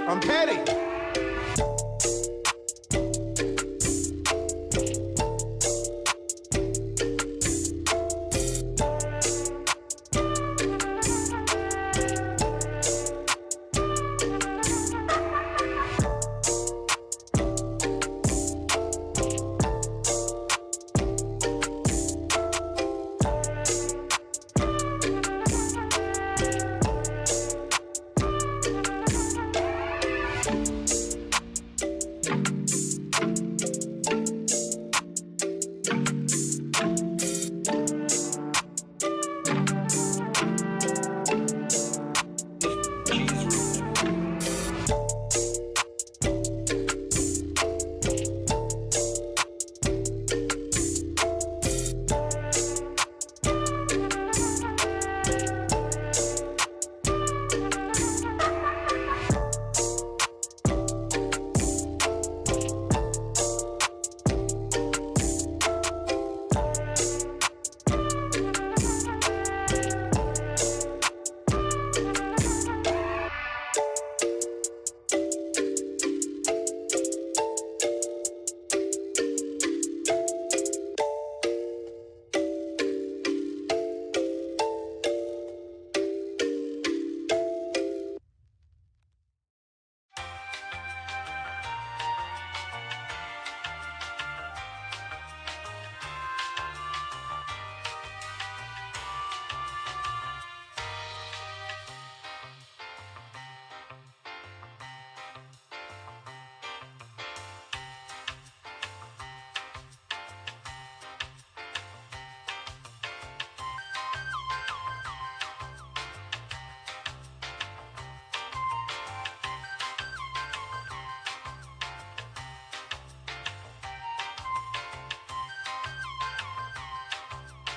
I'm petty.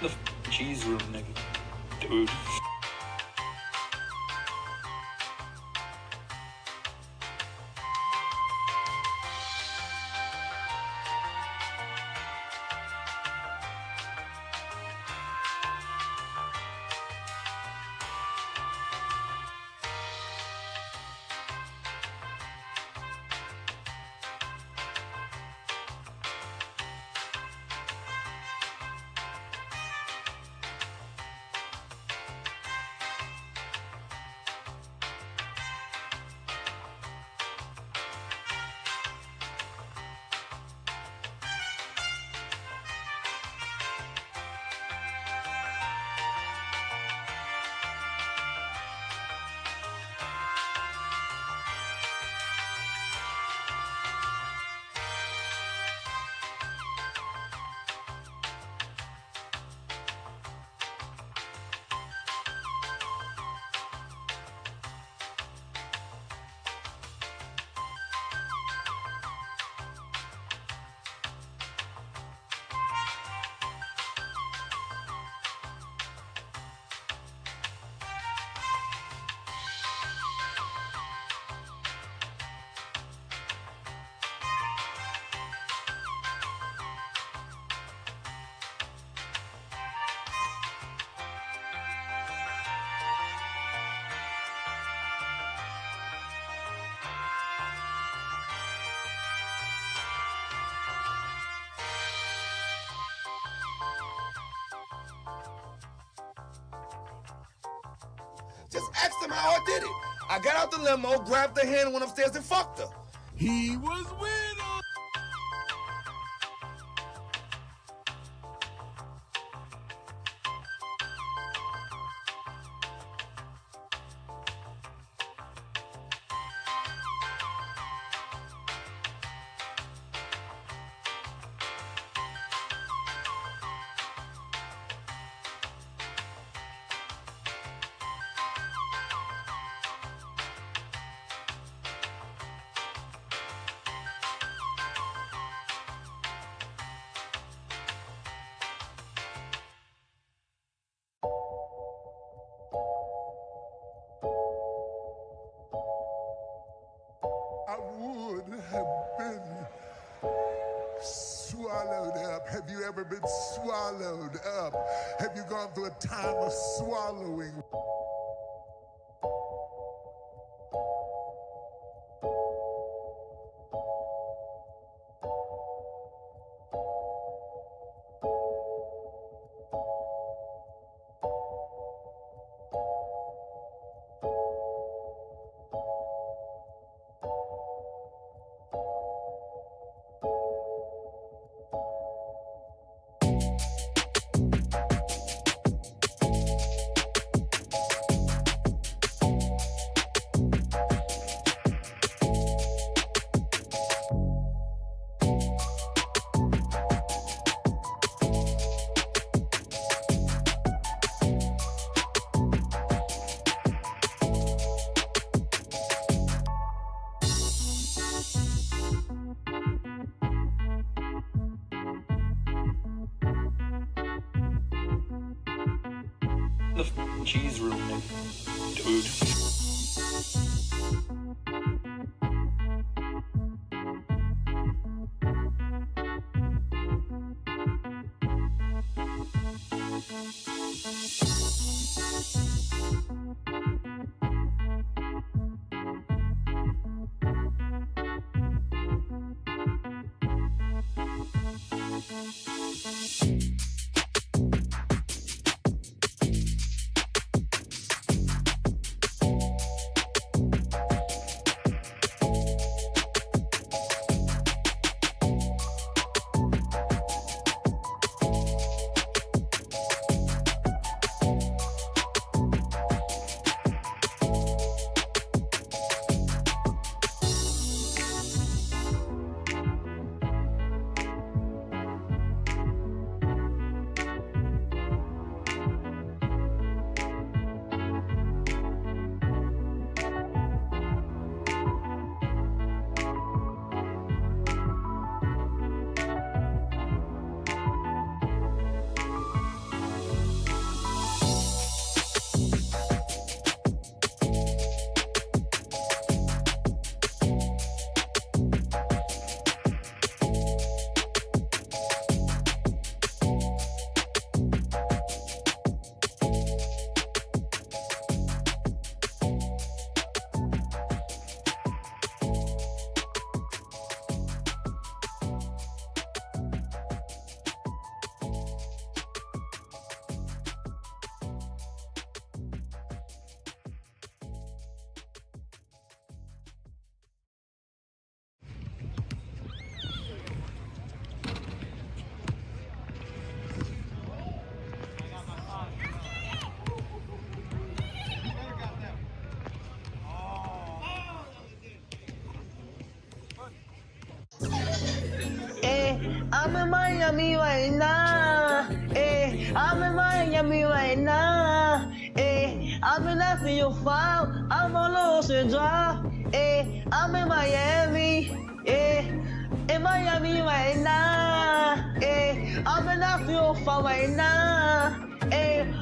The cheese room, nigga. Dude. Just asked him how I did it. I got out the limo, grabbed her hand, went upstairs and fucked her. He was with us. I would have been swallowed up. Have you ever been swallowed up? Have you gone through a time of swallowing? cheese room, nigga. Dude. I'm in Miami right now. I'm in Miami right now. I've been after your file. I'm on Ocean Drive. I'm in Miami. In Miami right now. I've been after your file right now.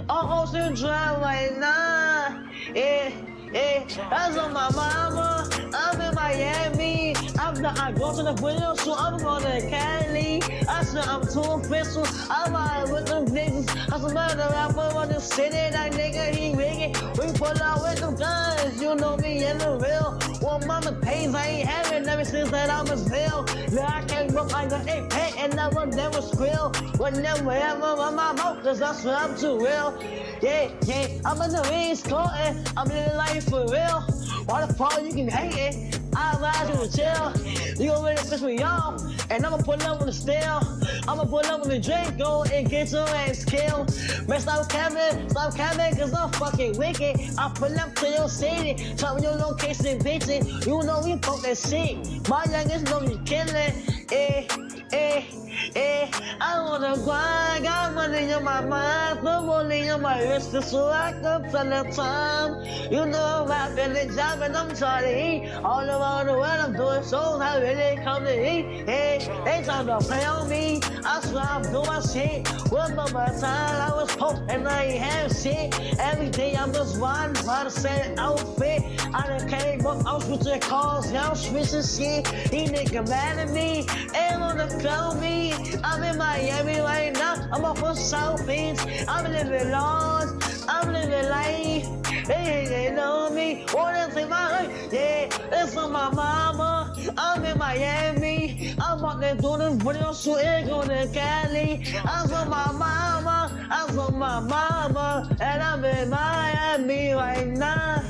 On Ocean Drive right now. That's on my mama. I'm in Miami. I go to the video, so I'm going to Cali. I said I'm too official. I'm out with them niggas. I said, man, the rapper on the city, that nigga, he rigging. We pull out with them guns, you know me in the real. Well, mama pays, I ain't having ever since that I was real. Now I came up, I got a pet and I will never squeal. Whenever ever on my mouth, cause I swear I'm too real. Yeah, I'm in the East Coast, I'm living life for real. Why the fuck you can hate it? I ride you to chill. You gon' really piss me off, and I'ma pull up on the steel. I'ma pull up on the Draco and get your ass killed. Man, stop capping, cause I'm fucking wicked. I pull up to your city, tell me your location, bitchin'. You know we fuck that shit. My youngest know you killin'. I wanna grind, got money on my mind, no money on my wrist, so I can tell the time. You know I'm rapping the job and I'm trying to eat. All around the world I'm doing shows, I really come to eat. They trying to play on me, I swear I'm doing my shit. Remember my time I was poor and I ain't have shit. Every day I'm just riding by the same outfit. I done came up, I'm switching cars, now I'm switching shit. These niggas mad at me, ain't wanna clown me. I'm in Miami right now, I'm off of South Beach. I'm living large, I'm living life. They know me, wanna take my life. Yeah, it's on my mama. I'm in Miami. I'm out there doing this video shooting, going to Cali. I'm on my mama, I'm on my mama, and I'm in Miami right now.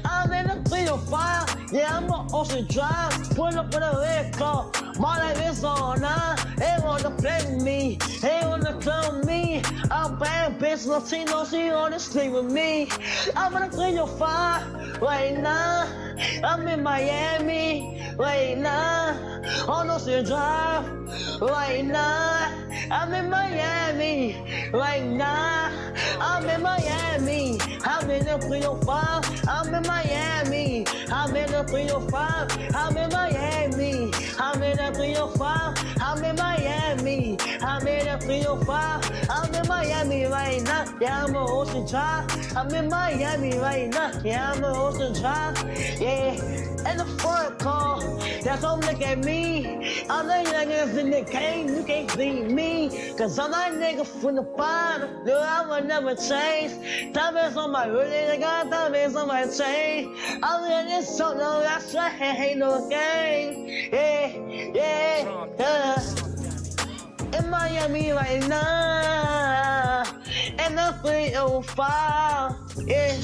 I'm in the 305, yeah, I'm on Ocean Drive. Pull up with a red car, my life is on now. They wanna play with me, they wanna clone me. I'm bad bitch, Latino, she wanna sleep with me. I'm in the 305 right now. I'm in Miami right now. On Ocean Drive right now. I'm in Miami right now. I'm in Miami. I'm in the 305. I'm in Miami. I'm in the 305. I'm in Miami. I'm in the 305. I'm in Miami. I'm in the 305. I'm in Miami right right now. Yeah, I'm a ocean drop. I'm in Miami right now. Yeah, I'm a ocean drop. Yeah, and the front car. That's don't look at me. All the niggas in the game, you can't see me. Cause I'm that nigga from the bottom. No, I will never change. Diamonds on my hoodie, I got diamonds on my chain. I'm in this song, no, that's right, ain't no game. Yeah. In Miami right now, and I'm 305, yeah.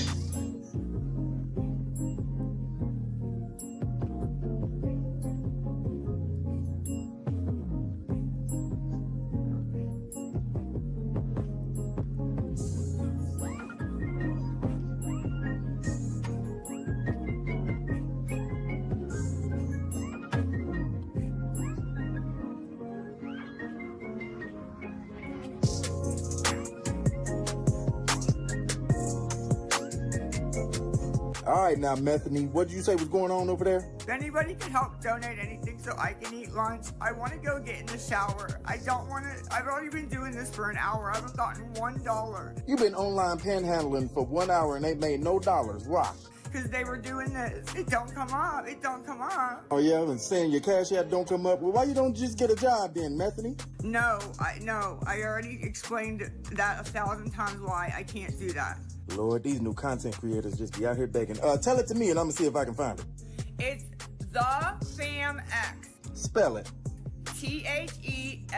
All right, now, Methany, what did you say was going on over there? If anybody can help donate anything so I can eat lunch, I want to go get in the shower. I don't want to. I've already been doing this for an hour. I haven't gotten $1. You've been online panhandling for 1 hour and they made no dollars. Why? Because they were doing this. It don't come up. It don't come up. Oh, yeah, and saying your cash app don't come up. Well, why you don't just get a job then, Methany? No. I already explained that 1,000 times why I can't do that. Lord, these new content creators just be out here begging. Tell it to me and I'm gonna see if I can find it. It's the FAMX. Spell it. THEFAMX.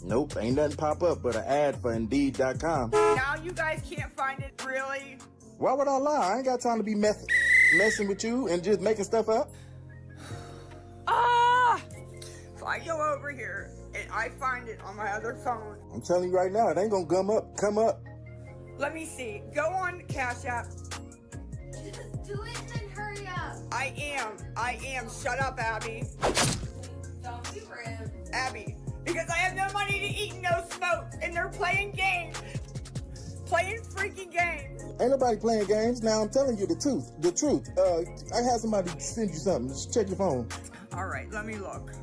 Nope, ain't nothing pop up but an ad for Indeed.com. Now you guys can't find it, really? Why would I lie? I ain't got time to be messing with you and just making stuff up. If I go over here and I find it on my other phone. I'm telling you right now, it ain't gonna come up. Let me see. Go on Cash App. Just do it and then hurry up. I am. Shut up, Abby. Don't be rude. Abby. Because I have no money to eat and no smoke. And they're playing games. Playing freaking games. Ain't nobody playing games. Now I'm telling you the truth. I had somebody send you something. Just check your phone. All right, let me look.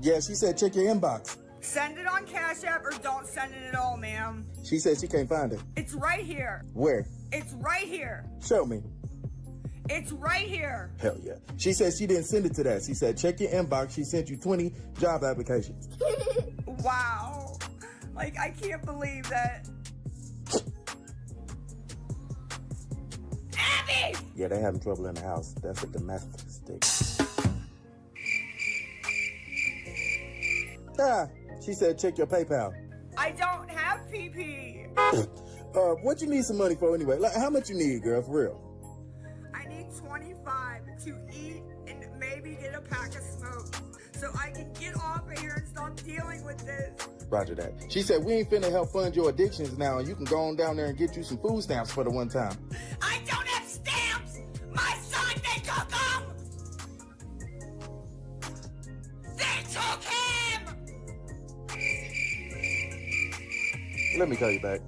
Yeah, she said check your inbox. Send it on Cash App or don't send it at all, ma'am. She said she can't find it. It's right here. Where? It's right here. Show me. It's right here. Hell yeah. She said she didn't send it to that. She said check your inbox. She sent you 20 job applications. Wow. Like, I can't believe that. Abby! Yeah, they having trouble in the house. That's a domestic. She said check your PayPal. I don't have PP. What you need some money for anyway? Like, how much you need, girl, for real? I need 25 to eat and maybe get a pack of smoke so I can get off of here and stop dealing with this. Roger that. She said we ain't finna help fund your addictions now, and you can go on down there and get you some food stamps for the one time. I don't have stamps! My son, they took him! They took him! Let me call you back.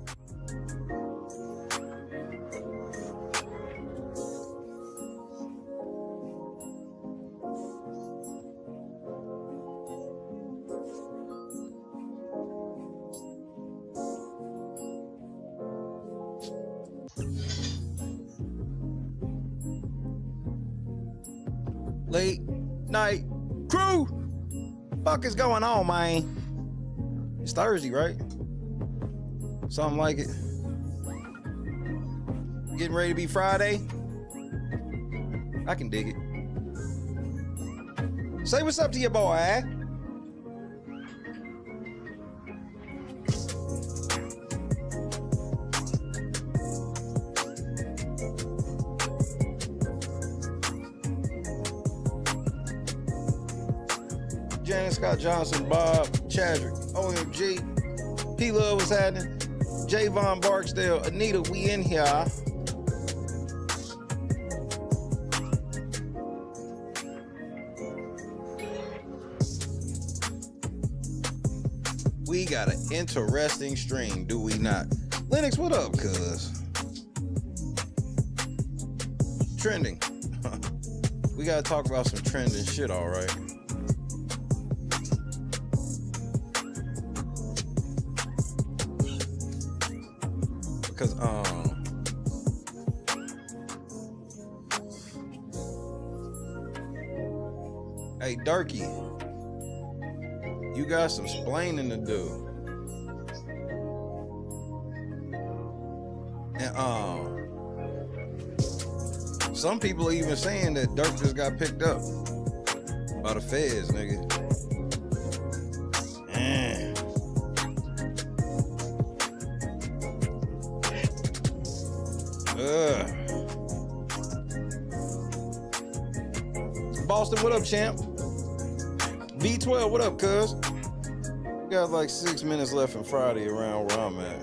Late night crew. Fuck is going on, man? It's Thursday, right? Something like it. Getting ready to be Friday. I can dig it. Say what's up to your boy, eh? Jan Scott Johnson, Bob Chadrick, OMG, P-Love, what's happening? Javon Barksdale, Anita, we in here. We got an interesting stream, do we not? Lennox, what up, cuz? Trending. We gotta talk about some trending shit, all right. Cause hey Durky, you got some splaining to do. And some people are even saying that Durk just got picked up by the feds, nigga. Boston, what up, champ? B12, what up, cuz? Got like 6 minutes left in Friday around where I'm at.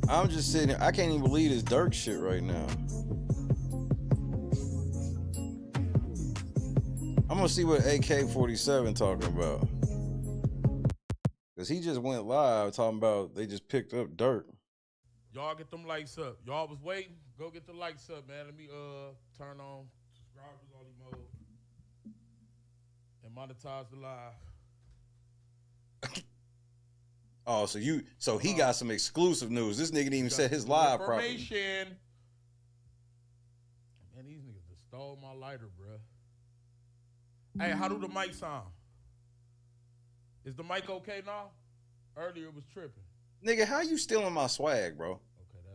I'm just sitting here. I can't even believe this Durk shit right now. I'm gonna see what AK-47 talking about. Cause he just went live talking about they just picked up Durk. Y'all get them lights up. Y'all was waiting. Go get the lights up, man. Let me turn on subscribers only mode and monetize the live. Oh, so he got some exclusive news. This nigga didn't even set his live properly. Man, these niggas just stole my lighter, bruh. Hey, how do the mic sound? Is the mic okay now? Earlier it was tripping. Nigga, how you stealing my swag, bro? Okay,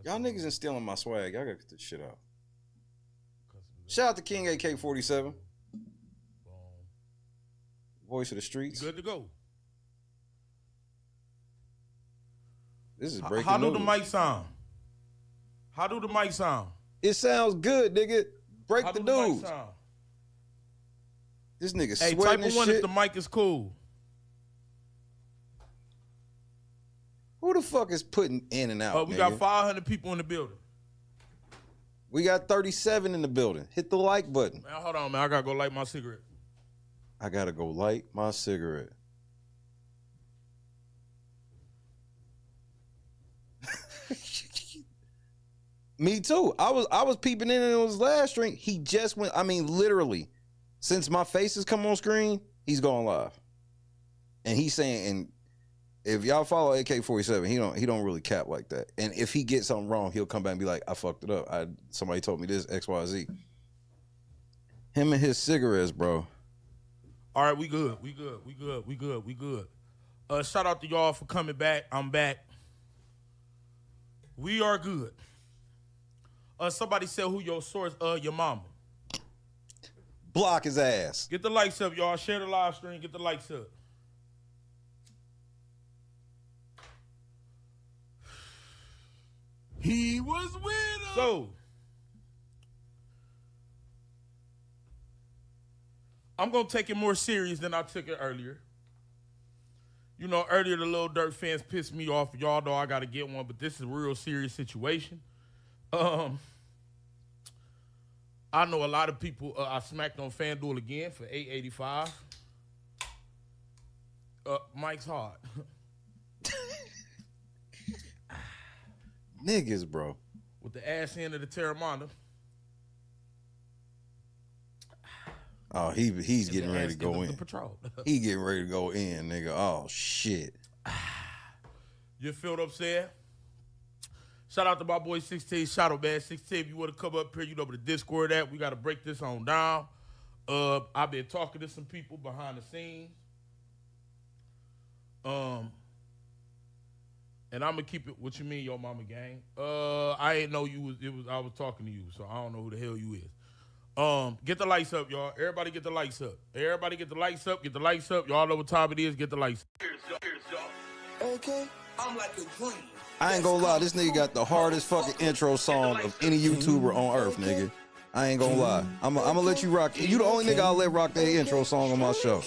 y'all niggas is stealing my swag. Y'all gotta get this shit out. Shout out to King AK-47. Boom. Voice of the streets. Good to go. This is breaking How do news. the mic sound? How do the mic sound? It sounds good, nigga. Break How the do the mic news. sound? This nigga Hey, sweating type and of one shit. if the mic is cool. Who the fuck is putting in and out, We nigga? got 500 people in the building. We got 37 in the building. Hit the like button. Man, hold on, man. I gotta go light my cigarette. I gotta go light my cigarette. Me too. I was peeping in his last stream. He just went. I mean, literally, since my face has come on screen, he's going live, and he's saying. And if y'all follow AK-47, he don't really cap like that. And if he gets something wrong, he'll come back and be like, "I fucked it up. Somebody told me this XYZ." Him and his cigarettes, bro. All right, we good. Shout out to y'all for coming back. I'm back. We are good. Somebody said who your source? Your mama. Block his ass. Get the lights up, y'all. Share the live stream. Get the lights up. He was with us. So, I'm going to take it more serious than I took it earlier. You know, earlier the Lil Durk fans pissed me off. Y'all know I got to get one, but this is a real serious situation. I know a lot of people, I smacked on FanDuel again for $8.85. Mike's hard. Niggas, bro. With the ass end of the Terramana. Oh, he's getting ready to go in. The patrol. He getting ready to go in, nigga. Oh, shit. You feel what I'm saying? Shout out to my boy 16, Shadow Man 16. If you want to come up here, you know where the Discord at. We got to break this on down. I've been talking to some people behind the scenes. And I'm gonna keep it. What you mean, your mama gang? I ain't know you was. I was talking to you, so I don't know who the hell you is. Get the lights up, y'all. Everybody get the lights up. Everybody get the lights up. Get the lights up. Y'all know what time it is. Get the lights up. Okay, I'm like a dream. I ain't gonna lie, this nigga got the hardest fucking intro song of any YouTuber on earth, nigga. I ain't gonna lie. I'm gonna let you rock. You the only nigga I'll let rock that intro song on my show.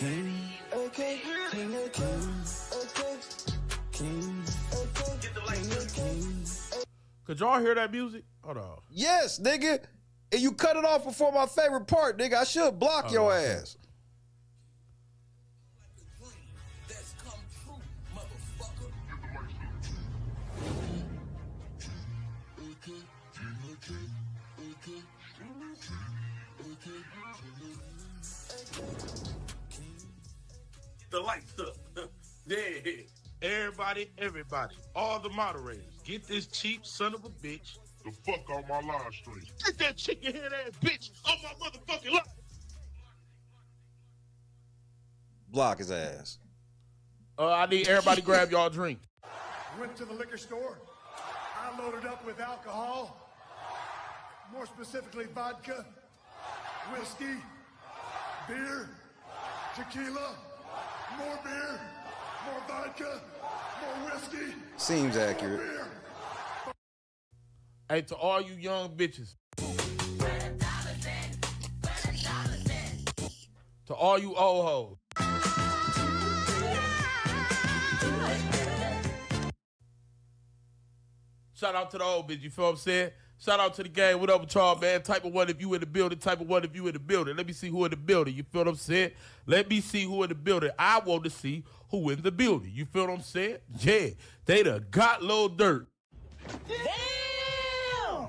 Could y'all hear that music? Hold on. Yes, nigga. And you cut it off before my favorite part, nigga. I should block your ass. The lights up. Yeah. Everybody, all the moderators, get this cheap son of a bitch The fuck on my live stream. Get that chicken head ass bitch on my motherfucking life. Block his ass. I need everybody grab y'all drink. Went to the liquor store. I loaded up with alcohol, more specifically vodka, whiskey, beer, tequila, more beer, more vodka, more whiskey. Seems accurate. More beer. Hey, to all you young bitches. To all you old hoes. Shout out to the old bitch, you feel what I'm saying? Shout out to the gang. What up with y'all, man? Type of one if you in the building. Type of one if you in the building. Let me see who in the building. You feel what I'm saying? Let me see who in the building. I want to see who in the building. You feel what I'm saying? Yeah. They done got Lil Durk. Damn!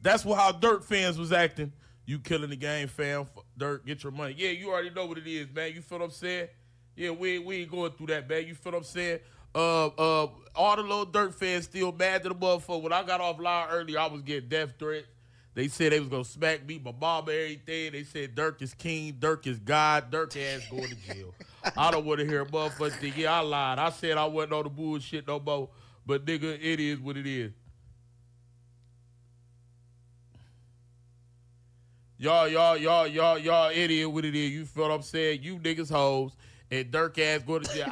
That's how Durk fans was acting. You killing the game, fam. Durk, get your money. Yeah, you already know what it is, man. You feel what I'm saying? Yeah, we ain't going through that, man. You feel what I'm saying? All the Lil Durk fans still mad to the motherfucker. When I got off live earlier, I was getting death threats. They said they was gonna smack me, my mom, everything. They said Durk is king, Durk is God, Durk ass going to jail. I don't want to hear a motherfucker think, yeah, I lied. I said I wasn't on the bullshit no more, but nigga, it is what it is. Y'all, it is what it is. You feel what I'm saying? You niggas hoes and Durk ass go to jail.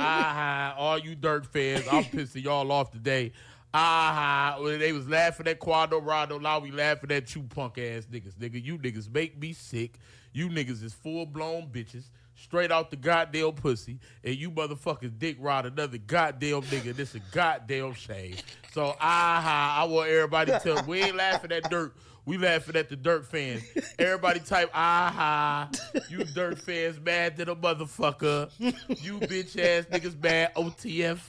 All you Durk fans, I'm pissing y'all off today. They was laughing at Quado Rondo, now we laughing at you punk ass niggas. Nigga, you niggas make me sick. You niggas is full-blown bitches, straight out the goddamn pussy, and you motherfuckers dick ride another goddamn nigga. This a goddamn shame. So, I want everybody to tell we ain't laughing at Durk. We laughing at the Durk fans. Everybody type, you Durk fans mad to the motherfucker. You bitch ass niggas mad. OTF.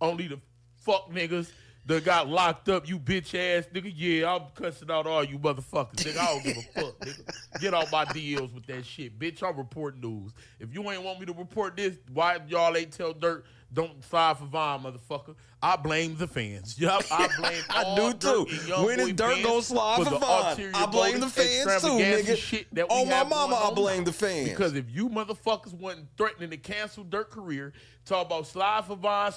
Only the fuck niggas that got locked up. You bitch ass nigga. Yeah, I'm cussing out all you motherfuckers. Nigga, I don't give a fuck, nigga. Get off my DLs with that shit. Bitch, I'm reporting news. If you ain't want me to report this, why y'all ain't tell Durk don't slide for Vine, motherfucker? I blame the fans. Yup, I blame all I do too. When is Durk gonna slide for Vine? I blame the fans too, nigga. Shit that on my mama, I blame the fans. Because if you motherfuckers wasn't threatening to cancel Durk career, talk about slide for Vine.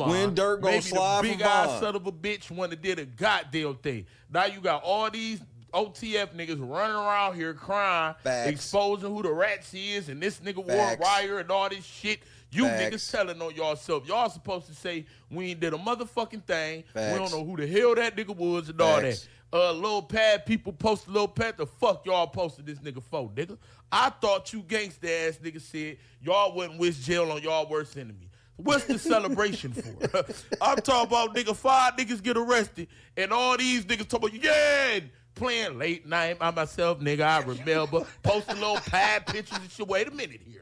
When Durk gonna slide for Vine? Maybe the big ass son of a bitch wouldn't have did a goddamn thing. Now you got all these OTF niggas running around here crying, exposing who the rats is, and this nigga wore wire and all this shit. You niggas telling on y'allself. Y'all supposed to say we ain't did a motherfucking thing. We don't know who the hell that nigga was and all that. Lil Pad people posted Lil Pad. The fuck y'all posted this nigga for, nigga? I thought you gangsta ass niggas said y'all wouldn't wish jail on y'all worst enemy. What's the celebration for? I'm talking about nigga 5 niggas get arrested and all these niggas talking about yeah. Playing late night by myself, nigga, I remember. Posting little pad pictures and shit. Wait a minute here.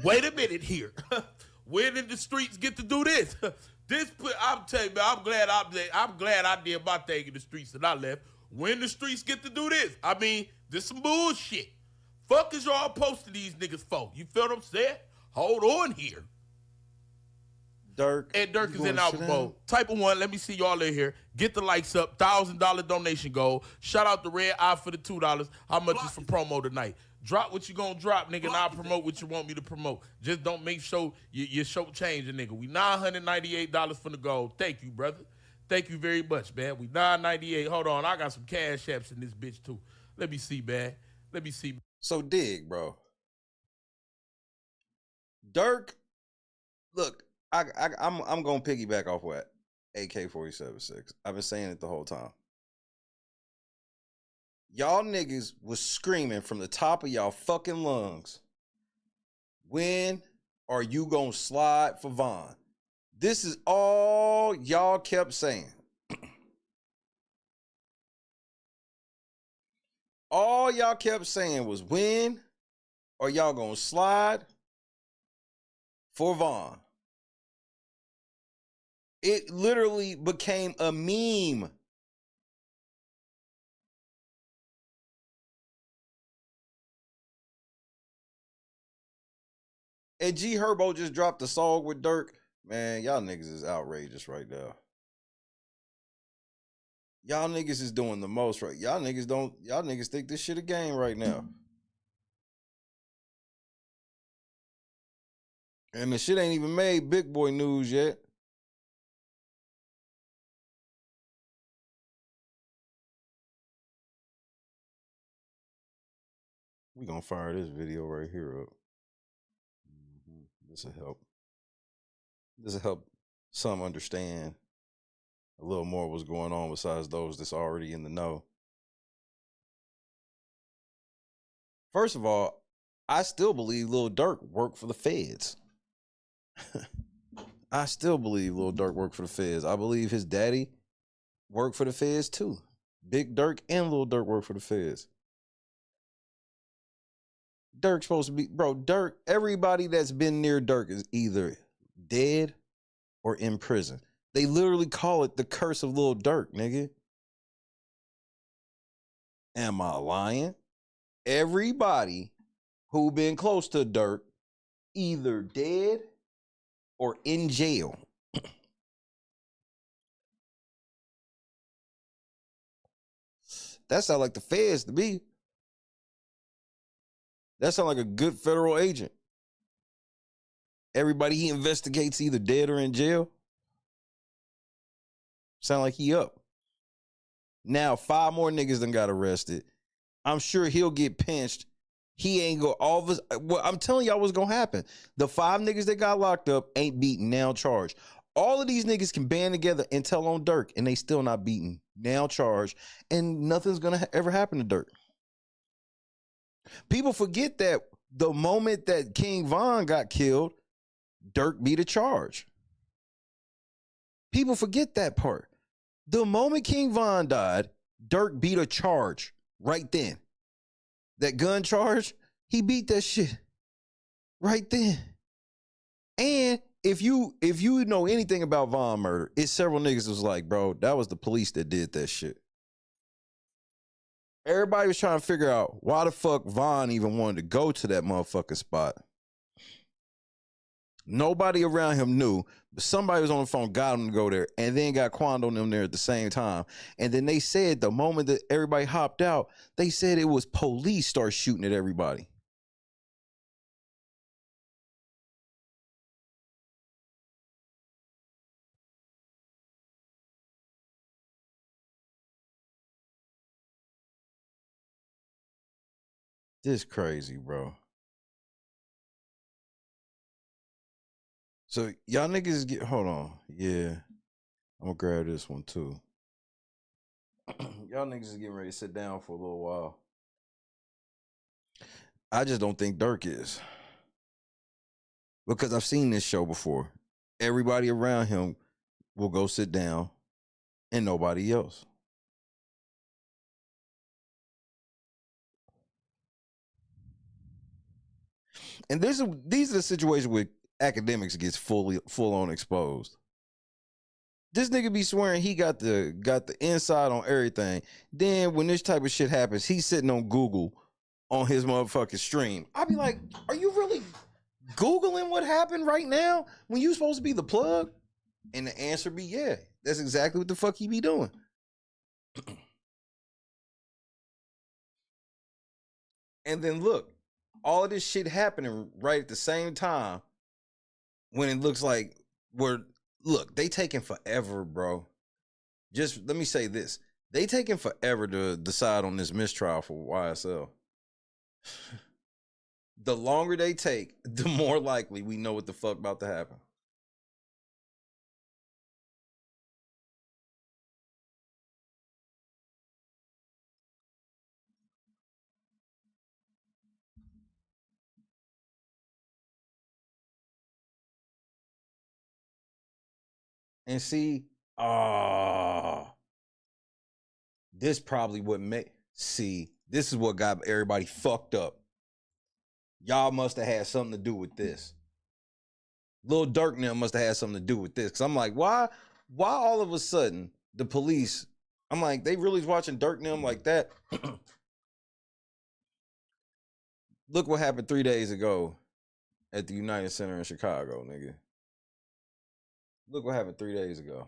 Wait a minute here. When did the streets get to do this? I'm telling you, man, I'm glad I did my thing in the streets and I left. When the streets get to do this? I mean, this some bullshit. Fuck is y'all posting these niggas for? You feel what I'm saying? Hold on here. Durk. And Durk is in album mode. Type of one. Let me see y'all in here. Get the likes up. $1,000 donation goal. Shout out to Red Eye for the $2. How much is for promo tonight? Drop what you gonna drop, nigga, and I'll promote what you want me to promote. Just don't make sure you show change a nigga. We $998 for the goal. Thank you, brother. Thank you very much, man. We $998. Hold on. I got some cash apps in this bitch, too. Let me see, man. Let me see. So dig, bro. Durk, look, I'm gonna piggyback off what AK-47-6. I've been saying it the whole time. Y'all niggas was screaming from the top of y'all fucking lungs. When are you gonna slide for Vaughn? This is all y'all kept saying. All y'all kept saying was when are y'all gonna slide for Vaughn? It literally became a meme. And G Herbo just dropped a song with Durk. Man, y'all niggas is outrageous right now. Y'all niggas is doing the most right. Y'all niggas think this shit a game right now. And the shit ain't even made big boy news yet. We gonna fire this video right here up. This will help. This will help some understand a little more what's going on besides those that's already in the know. First of all, I still believe Lil Durk worked for the feds. I still believe Lil Durk worked for the feds. I believe his daddy worked for the feds too. Big Durk and Lil Durk worked for the feds. Durk's supposed to be, bro, Durk, everybody that's been near Durk is either dead or in prison. They literally call it the curse of Lil Durk, nigga. Am I lying? Everybody who been close to Durk either dead or in jail. That sound like the feds to me. That sound like a good federal agent. Everybody he investigates either dead or in jail. Sound like he up. Now 5 more niggas done got arrested. I'm sure he'll get pinched. He ain't go all of us. Well, I'm telling y'all what's gonna happen. The 5 niggas that got locked up ain't beaten, now charged. All of these niggas can band together and tell on Durk, and they still not beaten, now charged, and nothing's gonna ever happen to Durk. People forget that the moment that King Von got killed, Durk beat a charge. People forget that part. The moment King Von died, Durk beat a charge right then. That gun charge, he beat that shit right then. And if you know anything about Von murder, it's several niggas was like, bro, that was the police that did that shit. Everybody was trying to figure out why the fuck Von even wanted to go to that motherfucking spot. Nobody around him knew, but somebody was on the phone, got him to go there, and then got Quando and them there at the same time. And then they said the moment that everybody hopped out, they said it was police start shooting at everybody. This crazy, bro. So y'all niggas get, hold on. Yeah. I'm gonna grab this one too. Y'all niggas is getting ready to sit down for a little while. I just don't think Durk is. Because I've seen this show before. Everybody around him will go sit down and nobody else. And these are the situations where academics gets full on exposed. This nigga be swearing he got the inside on everything. Then when this type of shit happens, he's sitting on Google on his motherfucking stream. I'll be like, are you really Googling what happened right now when you supposed to be the plug? And the answer be, yeah, that's exactly what the fuck he be doing. And then look, all of this shit happening right at the same time when it looks like look, they taking forever, bro. Just let me say this. They taking forever to decide on this mistrial for YSL. The longer they take, the more likely we know what the fuck about to happen. And see, this probably what this is what got everybody fucked up. Y'all must have had something to do with this. Lil Durk and them must have had something to do with this. Cause I'm like, why all of a sudden the police, I'm like, they really watching Durk and them like that? Look what happened 3 days ago at the United Center in Chicago, nigga. Look what happened 3 days ago.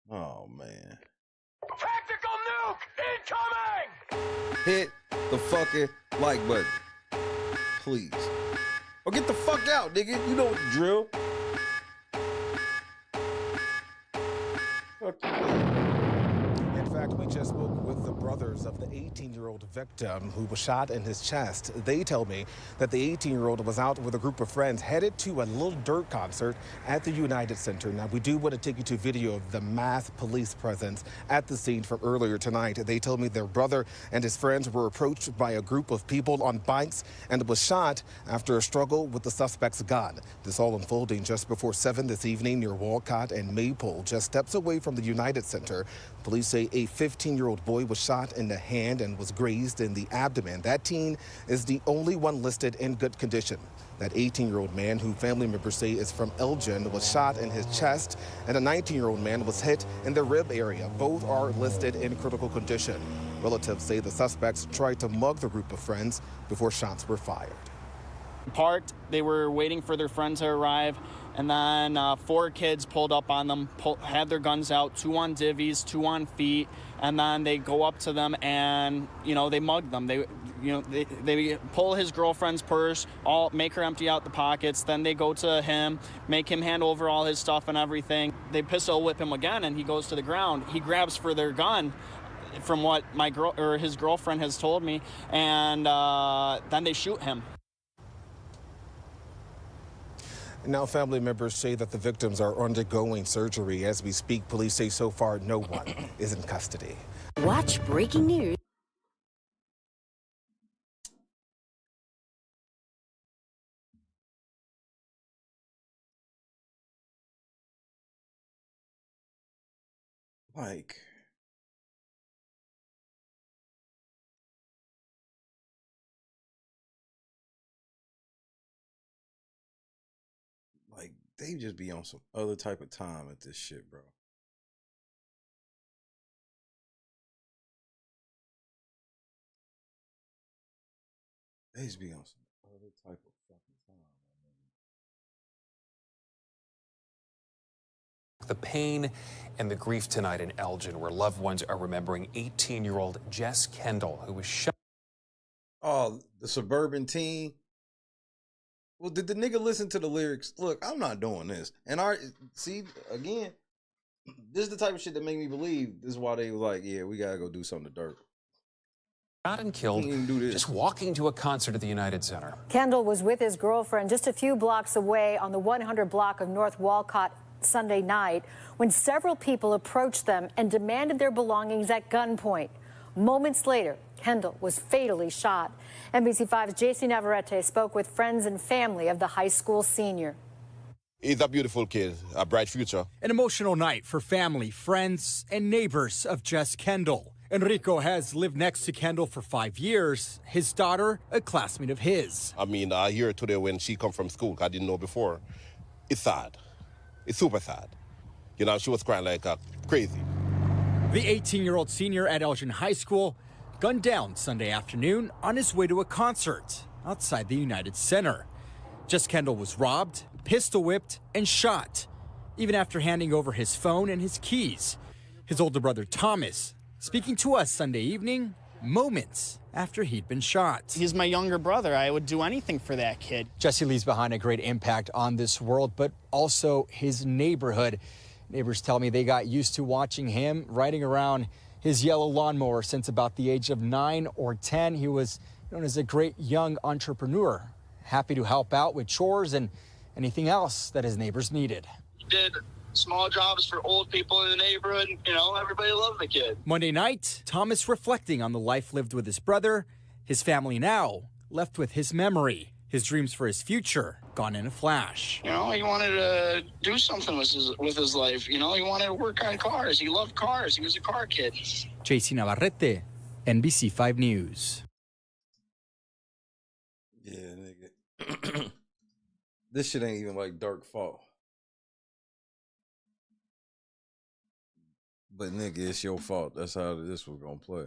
Oh, man. Tactical nuke incoming! Hit the fucking like button. Please. Or get the fuck out, nigga. You know what the drill. Fuck you. In fact, we just spoke with the brothers of the 18-year-old victim who was shot in his chest. They tell me that the 18-year-old was out with a group of friends headed to a Lil Durk concert at the United Center. Now, we do want to take you to video of the mass police presence at the scene from earlier tonight. They told me their brother and his friends were approached by a group of people on bikes and was shot after a struggle with the suspect's gun. This all unfolding just before 7 this evening near Walcott and Maple, just steps away from the United Center. Police say a 15-year-old boy was shot in the hand and was grazed in the abdomen. That teen is the only one listed in good condition. That 18-year-old man, who family members say is from Elgin, was shot in his chest, and a 19-year-old man was hit in the rib area. Both are listed in critical condition. Relatives say the suspects tried to mug the group of friends before shots were fired. Parked, they were waiting for their friend to arrive, and then 4 kids pulled up on them, had their guns out, 2 on divvies, 2 on feet, and then they go up to them and, they mug them. They pull his girlfriend's purse, make her empty out the pockets, then they go to him, make him hand over all his stuff and everything. They pistol whip him again, and he goes to the ground. He grabs for their gun, from what his girlfriend has told me, and then they shoot him. Now, family members say that the victims are undergoing surgery. As we speak, police say so far no one is in custody. Watch breaking news. Like, they just be on some other type of time at this shit, bro. They just be on some other type of fucking time, man. The pain and the grief tonight in Elgin, where loved ones are remembering 18-year-old Jess Kendall, who was shot. Oh, the suburban teen. Well, did the nigga listen to the lyrics? Look, I'm not doing this. And see, again, this is the type of shit that make me believe this is why they was like, yeah, we gotta go do something to Durk. Shot and killed just walking to a concert at the United Center. Kendall was with his girlfriend just a few blocks away on the 100 block of North Walcott Sunday night when several people approached them and demanded their belongings at gunpoint. Moments later, Kendall was fatally shot. NBC5's JC Navarrete spoke with friends and family of the high school senior. He's a beautiful kid, a bright future. An emotional night for family, friends, and neighbors of Jess Kendall. Rico has lived next to Kendall for 5 years. His daughter, a classmate of his. I mean, I hear today when she come from school, I didn't know before. It's sad. It's super sad. She was crying like crazy. The 18-year-old senior at Elgin High School gunned down Sunday afternoon on his way to a concert outside the United Center. Jess Kendall was robbed, pistol whipped, and shot, even after handing over his phone and his keys. His older brother Thomas speaking to us Sunday evening, moments after he'd been shot. He's my younger brother. I would do anything for that kid. Jesse leaves behind a great impact on this world, but also his neighborhood. Neighbors tell me they got used to watching him riding around his yellow lawnmower since about the age of 9 or 10. He was known as a great young entrepreneur, happy to help out with chores and anything else that his neighbors needed. He did small jobs for old people in the neighborhood. Everybody loved the kid. Monday night, Thomas reflecting on the life lived with his brother, his family now left with his memory, his dreams for his future gone in a flash. He wanted to do something with his life. He wanted to work on cars. He loved cars. He was a car kid. JC Navarrete, NBC5 News. Yeah, nigga. This shit ain't even like Durk's fault. But nigga, it's your fault. That's how this was gonna play.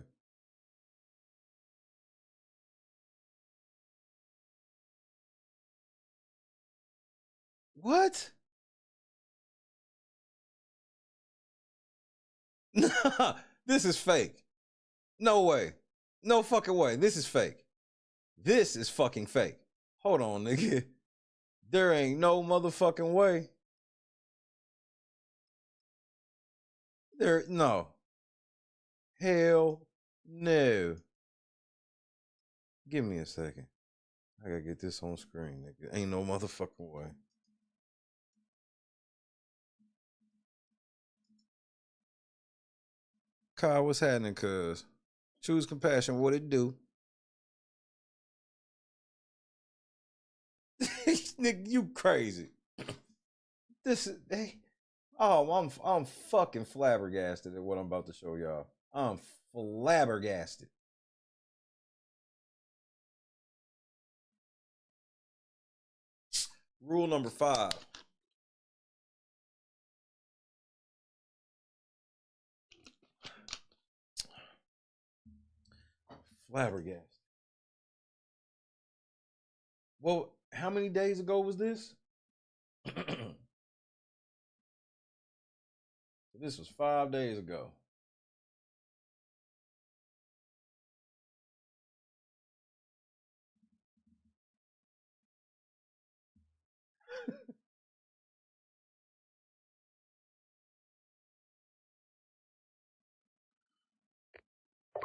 What? Nah, this is fake. No way. No fucking way. This is fake. This is fucking fake. Hold on, nigga. There ain't no motherfucking way. No. Hell no. Give me a second. I gotta get this on screen, nigga. Ain't no motherfucking way. Kyle, what's happening, cuz? Choose compassion, what it do? Nigga, you crazy. This is I'm fucking flabbergasted at what I'm about to show y'all. I'm flabbergasted. Rule number 5. Flabbergasted. Well, how many days ago was this? This was 5 days ago.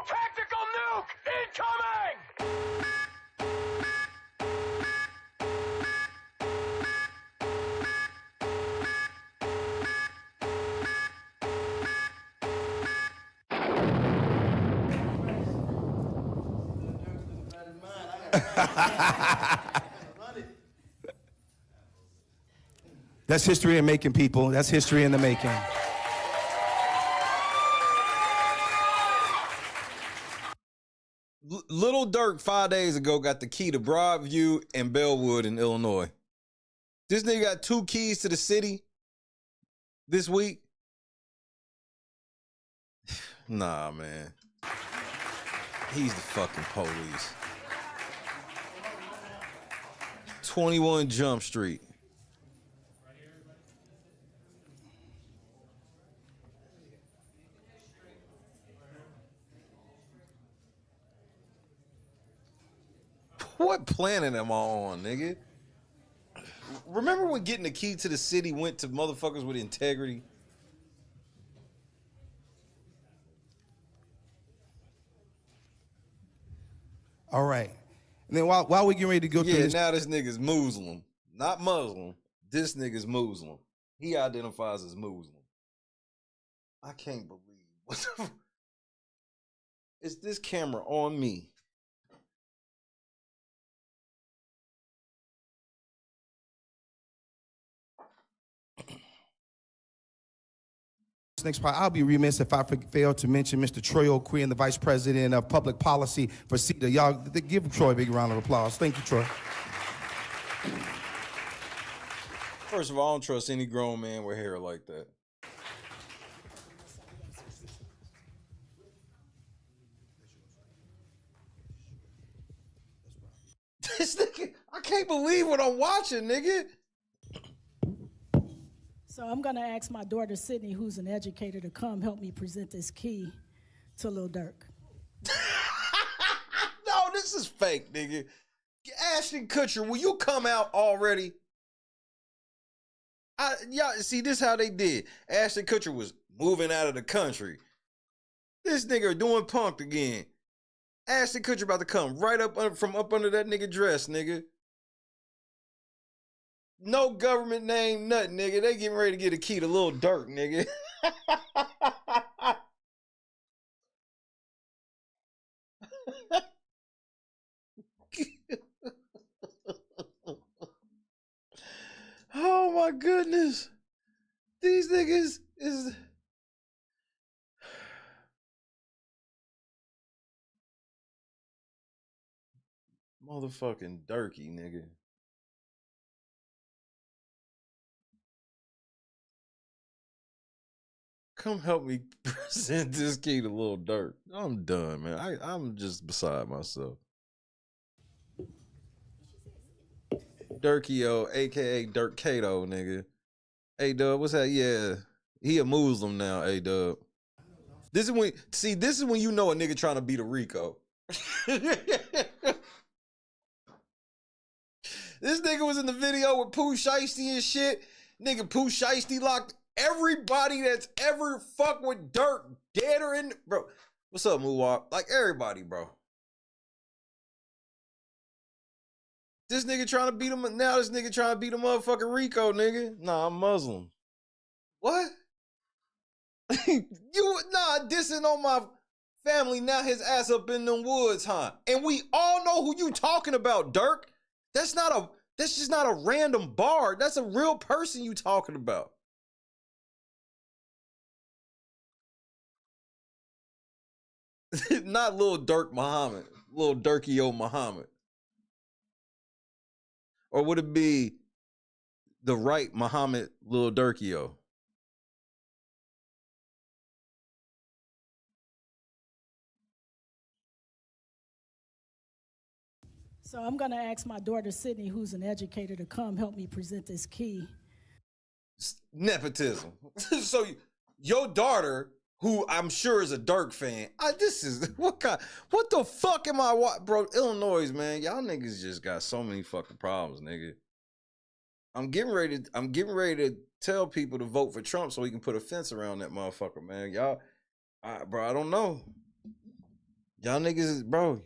Tactical nuke incoming! That's history in making, people. That's history in the making. Lil Durk 5 days ago got the key to Broadview and Bellwood in Illinois. This nigga got 2 keys to the city this week. Nah, man. He's the fucking police. 21 Jump Street. What planet am I on, nigga? Remember when getting the key to the city went to motherfuckers with integrity? All right. And then while we get ready to go through this. Now this nigga's Muslim. Not Muslim. This nigga's Muslim. He identifies as Muslim. I can't believe. What the is this camera on me? Next part, I'll be remiss if I fail to mention Mr. Troy O'Quinn, the Vice President of Public Policy for CETA. Y'all give Troy a big round of applause. Thank you, Troy. First of all, I don't trust any grown man with hair like that. This nigga, I can't believe what I'm watching, nigga. So I'm gonna ask my daughter Sydney, who's an educator, to come help me present this key to Lil Durk. No, this is fake, nigga. Ashton Kutcher, will you come out already? Y'all see this how they did. Ashton Kutcher was moving out of the country. This nigga doing punked again. Ashton Kutcher about to come right up from up under that nigga dress, nigga. No government name, nothing, nigga. They getting ready to get a key to Lil Durk, nigga. Oh my goodness. These niggas is motherfucking Durky, nigga. Come help me present this key to Lil Durk. I'm done, man. I'm just beside myself. Durkio, aka Dirk Kato, nigga. Hey Dub, what's that? Yeah. He a Muslim now, hey Dub. This is when you know a nigga trying to beat a Rico. This nigga was in the video with Pooh Shiesty and shit. Nigga, Pooh Shiesty locked everybody that's ever fucked with Dirk dead or in. Bro, what's up, Muwap? Like everybody, bro. This nigga trying to beat him. Now this nigga trying to beat a motherfucking Rico, nigga. Nah, I'm Muslim. What? Dissing on my family, now his ass up in them woods, huh? And we all know who you talking about, Dirk. That's just not a random bard. That's a real person you talking about. Not Lil Durk Muhammad. Lil Durkio Muhammad. Or would it be the right Muhammad Lil Durkio? So I'm going to ask my daughter, Sydney, who's an educator, to come help me present this key. Nepotism. So your daughter, who I'm sure is a Dirk fan, what the fuck am I, bro? Illinois, man, y'all niggas just got so many fucking problems, nigga. I'm getting ready to tell people to vote for Trump so he can put a fence around that motherfucker, man. Y'all, bro, I don't know. Y'all niggas, bro.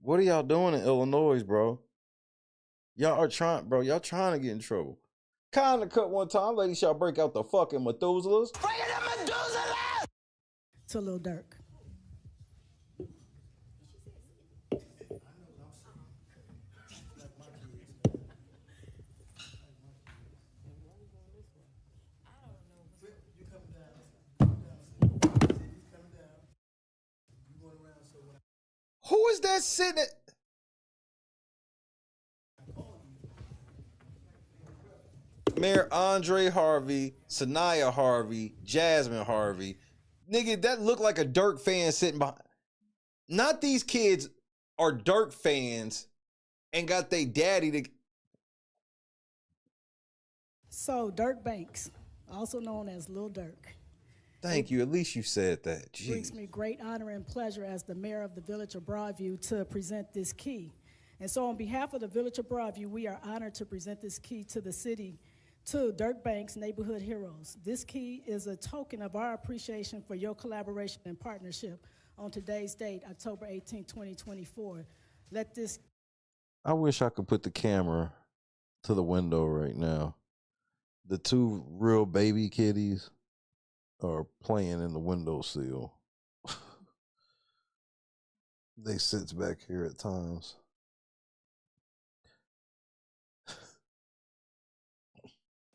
What are y'all doing in Illinois, bro? Y'all are trying, bro. Y'all trying to get in trouble. Kind of cut one time, lady shall break out the fucking Methuselahs. To Lil Durk. Who is that sitting at? Mayor Andre Harvey, Sanaya Harvey, Jasmine Harvey. Nigga, that looked like a Dirk fan sitting behind. Not these kids are Dirk fans and got their daddy to. So Dirk Banks, also known as Lil Durk. Thank you. At least you said that. Jeez. Brings me great honor and pleasure as the mayor of the Village of Broadview to present this key. And so on behalf of the Village of Broadview, we are honored to present this key to the city, to Dirk Banks Neighborhood Heroes. This key is a token of our appreciation for your collaboration and partnership on today's date, October 18, 2024. I wish I could put the camera to the window right now. The two real baby kitties are playing in the windowsill. They sits back here at times.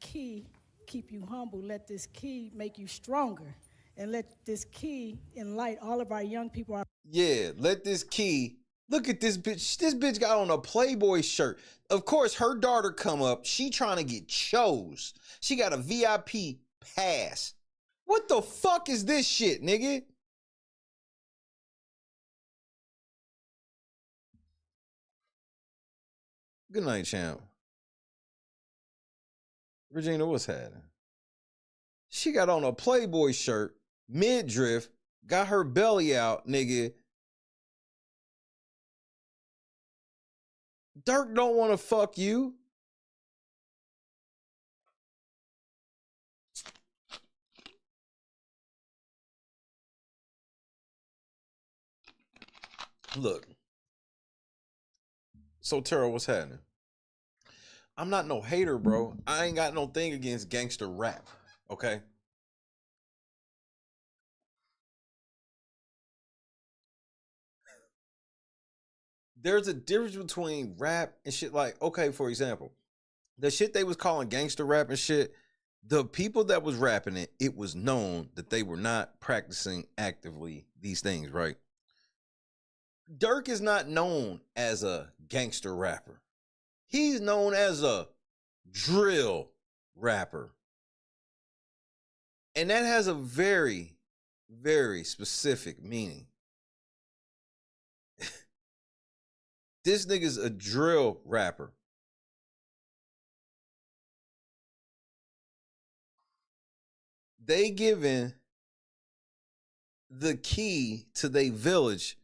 Key keep you humble. Let this key make you stronger. And let this key enlighten all of our young people. Yeah, let this key. Look at this bitch. This bitch got on a Playboy shirt. Of course, her daughter come up. She trying to get chose. She got a VIP pass. What the fuck is this shit, nigga? Good night, champ. Regina, what's happening? She got on a Playboy shirt, midriff, got her belly out, nigga. Dirk don't want to fuck you. Look. So, Tara, what's happening? I'm not no hater, bro. I ain't got no thing against gangster rap, okay? There's a difference between rap and shit. Like, okay, for example, the shit they was calling gangster rap and shit, the people that was rapping it, it was known that they were not practicing actively these things, right? Dirk is not known as a gangster rapper. He's known as a drill rapper. And that has a very, very specific meaning. This nigga's a drill rapper. They giving the key to their village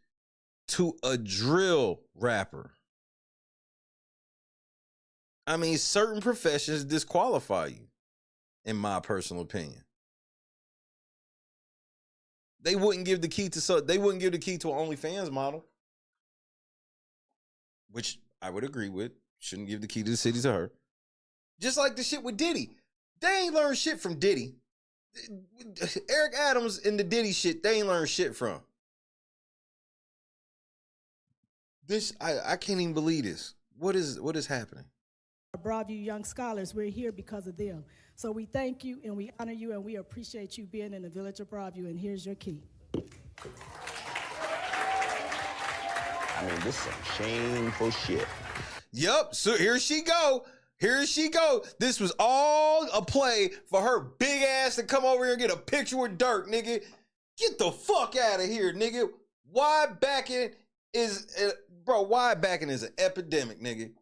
to a drill rapper. I mean, certain professions disqualify you, in my personal opinion. They wouldn't give the key to an OnlyFans model, which I would agree with. Shouldn't give the key to the city to her. Just like the shit with Diddy. They ain't learned shit from Diddy. Eric Adams and the Diddy shit, they ain't learned shit from. This, I can't even believe this. What is happening? Broadview Young Scholars, we're here because of them. So we thank you and we honor you and we appreciate you being in the village of Broadview, and here's your key. I mean, this is some shameful shit. Yup, so here she go. Here she go. This was all a play for her big ass to come over here and get a picture with Durk, nigga. Get the fuck out of here, nigga. Wide backing is, wide backing is an epidemic, nigga.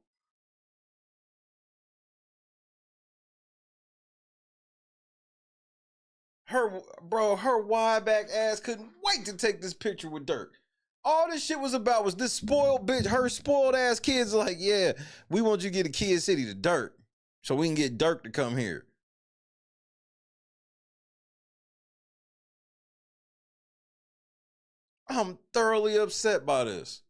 Her wide back ass couldn't wait to take this picture with Durk. All this shit was about was this spoiled bitch, her spoiled ass kids like, yeah, we want you to get a Kid City to Durk so we can get Durk to come here. I'm thoroughly upset by this.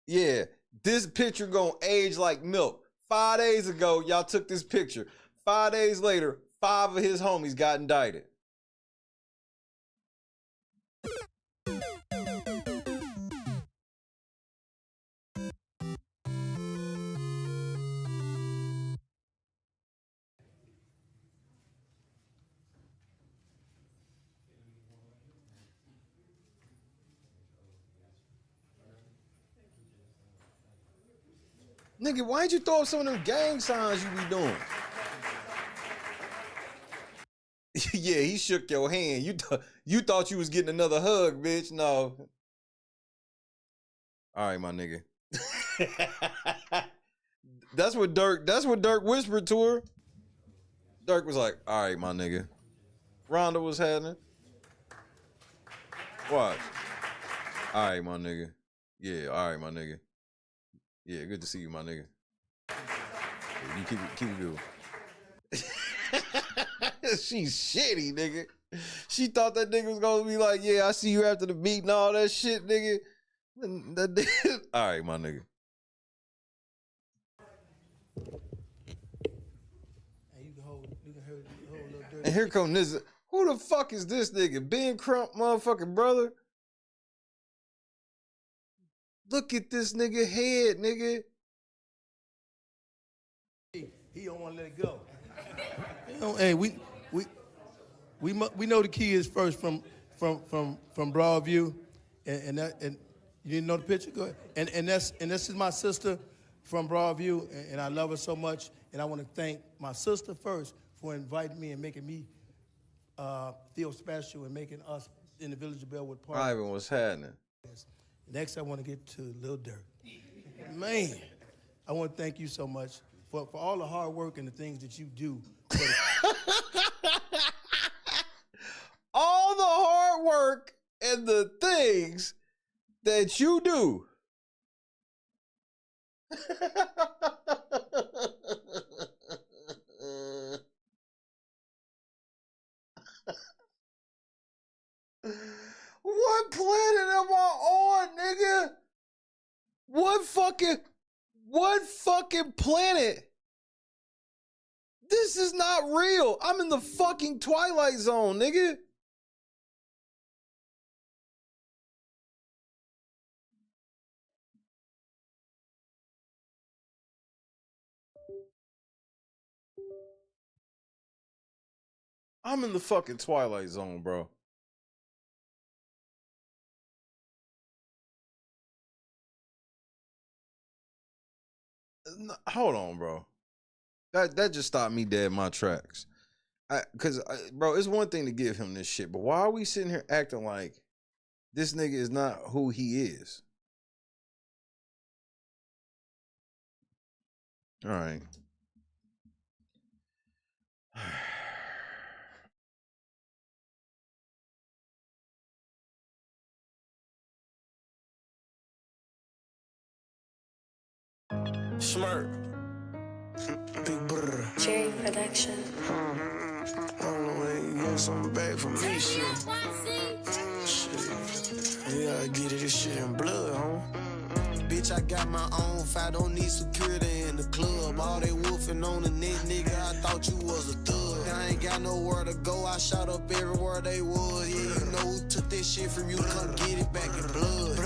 Yeah, this picture gonna age like milk. 5 days ago, y'all took this picture. 5 days later, 5 of his homies got indicted. Nigga, why'd you throw up some of them gang signs you be doing? Yeah, he shook your hand. You thought you was getting another hug, bitch. No. All right, my nigga. That's what Durk whispered to her. Durk was like, all right, my nigga. Rhonda was happening. Watch. All right, my nigga. Yeah, all right, my nigga. Yeah, good to see you, my nigga. Yeah, you keep it good. She's shitty, nigga. She thought that nigga was gonna be like, yeah, I see you after the meet and all that shit, nigga. All right, my nigga. And here come this. Who the fuck is this nigga? Ben Crump, motherfucking brother. Look at this nigga head, nigga. He don't want to let it go. Hey, we know the key is first from Broadview, and you didn't know the picture. Go ahead. And this is my sister from Broadview, and I love her so much. And I want to thank my sister first for inviting me and making me feel special and making us in the Village of Bellwood part. Ivan, what's happening? Next, I want to get to Lil Durk. Man, I want to thank you so much for all the hard work and the things that you do. All the hard work and the things that you do. What planet am I on, nigga? What fucking planet? This is not real. I'm in the fucking Twilight Zone, nigga. I'm in the fucking Twilight Zone, bro. Hold on, bro. That just stopped me dead in my tracks. Because, bro, it's one thing to give him this shit, but why are we sitting here acting like this nigga is not who he is? All right. Smirk. Big brother. Cherry production. I don't know when you get something back from me, shit. You gotta get it, this shit in blood, homie. Bitch, I got my own fight, don't need security in the club. All they wolfing on the net, nigga, I thought you was a thug. I ain't got nowhere to go, I shot up everywhere they was. Yeah, you know who took this shit from you, come get it back in blood.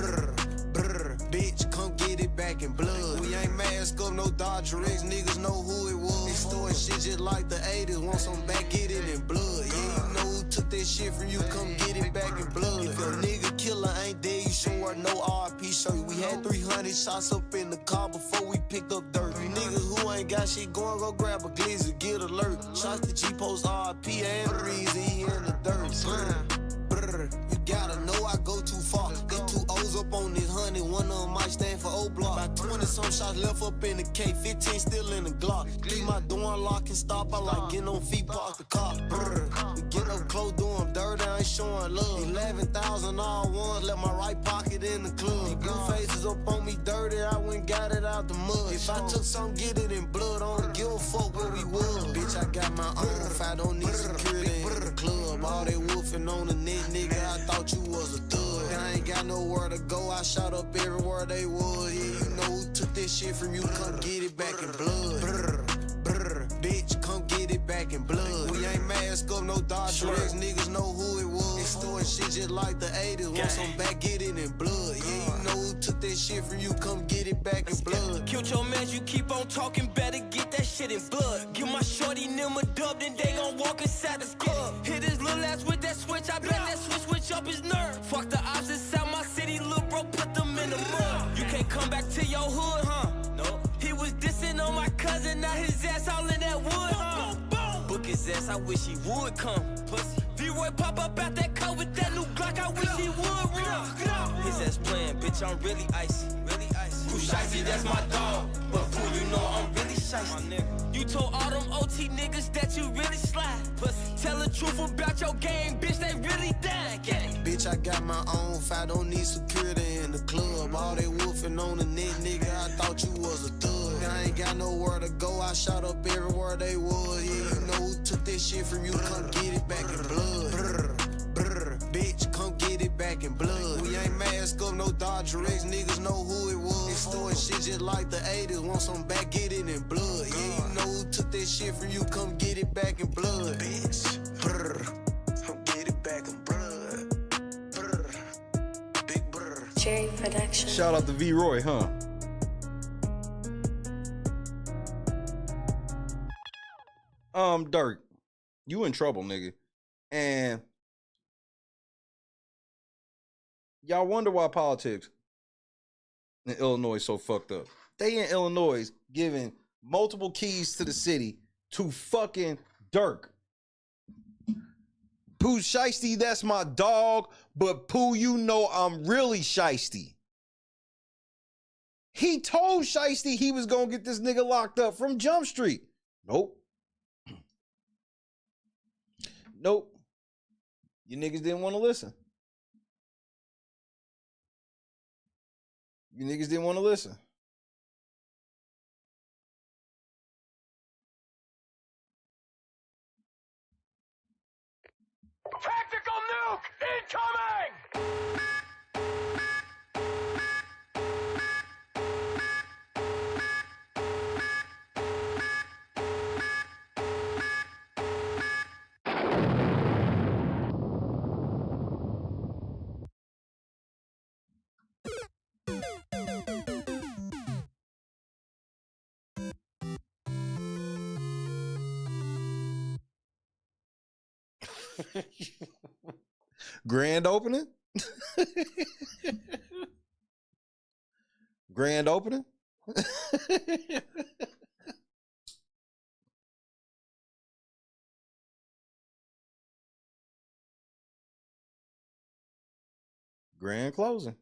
Bitch, come get it back in blood. We ain't mask up, no Dodger X, niggas know who it was. They storing shit just like the 80s, want some back, get it in blood. Yeah, you know who took that shit from you, come get it back in blood. If your nigga killer ain't dead, you should wear no RP shirt. We had 300 shots up in the car before we picked up dirt. You niggas who ain't got shit going, go grab a glizzy, get alert. Shots to G-Post RP and the reason he in the dirt. You gotta know I go too far. Got 2 O's up on this 100, one of them might stand for O-Block. About 20 some shots left up in the K, 15 still in the Glock. Leave my door unlocked and stop, I like getting on feet, park the car. We get up close, do them dirty, I ain't showing love. 11,000 all ones, left my right pocket in the club. These blue faces up on me dirty, I went got it out the mud. If I took some, get it in blood, I don't give a fuck where we was. Bitch, I got my own fight, don't need security in the club. All they wolfing on the net, nigga, I thought you was a thug. I ain't got nowhere to go, I shot up everywhere they was. Yeah, you know who took this shit from you, come get it back in blood. Bitch, come get it back in blood. We ain't mask up, no Dodger X, niggas know who it was. They storing shit just like the 80s, want some back, get it in blood. Yeah, you know who took that shit from you, come get it back in blood. Killed your man, you keep on talking, better get that shit in blood. Give my shorty them a dub, then they gon' walk inside the club. Hit his little ass with that switch, I bet that switch up his nerve. Fuck the ops inside my city, little bro, put them in the mud. You can't come back to your hood, huh? No. He was dissing on my cousin, now his ass all in that wood, huh? Book his ass, I wish he would come. Pussy. V-Roy pop up out that car with that new Glock, I wish he would run. His ass playing, bitch, I'm really icy. Really icy. Who shicey, that's my dog. But fool, you know I'm really shicey. You told all them OT niggas that you really slide. Pussy. Tell the truth about your game, bitch, they really dying. Bitch, I got my own fight, don't need security in the club. All they wolfing on the net, nigga, I thought you was a thug. I ain't got nowhere to go, I shot up everywhere they was. Yeah, you know who took this shit from you, come get it back in blood. Bitch, come get it back in blood. We ain't mask up, no Dodger X, niggas know who it was. They storing shit just like the 80s, want some back, get it in blood. Yeah, you know who took that shit from you, come get it back in blood. Bitch, come get it back in blood. Big brr. Cherry production. Shout out to V-Roy, huh? Durk, you in trouble, nigga. And y'all wonder why politics in Illinois is so fucked up. They in Illinois giving multiple keys to the city to fucking Durk. Pooh Shiesty, that's my dog, but Pooh, you know I'm really Shiesty. He told Shiesty he was gonna get this nigga locked up from Jump Street. Nope. Nope. You niggas didn't want to listen. You niggas didn't want to listen. Tactical nuke incoming! Grand opening? Grand opening? grand closing.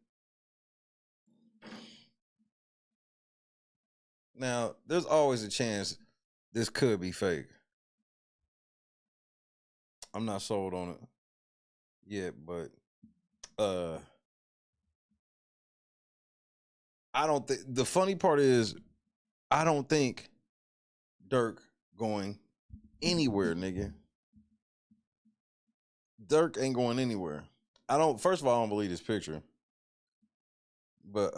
Now, there's always a chance this could be fake. I'm not sold on it yet, but I don't think the funny part is I don't think Durk going anywhere, nigga. Durk ain't going anywhere. First of all, I don't believe this picture. But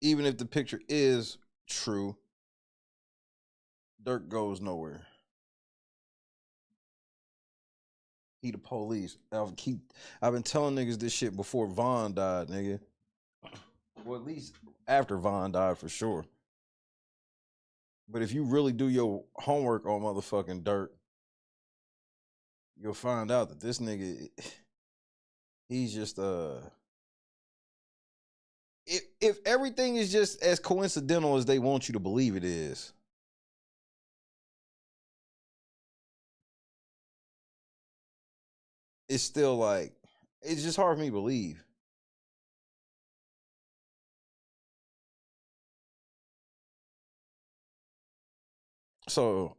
even if the picture is true, Durk goes nowhere. He the police. I've been telling niggas this shit before Von died, nigga. Well, at least after Von died for sure. But if you really do your homework on motherfucking Durk, you'll find out that this nigga, he's just if everything is just as coincidental as they want you to believe it is, it's still like, it's just hard for me to believe. So,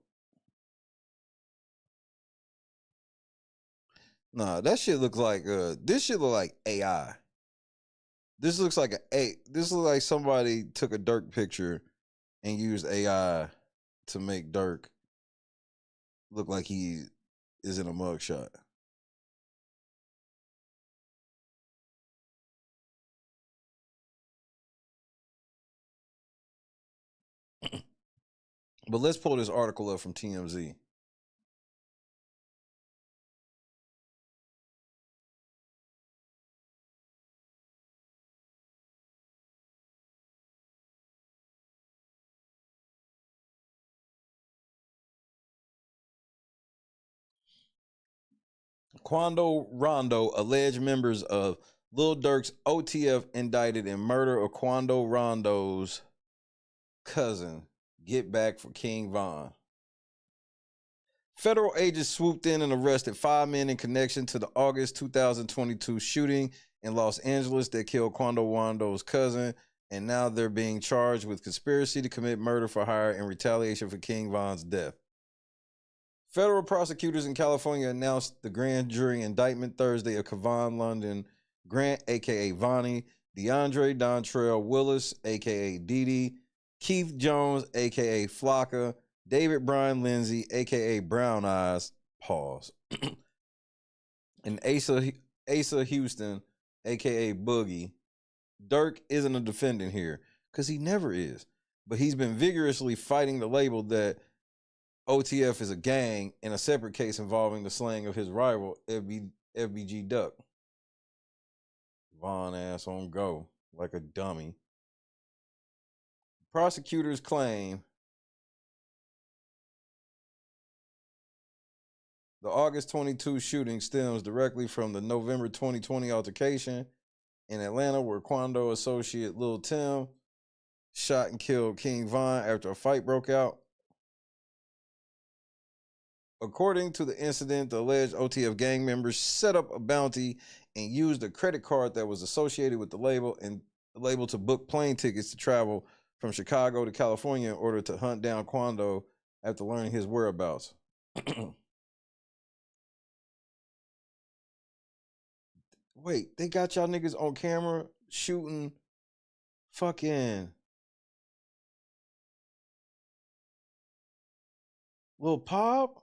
nah, that shit looks like this shit look like AI. This looks like this looks like somebody took a Durk picture and used AI to make Durk look like he is in a mugshot. But let's pull this article up from TMZ. Quando Rondo, alleged members of Lil Durk's OTF indicted in murder of Quando Rondo's cousin. Get back for King Von. Federal agents swooped in and arrested 5 men in connection to the August 2022 shooting in Los Angeles that killed Quando Rondo's cousin, and now they're being charged with conspiracy to commit murder for hire in retaliation for King Von's death. Federal prosecutors in California announced the grand jury indictment Thursday of Kevon London Grant, a.k.a. Vonnie, DeAndre Dontrell Willis, a.k.a. Didi, Keith Jones, a.k.a. Flocka, David Brian Lindsay, a.k.a. Brown Eyes, pause, and Asa Houston, a.k.a. Boogie. Durk isn't a defendant here, because he never is, but he's been vigorously fighting the label that OTF is a gang in a separate case involving the slaying of his rival, FBG Duck. Von ass on go, like a dummy. Prosecutors claim the August 22 shooting stems directly from the November 2020 altercation in Atlanta where Quando associate Lil Tim shot and killed King Von after a fight broke out. According to the incident, the alleged OTF gang members set up a bounty and used a credit card that was associated with the label to book plane tickets to travel from Chicago to California in order to hunt down Quando after learning his whereabouts. Wait, they got y'all niggas on camera shooting fucking Lil Pop?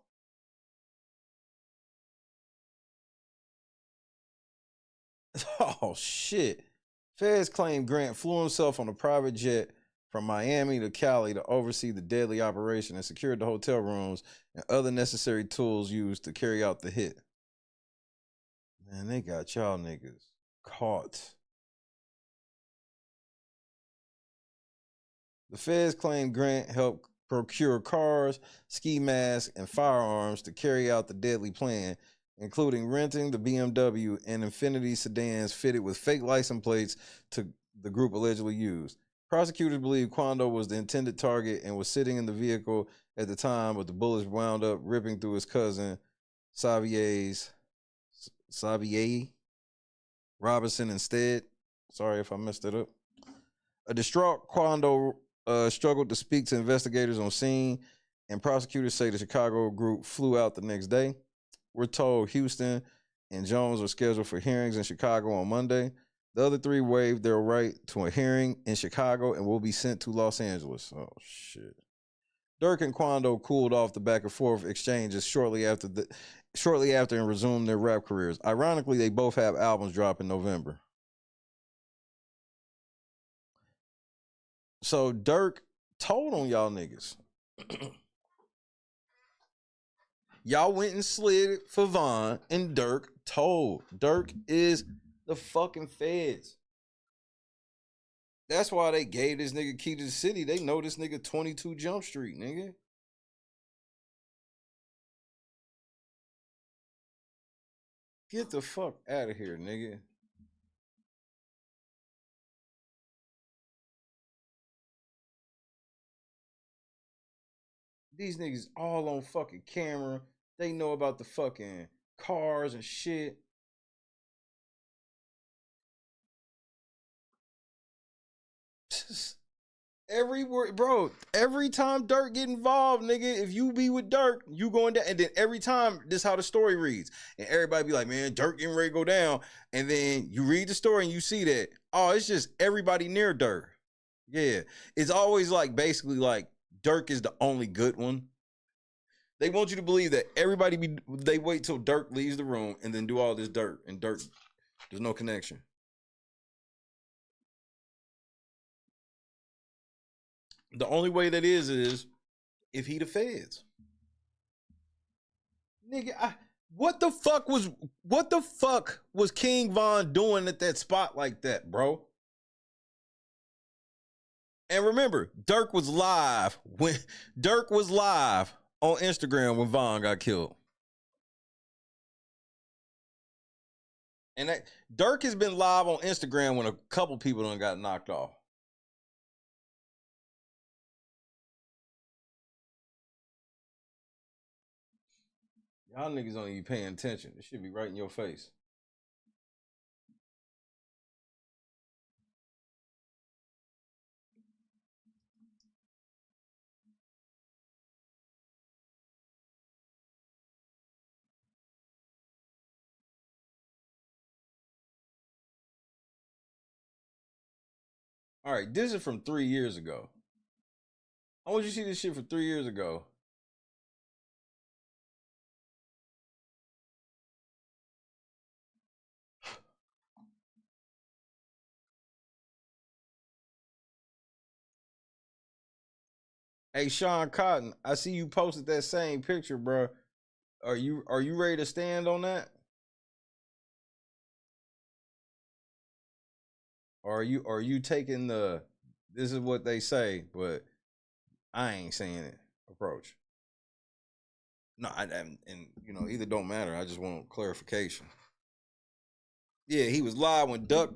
Oh, shit. Feds claim Grant flew himself on a private jet from Miami to Cali to oversee the deadly operation and secured the hotel rooms and other necessary tools used to carry out the hit. Man, they got y'all niggas caught. The feds claim Grant helped procure cars, ski masks, and firearms to carry out the deadly plan, including renting the BMW and Infiniti sedans fitted with fake license plates to the group allegedly used. Prosecutors believe Quando was the intended target and was sitting in the vehicle at the time, but the bullets wound up ripping through his cousin Xavier Robinson instead. Sorry if I messed it up. A distraught Quando struggled to speak to investigators on scene, and prosecutors say the Chicago group flew out the next day. We're told Houston and Jones are scheduled for hearings in Chicago on Monday. The other three waived their right to a hearing in Chicago and will be sent to Los Angeles. Oh, shit. Durk and Quando cooled off the back and forth exchanges shortly after and resumed their rap careers. Ironically, they both have albums drop in November. So Durk told on y'all niggas. Y'all went and slid for Von, and Durk told. Durk is the fucking feds. That's why they gave this nigga key to the city. They know this nigga 22 Jump Street, nigga. Get the fuck out of here, nigga. These niggas all on fucking camera. They know about the fucking cars and shit. Every word, bro. Every time Durk get involved, nigga, if you be with Durk, you going down. And then every time, this how the story reads. And everybody be like, man, Durk getting ready to go down. And then you read the story and you see that, oh, it's just everybody near Durk. Yeah. It's always like, basically like, Durk is the only good one. They want you to believe that they wait till Durk leaves the room and then do all this dirt. And Durk, there's no connection. The only way that is if he the feds. Nigga, what the fuck was King Von doing at that spot like that, bro? And remember, Durk was live on Instagram when Von got killed. And Durk has been live on Instagram when a couple people done got knocked off. Y'all niggas don't even paying attention. It should be right in your face. All right, this is from 3 years ago. I want you to see this shit from 3 years ago. Hey, Sean Cotton, I see you posted that same picture, bro. Are you ready to stand on that? Or are you taking the this is what they say, but I ain't saying it approach? No, and you know, either don't matter. I just want clarification. Yeah, he was live when Duck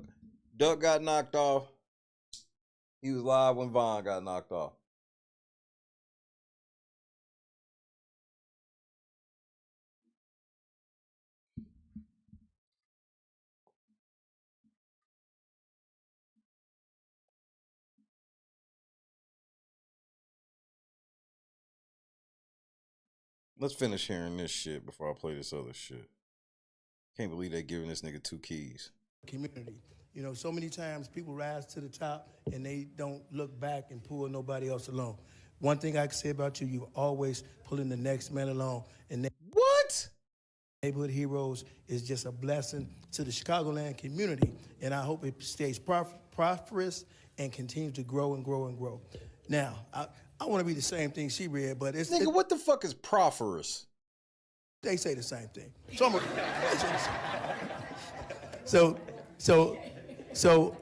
got knocked off. He was live when Von got knocked off. Let's finish hearing this shit before I play this other shit. Can't believe they giving this nigga 2 keys. Community. You know, so many times people rise to the top and they don't look back and pull nobody else along. One thing I can say about you, you always pulling the next man along. And what? Neighborhood Heroes is just a blessing to the Chicagoland community. And I hope it stays prosperous and continues to grow and grow and grow. Now, I want to be the same thing she read, but it's... Nigga, what the fuck is prosperous? They say the same thing. So I'm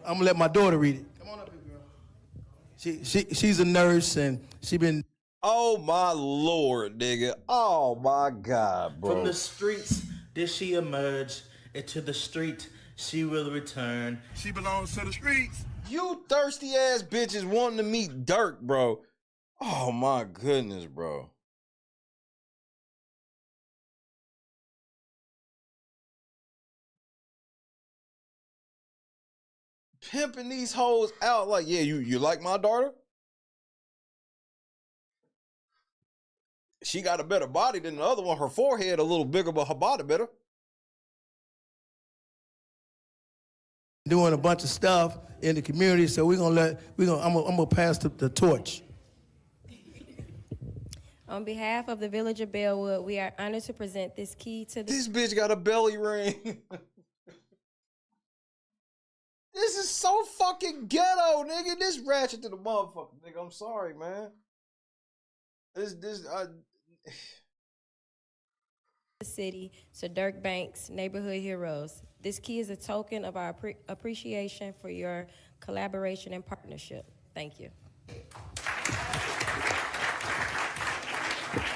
gonna let my daughter read it. Come on up here, girl. She's a nurse and she been. Oh my Lord, nigga. Oh my God, bro. From the streets did she emerge, and to the street she will return. She belongs to the streets. You thirsty ass bitches wanting to meet Durk, bro. Oh my goodness, bro. pimping these hoes out like, yeah, you like my daughter? She got a better body than the other one. Her forehead a little bigger, but her body better. Doing a bunch of stuff in the community, so I'm gonna pass the torch. On behalf of the Village of Bellwood, we are honored to present this key to the... This bitch got a belly ring. This is so fucking ghetto, nigga. This ratchet to the motherfucker, nigga. I'm sorry, man. The city to Dirk Banks, neighborhood heroes. This key is a token of our appreciation for your collaboration and partnership. Thank you.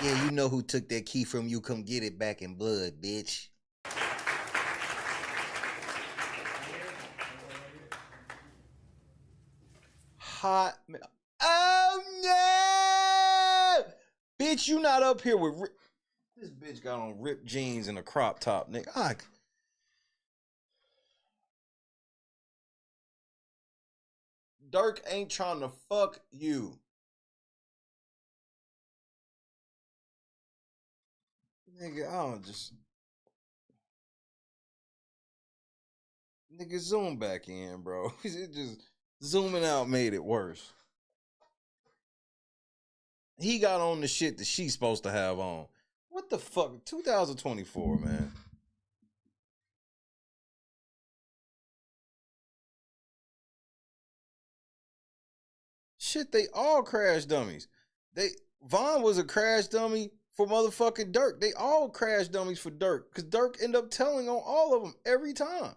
Yeah, you know who took that key from you. Come get it back in blood, bitch. Hot. Oh, no! Bitch, you not up here with... This bitch got on ripped jeans and a crop top, nigga. Dirk ain't trying to fuck you. Nigga, I don't just... Nigga, zoom back in, bro. It just... Zooming out made it worse. He got on the shit that she's supposed to have on. What the fuck? 2024, man. Shit, they all crash dummies. Vaughn was a crash dummy for motherfucking Dirk. They all crash dummies for Dirk. Because Dirk end up telling on all of them every time.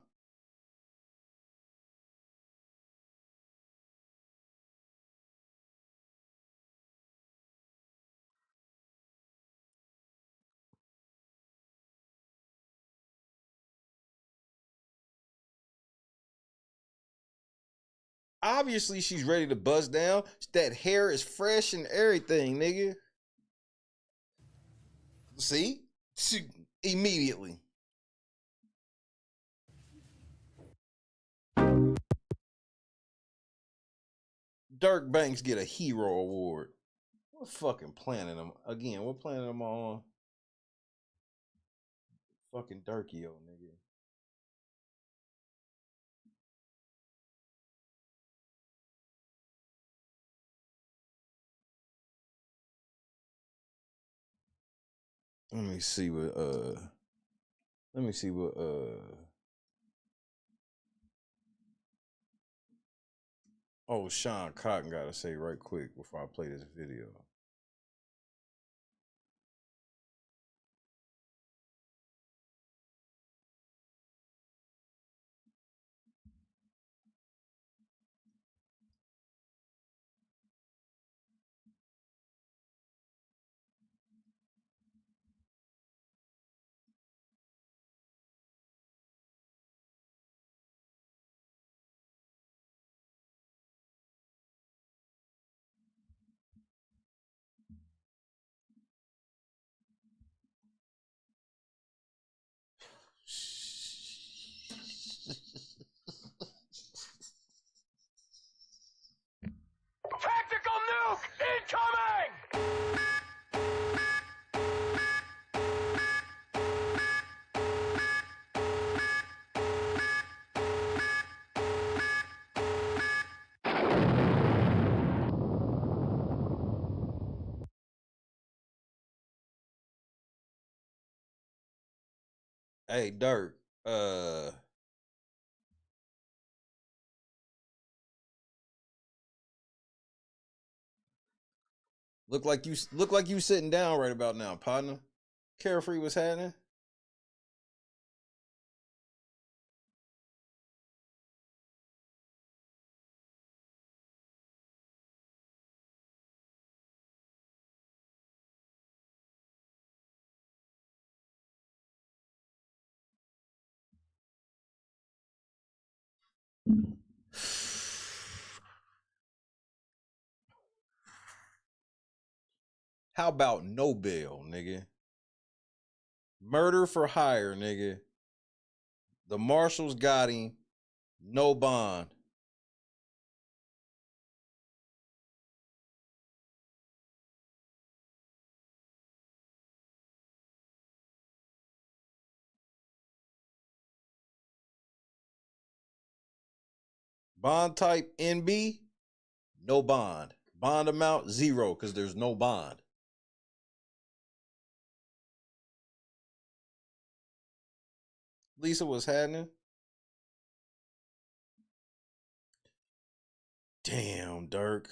Obviously, she's ready to bust down. That hair is fresh and everything, nigga. See? Immediately. Dirk Banks get a hero award. What fucking planet am again? What planet am I on? Fucking Dirkio, nigga. Let me see what oh, Sean Cotton gotta say right quick before I play this video. Tactical nuke incoming! Hey, Dirk. Look like you sitting down right about now, partner. Carefree, what's happening? How about no bail, nigga? Murder for hire, nigga. The marshals got him. No bond. Bond type NB, no bond. Bond amount 0 because there's no bond. Lisa, what's happening? Damn, Durk.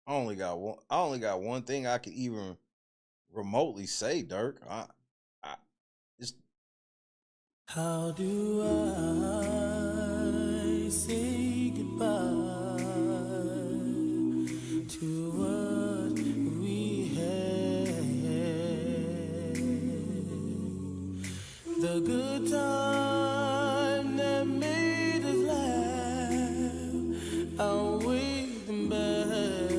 I only got one thing I could even remotely say, Durk. It's How do I say goodbye to what we had? The good time that made us laugh, outweigh them bad.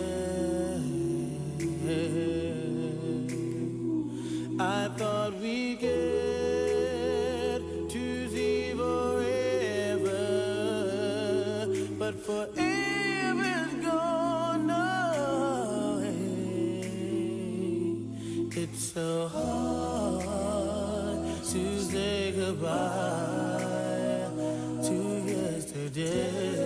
I thought we get to see forever, but forever's gone away. It's so hard to say goodbye to yesterday.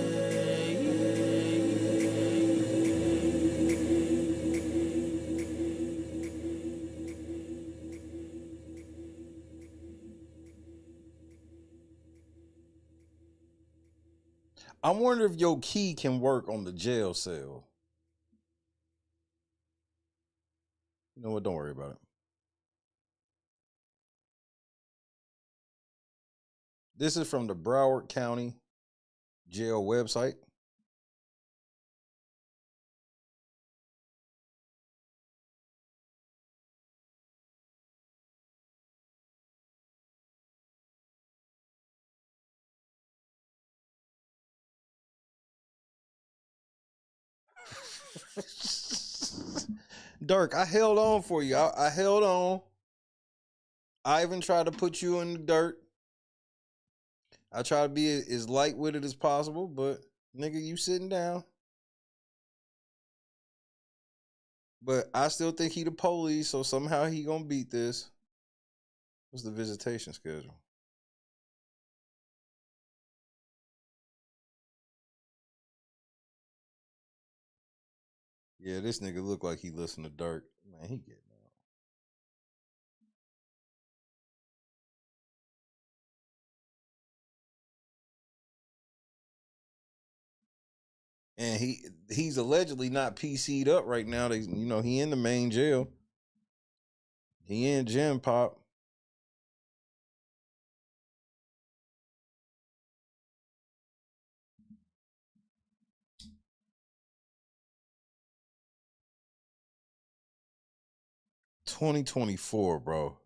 I wonder if your key can work on the jail cell. You know what? Don't worry about it. This is from the Broward County Jail website. Durk, I held on for you. I held on. I even tried to put you in the dirt. I try to be as light with it as possible, but nigga, you sitting down. But I still think he the police, so somehow he gonna beat this. What's the visitation schedule? Yeah, this nigga look like he listen to Durk. Man, he getting out. And he's allegedly not PC'd up right now. He in the main jail. He in Gen Pop. $2024, bro.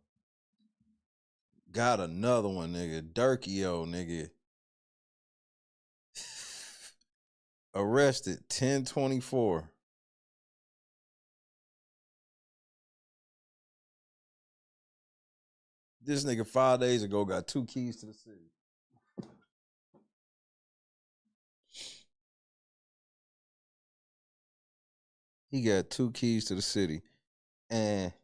Got another one, nigga. Durkio, nigga. Arrested 10/24. This nigga 5 days ago got 2 keys to the city. He got 2 keys to the city. And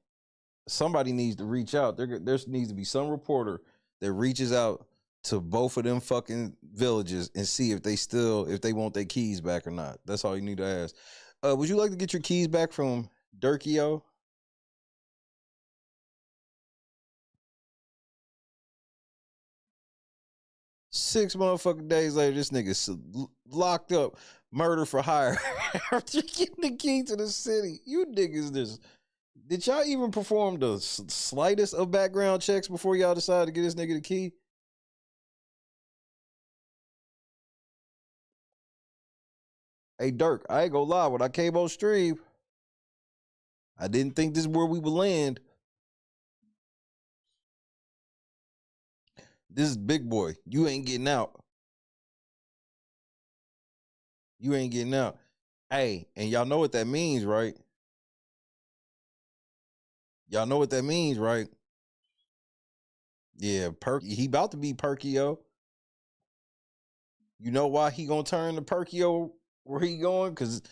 somebody needs to reach out. There needs to be some reporter that reaches out to both of them fucking villages and see if they want their keys back or not. That's all you need to ask. Would you like to get your keys back from Durkio? Six motherfucking days later, this nigga's locked up, murder for hire. After getting the key to the city, you niggas just. Did y'all even perform the slightest of background checks before y'all decided to get this nigga the key? Hey, Durk, I ain't gonna lie. When I came on stream, I didn't think this is where we would land. This is big boy. You ain't getting out. You ain't getting out. Hey, and y'all know what that means, right? Y'all know what that means, right? Yeah, Perky. He about to be Perkio. You know why he gonna turn to Perkio where he going? Because,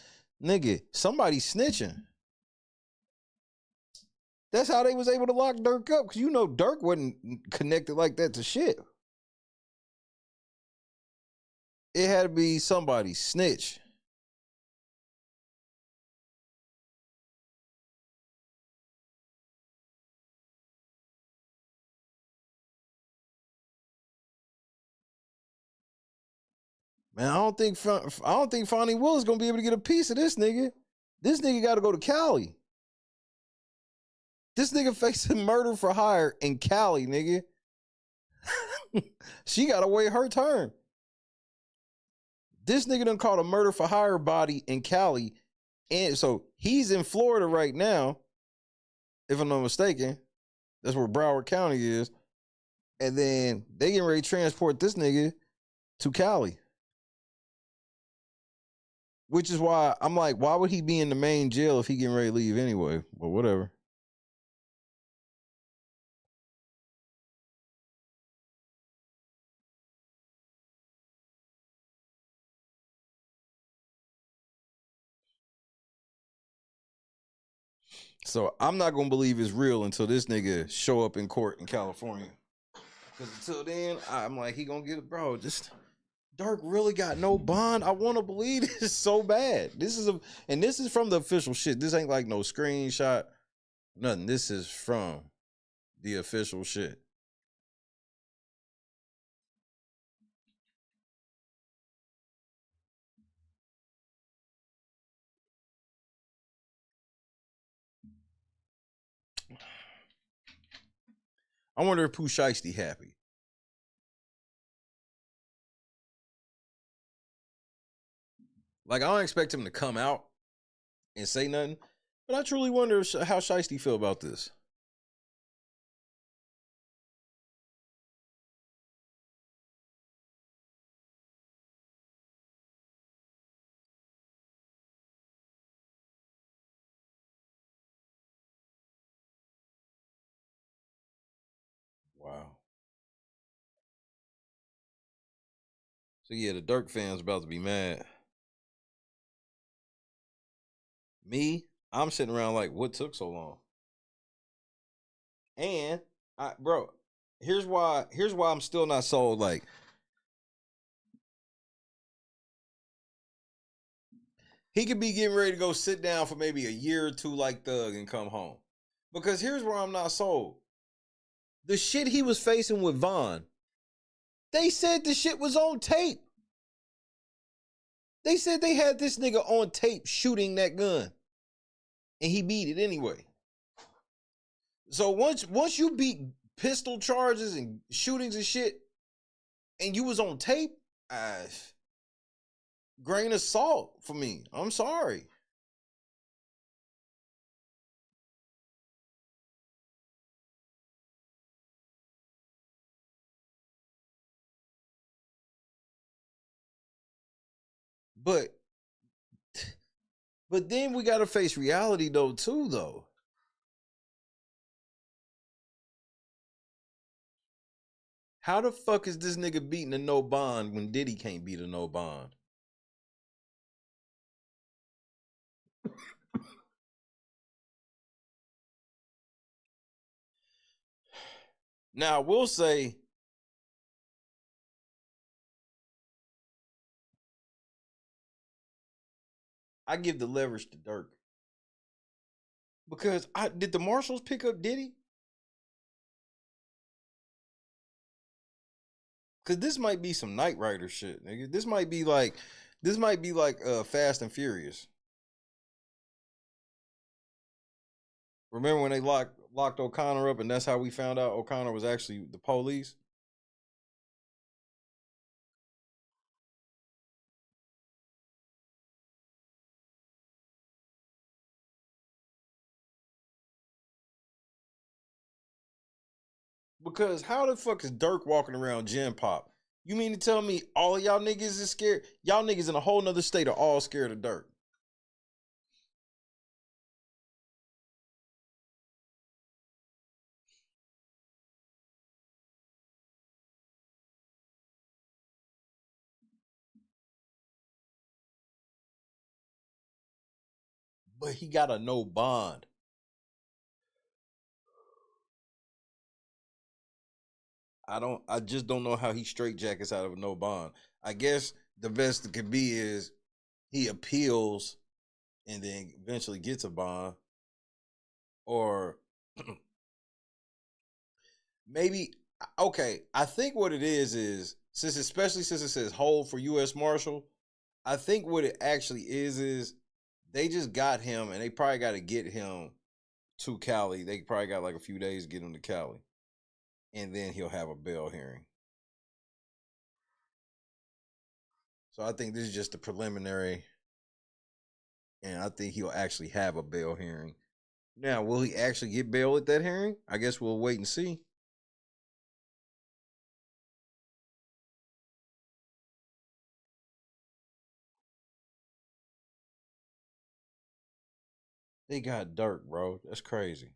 nigga, somebody snitching. That's how they was able to lock Durk up. Because you know Durk wasn't connected like that to shit. It had to be somebody snitch. Man, I don't think Fonnie Will is gonna be able to get a piece of this nigga. This nigga got to go to Cali. This nigga facing murder for hire in Cali, nigga. She got to wait her turn. This nigga done caught a murder for hire body in Cali, and so he's in Florida right now, if I'm not mistaken. That's where Broward County is, and then they getting ready to transport this nigga to Cali. Which is why I'm like, why would he be in the main jail if he getting ready to leave anyway? But whatever. So I'm not gonna believe it's real until this nigga show up in court in California. Because until then, I'm like, he gonna get it, bro. Just Durk really got no bond. I want to believe this so bad. This is from the official shit. This ain't like no screenshot, nothing. This is from the official shit. I wonder if Pooh Shiesty happy. Like, I don't expect him to come out and say nothing, but I truly wonder how Shiesty feel about this. Wow. So yeah, the Durk fans about to be mad. Me, I'm sitting around like, what took so long? And bro, here's why I'm still not sold. Like, he could be getting ready to go sit down for maybe a year or two like Thug and come home. Because here's where I'm not sold. The shit he was facing with Vaughn, they said the shit was on tape. They said they had this nigga on tape shooting that gun. And he beat it anyway. So once you beat pistol charges and shootings and shit, and you was on tape, grain of salt for me. I'm sorry. But then we gotta face reality though, too, though. How the fuck is this nigga beating a no bond when Diddy can't beat a no bond? Now, I will say, I give the leverage to Durk. Because did the Marshals pick up Diddy? Because this might be some Knight Rider shit, nigga. This might be like Fast and Furious. Remember when they locked O'Connor up and that's how we found out O'Connor was actually the police? Because how the fuck is Durk walking around Gen Pop? You mean to tell me all of y'all niggas is scared? Y'all niggas in a whole nother state are all scared of Durk. But he got a no bond. I just don't know how he straight jackets out of a no bond. I guess the best it could be is he appeals and then eventually gets a bond. Or maybe, okay, I think what it is especially since it says hold for U.S. Marshal, I think what it actually is they just got him and they probably got to get him to Cali. They probably got like a few days to get him to Cali. And then he'll have a bail hearing. So I think this is just a preliminary. And I think he'll actually have a bail hearing. Now, will he actually get bail at that hearing? I guess we'll wait and see. They got Durk, bro. That's crazy.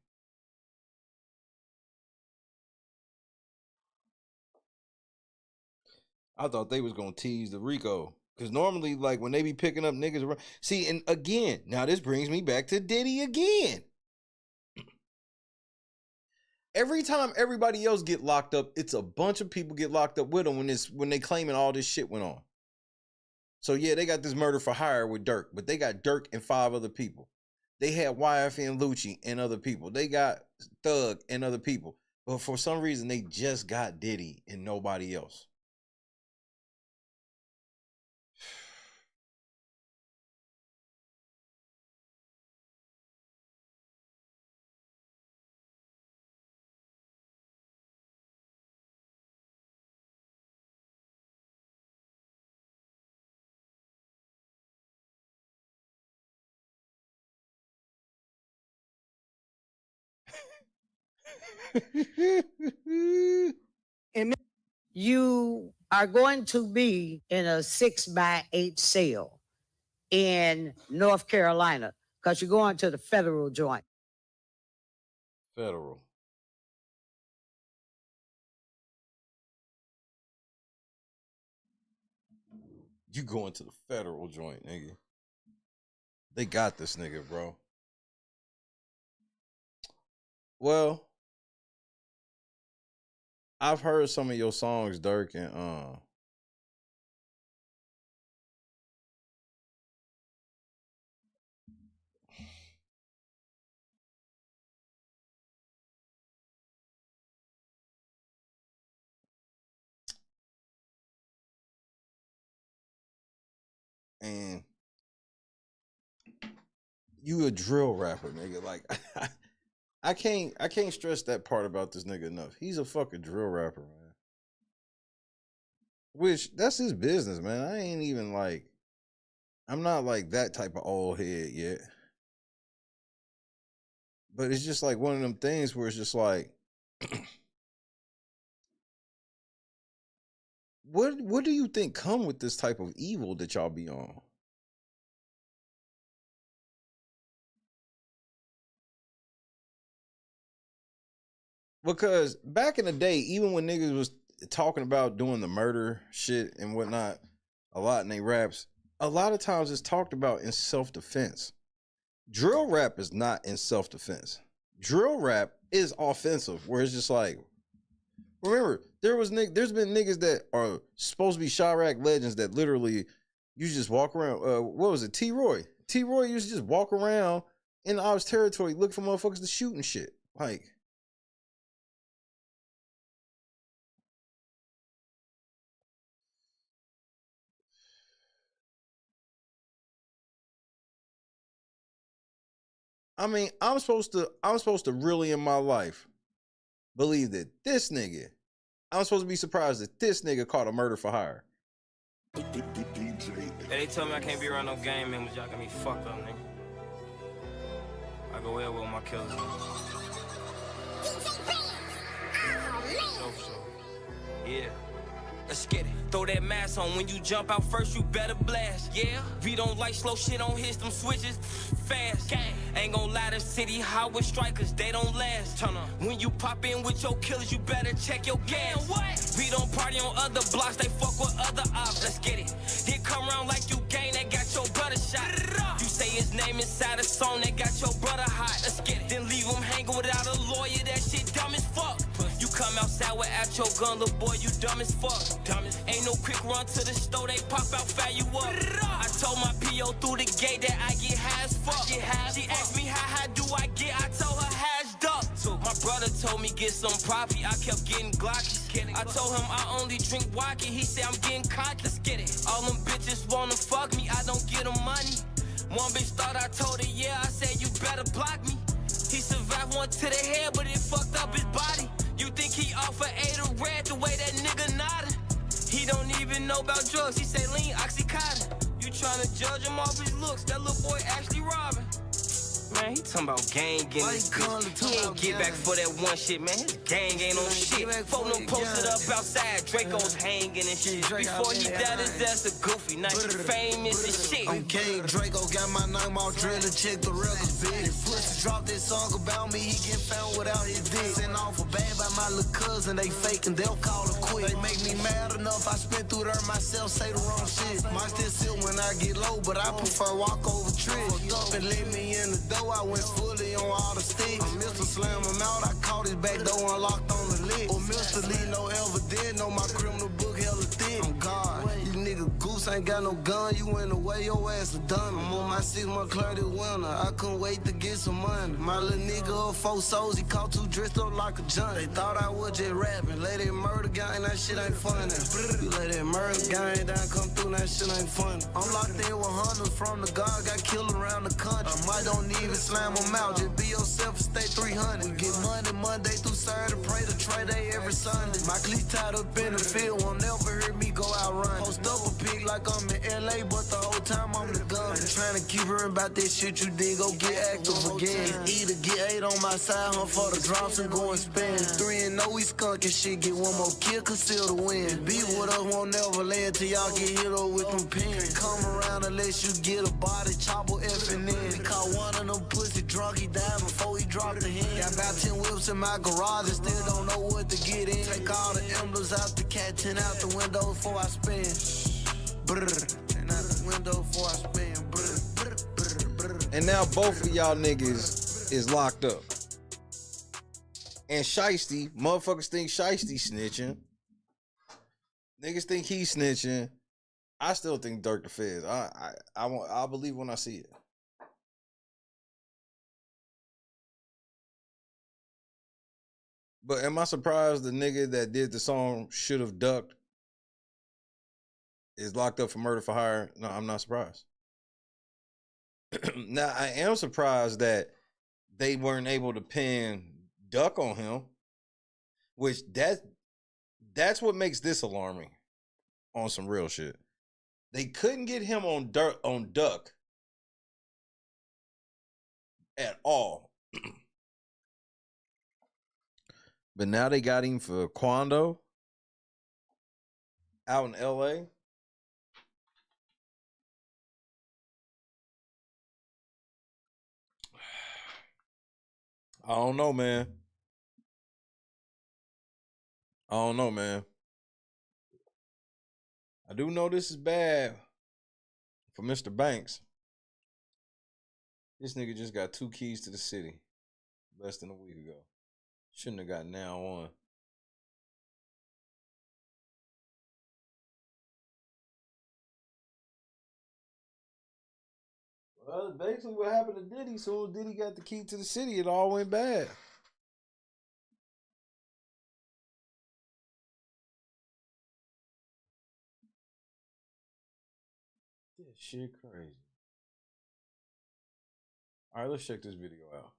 I thought they was gonna tease the Rico. Because normally, like, when they be picking up niggas around. See, and again, now this brings me back to Diddy again. Every time everybody else get locked up, it's a bunch of people get locked up with them when they claiming all this shit went on. So yeah, they got this murder for hire with Durk, but they got Durk and 5 other people. They had YF and Lucci and other people. They got Thug and other people. But for some reason, they just got Diddy and nobody else. You are going to be in a 6x8 cell in North Carolina because you're going to the federal joint. Federal. You going to the federal joint, nigga. They got this nigga, bro. Well, I've heard some of your songs, Durk, and you a drill rapper, nigga. Like I can't stress that part about this nigga enough. He's a fucking drill rapper, man. Which that's his business, man. I ain't even like, I'm not like that type of old head yet. But it's just like one of them things where it's just like, what do you think come with this type of evil that y'all be on? Because back in the day, even when niggas was talking about doing the murder shit and whatnot, a lot in they raps, a lot of times it's talked about in self-defense. Drill rap is not in self-defense. Drill rap is offensive, where it's just like, remember, there's been niggas that are supposed to be Chirac legends that literally, you just walk around, what was it, T-Roy? T-Roy used to just walk around in the Ops territory looking for motherfuckers to shoot and shit. Like, I mean, I'm supposed to really in my life believe that this nigga, I'm supposed to be surprised that this nigga caught a murder for hire. Hey, they tell me I can't be around no gang members. Y'all got me fucked up, nigga. I go well with my killers. Yeah. Let's get it. Throw that mask on. When you jump out first, you better blast. Yeah. We don't like slow shit on hits, them switches fast. Gang. Ain't gon' lie, the city hot with strikers, they don't last. Turn on. When you pop in with your killers, you better check your gas. Man, what? We don't party on other blocks, they fuck with other ops. Let's get it. He come around like you gang, that got your brother shot. You say his name inside a song, that got your brother hot. Let's get it. Then leave him hanging without a lawyer, that shit dumb as fuck. You come I'm outside without your gun, little boy, you dumb as fuck. Ain't no quick run to the store, they pop out, fire you up. I told my P.O. through the gate that I get high as fuck. She asked me how high do I get, I told her hashed up. My brother told me get some property, I kept getting Glockies. I told him I only drink Wacky, he said I'm getting cocky. Let's get it. All them bitches wanna fuck me, I don't get them money. One bitch thought I told her, yeah, I said you better block me. He survived one to the head, but it fucked up his body. You think he off of 8 or red the way that nigga nodded? He don't even know about drugs, he say lean Oxycontin. You tryna judge him off his looks, that little boy actually robbing. Man, he talking about gang in this bitch. He ain't get back for that one shit, man. His gang ain't on shit. Phone them posted up outside, Draco's hanging and shit. Before he died, his ass a goofy. Now he famous and shit. I'm King Draco, got my name all drilled, check the records, big. Pussy dropped this song about me, he get found without his dick. Sent off a bag by my little cousin, they fake and they'll call it quick. They make me mad enough, I spit through there myself, say the wrong shit. Might still sit when I get low, but I prefer walk over tricks. Fucked up and let me in the door. I went fully on all the sticks. Mr. Slam him out, I caught his back door unlocked on the list. Or Mr. Lee, no ever did, know my criminal book hella thick. I'm God, you nigga goose ain't got no gun, you went away, your ass a dummy. I'm on my 6-month clear this winter, I couldn't wait to get some money. My little nigga up 4 souls, he caught 2 dressed up like a junk. They thought I was just rapping, let that murder gang, that shit ain't funny. You let that murder gang down come through, that shit ain't funny. I'm locked in with hunters from the guard, got killed around the country. I might don't even slam them out, just be yourself and stay 300. We get money Monday through Saturday, pray to trade day every Sunday. My cleats tied up in the field, won't never hear me go out running. Post up a pig like I'm in LA, but the whole time I'm the gun. Trying to keep hearing about this shit you did, go get active again. Either get 8 on my side, hunt for the drops and go and spend 3 and know we skunking shit, get one more kill, conceal the win. Be with us, won't never land till y'all get hit up with them pins. Come around unless you get a body, chopper effing in. Caught one of them pussy drunk, he died before he dropped the hand. Got about 10 whips in my garage and still don't know what to get in. Take all the emblems out the cat, 10 out the window before I spin. Brrr, 10 out the window before I spin. Brrr, brrr, brrr, brrr. And now both of y'all niggas is locked up. And Shiesty, motherfuckers think Shiesty snitching. Niggas think he snitching. I still think Durk the Feds. I'll believe when I see it. But am I surprised the nigga that did the song Should Have Ducked is locked up for murder for hire? No, I'm not surprised. Now, I am surprised that they weren't able to pin Duck on him, which that's what makes this alarming on some real shit. They couldn't get him on Duck at all. But now they got him for Quando out in LA. I don't know, man. I do know this is bad for Mr. Banks. This nigga just got 2 keys to the city less than a week ago. Shouldn't have got now on. Well, basically what happened to Diddy, so Diddy got the key to the city, it all went bad. This shit crazy. All right, let's check this video out.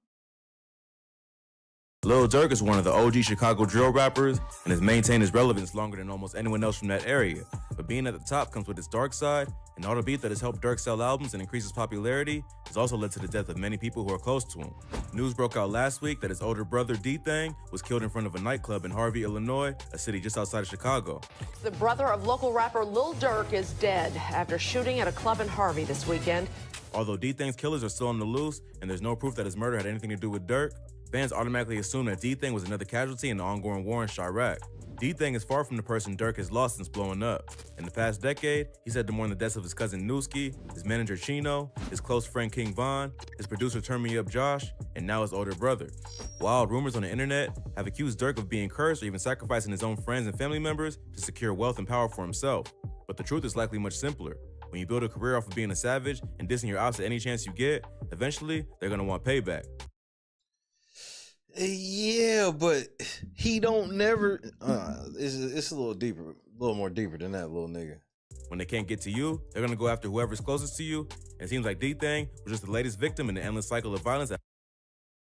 Lil Durk is one of the OG Chicago drill rappers and has maintained his relevance longer than almost anyone else from that area. But being at the top comes with its dark side, and all the beef that has helped Durk sell albums and increase his popularity has also led to the death of many people who are close to him. News broke out last week that his older brother, D-Thang, was killed in front of a nightclub in Harvey, Illinois, a city just outside of Chicago. The brother of local rapper Lil Durk is dead after shooting at a club in Harvey this weekend. Although D-Thang's killers are still on the loose, and there's no proof that his murder had anything to do with Durk, fans automatically assume that D-Thang was another casualty in the ongoing war in Chirac. D-Thang is far from the person Durk has lost since blowing up. In the past decade, he's had to mourn the deaths of his cousin Newski, his manager Chino, his close friend King Von, his producer Turn Me Up Josh, and now his older brother. Wild rumors on the internet have accused Durk of being cursed or even sacrificing his own friends and family members to secure wealth and power for himself. But the truth is likely much simpler. When you build a career off of being a savage and dissing your ops at any chance you get, eventually they're gonna want payback. Yeah, but he don't never. It's a little deeper, a little more deeper than that, little nigga. When they can't get to you, they're gonna go after whoever's closest to you. And it seems like D-Thang was just the latest victim in the endless cycle of violence that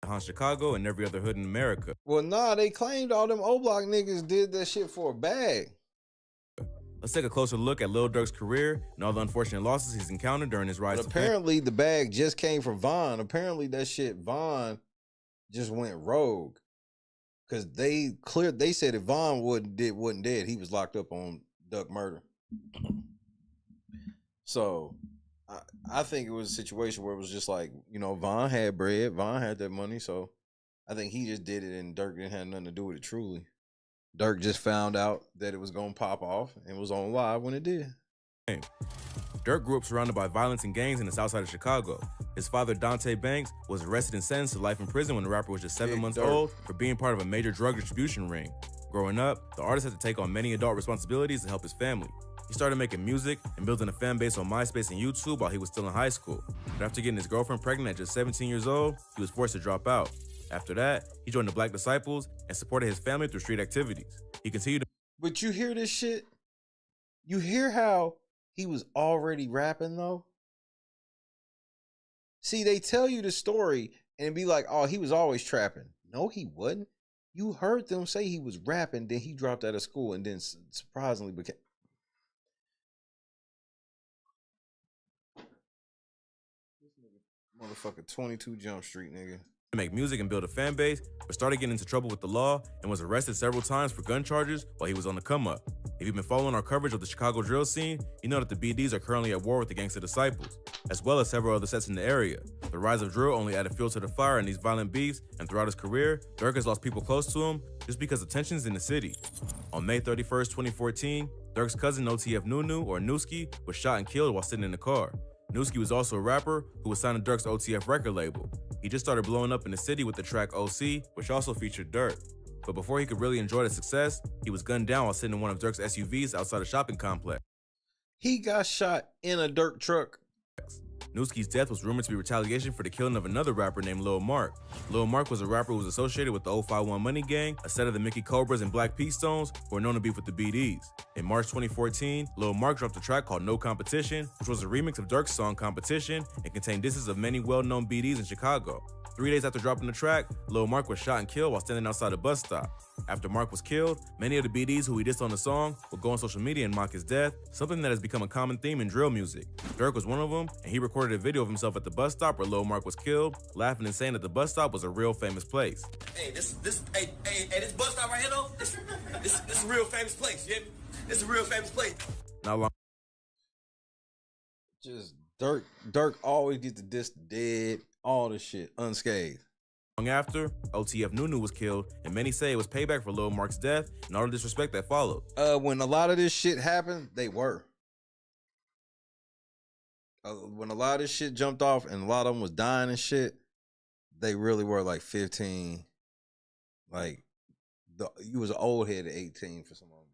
haunts Chicago and every other hood in America. Well, nah, they claimed all them O-Block niggas did that shit for a bag. Let's take a closer look at Lil Durk's career and all the unfortunate losses he's encountered during his rise But to fame. apparently the bag just came from Von. Apparently that shit Von just went rogue. Cause they said if Von wasn't dead, he was locked up on Duck murder. So I think it was a situation where it was just like, you know, Von had bread, Von had that money, so I think he just did it and Durk didn't have nothing to do with it truly. Durk just found out that it was gonna pop off and was on live when it did. Durk grew up surrounded by violence and gangs in the south side of Chicago. His father, Dante Banks, was arrested and sentenced to life in prison when the rapper was just 7 months old for being part of a major drug distribution ring. Growing up, the artist had to take on many adult responsibilities to help his family. He started making music and building a fan base on MySpace and YouTube while he was still in high school. But after getting his girlfriend pregnant at just 17 years old, he was forced to drop out. After that, he joined the Black Disciples and supported his family through street activities. He continued to... But you hear this shit? You hear how he was already rapping though? See, they tell you the story and be like, oh, he was always trapping. No, he wasn't. You heard them say he was rapping, then he dropped out of school and then surprisingly became... Motherfucker 22 Jump Street, nigga. To make music and build a fan base, but started getting into trouble with the law and was arrested several times for gun charges while he was on the come up. If you've been following our coverage of the Chicago drill scene, you know that the BDs are currently at war with the Gangsta Disciples, as well as several other sets in the area. The rise of drill only added fuel to the fire in these violent beefs, and throughout his career, Durk has lost people close to him just because of tensions in the city. On May 31st, 2014, Durk's cousin OTF Nunu, or Newski, was shot and killed while sitting in the car. Newski was also a rapper who was signed to Durk's OTF record label. He just started blowing up in the city with the track OC, which also featured Durk. But before he could really enjoy the success, he was gunned down while sitting in one of Durk's SUVs outside a shopping complex. He got shot in a Durk truck. Newski's death was rumored to be retaliation for the killing of another rapper named Lil Mark. Lil Mark was a rapper who was associated with the 051 Money Gang, a set of the Mickey Cobras and Black P Stones who are known to beef with the BDs. In March 2014, Lil Mark dropped a track called No Competition, which was a remix of Durk's song Competition and contained disses of many well-known BDs in Chicago. 3 days after dropping the track, Lil Mark was shot and killed while standing outside a bus stop. After Mark was killed, many of the BDs who he dissed on the song would go on social media and mock his death, something that has become a common theme in drill music. Durk was one of them, and he recorded a video of himself at the bus stop where Lil Mark was killed, laughing and saying that the bus stop was a real famous place. Hey, this bus stop right here though, this a real famous place, you hear me? This is a real famous place. Not long. Just Durk always gets the diss dead, all the shit, unscathed. Long after, OTF Nunu was killed, and many say it was payback for Lil Mark's death and all the disrespect that followed. When a lot of this shit happened, they were. When a lot of this shit jumped off and a lot of them was dying and shit, they really were like 15. Like, you was an old head at 18 for some of them.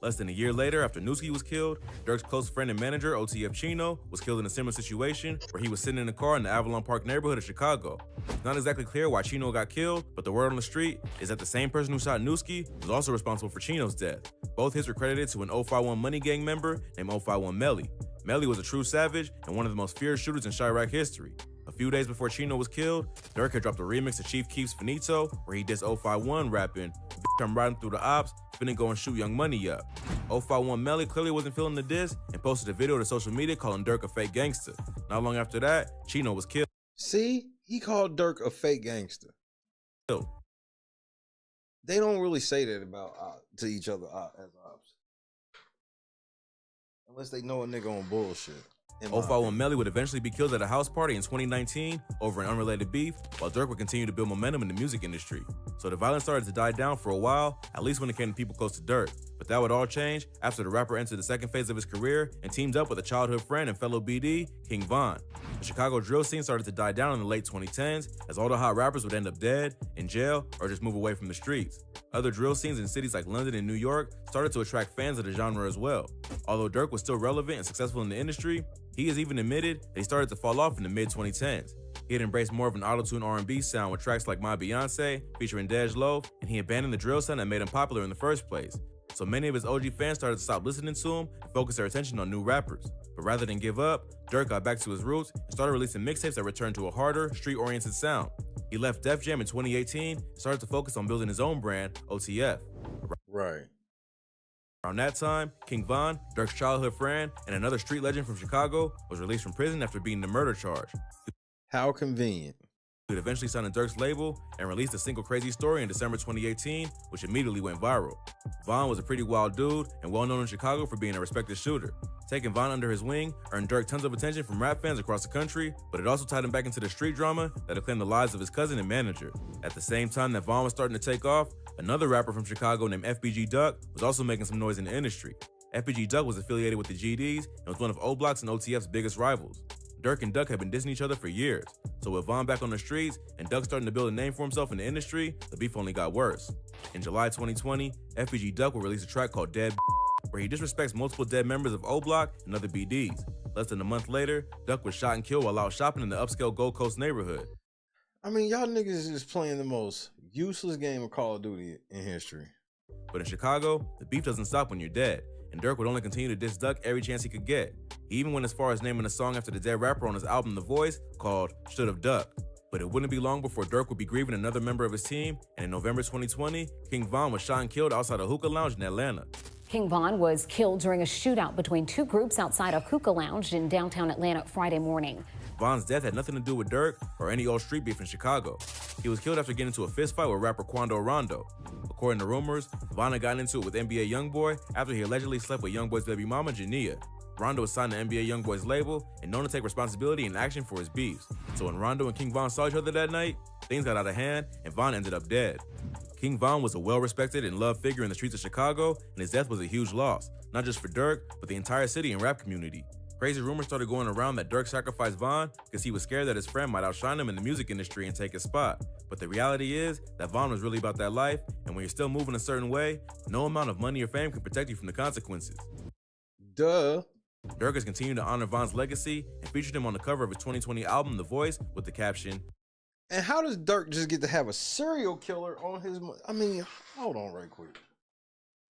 Less than a year later, after Newski was killed, Durk's close friend and manager, OTF Chino, was killed in a similar situation where he was sitting in a car in the Avalon Park neighborhood of Chicago. It's not exactly clear why Chino got killed, but the word on the street is that the same person who shot Newski was also responsible for Chino's death. Both hits were credited to an 051 Money Gang member named 051 Melly. Melly was a true savage and one of the most feared shooters in Chirac history. A few days before Chino was killed, Durk had dropped a remix of Chief Keef's Finito, where he dissed 051 rapping, "I'm riding through the ops, finna go and shoot Young Money up." 051 Melly clearly wasn't feeling the diss and posted a video to social media calling Durk a fake gangster. Not long after that, Chino was killed. See, he called Durk a fake gangster. They don't really say that about to each other as ops. Unless they know a nigga on bullshit. 051 Melly would eventually be killed at a house party in 2019 over an unrelated beef, while Durk would continue to build momentum in the music industry. So the violence started to die down for a while, at least when it came to people close to Durk. But that would all change after the rapper entered the second phase of his career and teamed up with a childhood friend and fellow BD, King Von. The Chicago drill scene started to die down in the late 2010s, as all the hot rappers would end up dead, in jail, or just move away from the streets. Other drill scenes in cities like London and New York started to attract fans of the genre as well. Although Durk was still relevant and successful in the industry, he has even admitted that he started to fall off in the mid-2010s. He had embraced more of an auto-tune R&B sound with tracks like My Beyonce, featuring Dej Loaf, and he abandoned the drill sound that made him popular in the first place. So many of his OG fans started to stop listening to him and focus their attention on new rappers. But rather than give up, Durk got back to his roots and started releasing mixtapes that returned to a harder, street-oriented sound. He left Def Jam in 2018 and started to focus on building his own brand, OTF. Right. Around that time, King Von, Durk's childhood friend, and another street legend from Chicago, was released from prison after beating the murder charge. How convenient. He would eventually sign to Durk's label and released a single Crazy Story in December 2018, which immediately went viral. Von was a pretty wild dude and well known in Chicago for being a respected shooter. Taking Von under his wing earned Durk tons of attention from rap fans across the country, but it also tied him back into the street drama that had claimed the lives of his cousin and manager. At the same time that Von was starting to take off, another rapper from Chicago named FBG Duck was also making some noise in the industry. FBG Duck was affiliated with the GDs and was one of O Block's and OTF's biggest rivals. Durk and Duck had been dissing each other for years, so with Von back on the streets and Duck starting to build a name for himself in the industry, the beef only got worse. In July 2020, FBG Duck will release a track called Dead, where he disrespects multiple dead members of O Block and other BDs. Less than a month later, Duck was shot and killed while out shopping in the upscale Gold Coast neighborhood. I mean, y'all niggas is playing the most useless game of Call of Duty in history. But in Chicago, the beef doesn't stop when you're dead, and Durk would only continue to diss Duck every chance he could get. He even went as far as naming a song after the dead rapper on his album The Voice called Should've Ducked. But it wouldn't be long before Durk would be grieving another member of his team, and in November 2020, King Von was shot and killed outside a hookah lounge in Atlanta. King Von was killed during a shootout between two groups outside a hookah lounge in downtown Atlanta Friday morning. Von's death had nothing to do with Durk or any old street beef in Chicago. He was killed after getting into a fistfight with rapper Quando Rondo. According to rumors, Von had gotten into it with NBA YoungBoy after he allegedly slept with YoungBoy's baby mama, Jania. Rondo was signed to NBA YoungBoy's label and known to take responsibility and action for his beefs. So when Rondo and King Von saw each other that night, things got out of hand and Von ended up dead. King Von was a well-respected and loved figure in the streets of Chicago, and his death was a huge loss, not just for Durk, but the entire city and rap community. Crazy rumors started going around that Durk sacrificed Von because he was scared that his friend might outshine him in the music industry and take his spot. But the reality is that Von was really about that life, and when you're still moving a certain way, no amount of money or fame can protect you from the consequences. Duh. Durk has continued to honor Von's legacy and featured him on the cover of his 2020 album, The Voice, with the caption, "And how does Durk just get to have a serial killer on his... I mean, hold on right quick.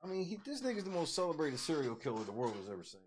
I mean, this nigga's the most celebrated serial killer the world has ever seen.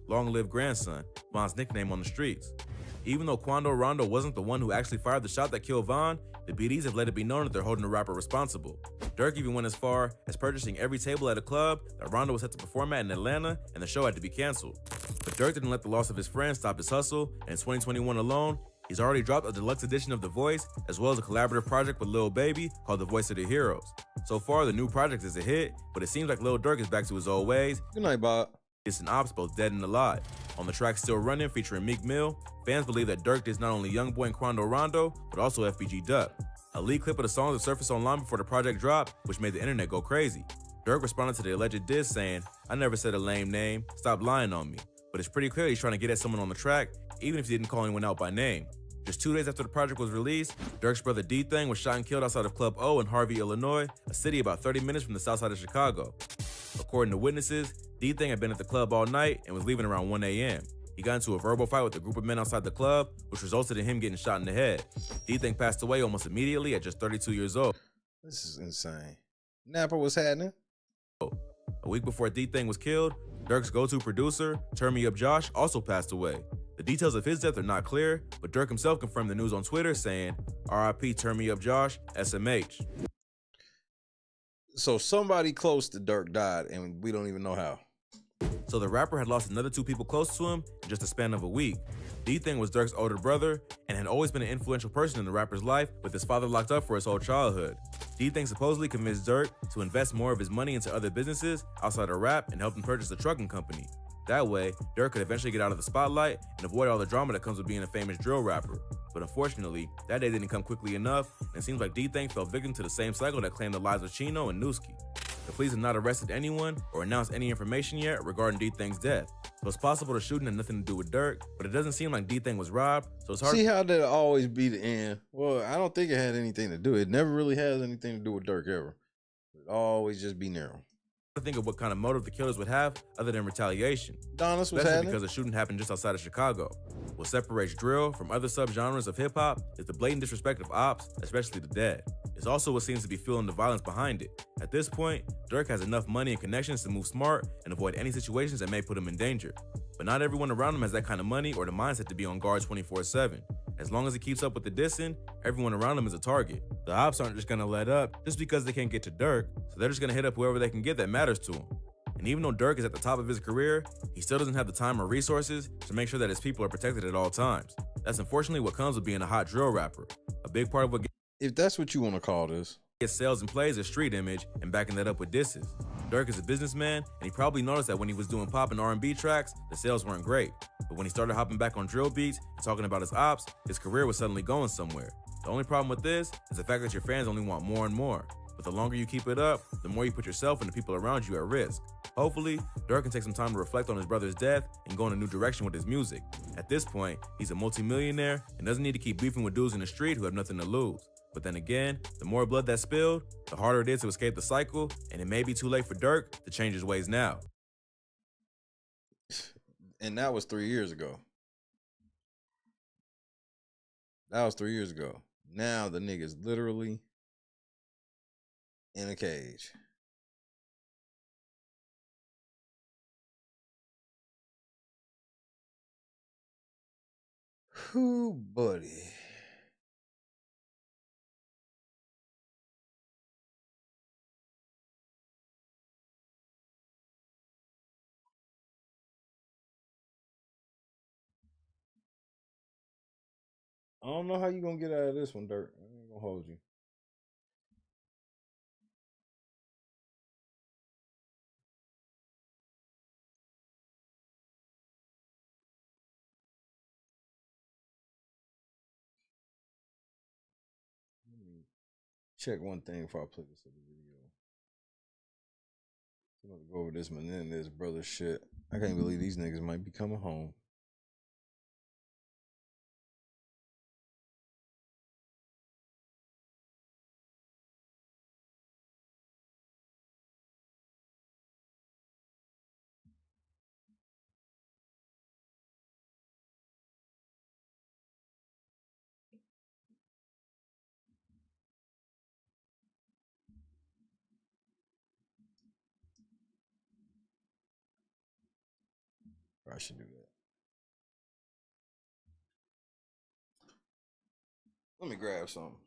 Long Live Grandson, Von's nickname on the streets. Even though Quando Rondo wasn't the one who actually fired the shot that killed Von, the BDs have let it be known that they're holding the rapper responsible. Durk even went as far as purchasing every table at a club that Rondo was set to perform at in Atlanta, and the show had to be canceled. But Durk didn't let the loss of his friend stop his hustle, and in 2021 alone, He's already dropped a deluxe edition of The Voice, as well as a collaborative project with Lil Baby called The Voice of the Heroes. So far, the new project is a hit, but it seems like Lil Durk is back to his old ways. Good night, Bob. It's an ops both dead and alive. On the track Still Running featuring Meek Mill, fans believe that Durk dissed not only Youngboy and Quando Rondo, but also FBG Duck. A leaked clip of the songs that surfaced online before the project dropped, which made the internet go crazy. Durk responded to the alleged diss saying, "I never said a lame name, stop lying on me." But it's pretty clear he's trying to get at someone on the track, even if he didn't call anyone out by name. Just 2 days after the project was released, Durk's brother D-Thang was shot and killed outside of Club O in Harvey, Illinois, a city about 30 minutes from the south side of Chicago. According to witnesses, D-Thang had been at the club all night and was leaving around 1 a.m. He got into a verbal fight with a group of men outside the club, which resulted in him getting shot in the head. D-Thang passed away almost immediately at just 32 years old. This is insane. Napa, what's happening? A week before D-Thang was killed, Durk's go-to producer, Turn Me Up Josh, also passed away. The details of his death are not clear, but Durk himself confirmed the news on Twitter saying, "RIP Turn Me Up Josh, SMH." So somebody close to Durk died, and we don't even know how. So the rapper had lost another 2 people close to him in just a span of a week. D-Thang was Durk's older brother and had always been an influential person in the rapper's life, with his father locked up for his whole childhood. D-Thang supposedly convinced Durk to invest more of his money into other businesses outside of rap and helped him purchase a trucking company. That way, Durk could eventually get out of the spotlight and avoid all the drama that comes with being a famous drill rapper. But unfortunately, that day didn't come quickly enough, and it seems like D-Thang fell victim to the same cycle that claimed the lives of Chino and Newski. The police have not arrested anyone or announced any information yet regarding D-Thang's death. So it's possible the shooting had nothing to do with Durk, but it doesn't seem like D-Thang was robbed, so it's hard. See how that always be the end? Well, I don't think it had anything to do. It never really has anything to do with Durk ever. It always just be narrow. To think of what kind of motive the killers would have other than retaliation. Donis, what's Especially happening? because the shooting happened just outside of Chicago. What separates drill from other subgenres of hip-hop is the blatant disrespect of ops, especially the dead. It's also what seems to be fueling the violence behind it. At this point, Durk has enough money and connections to move smart and avoid any situations that may put him in danger. But not everyone around him has that kind of money or the mindset to be on guard 24/7. As long as he keeps up with the dissing, everyone around him is a target. The ops aren't just gonna let up just because they can't get to Durk, so they're just gonna hit up whoever they can get that matters to him. And even though Durk is at the top of his career, he still doesn't have the time or resources to make sure that his people are protected at all times. That's unfortunately what comes with being a hot drill rapper. A big part of what If that's what you want to call this. gets sales and plays is street image and backing that up with disses. Durk is a businessman, and he probably noticed that when he was doing pop and R&B tracks, the sales weren't great. But when he started hopping back on drill beats and talking about his ops, his career was suddenly going somewhere. The only problem with this is the fact that your fans only want more and more. But the longer you keep it up, the more you put yourself and the people around you at risk. Hopefully, Durk can take some time to reflect on his brother's death and go in a new direction with his music. At this point, he's a multimillionaire and doesn't need to keep beefing with dudes in the street who have nothing to lose. But then again, the more blood that's spilled, the harder it is to escape the cycle, and it may be too late for Durk to change his ways now. And that was 3 years ago. That was 3 years ago. Now the nigga's literally in a cage. Whew, buddy. I don't know how you gonna get out of this one, Durk. I ain't gonna hold you. Let me check one thing before I play this other video. I'm gonna go over this Menendez brother shit. I can't believe these niggas might be coming home. I should do that. Let me grab something.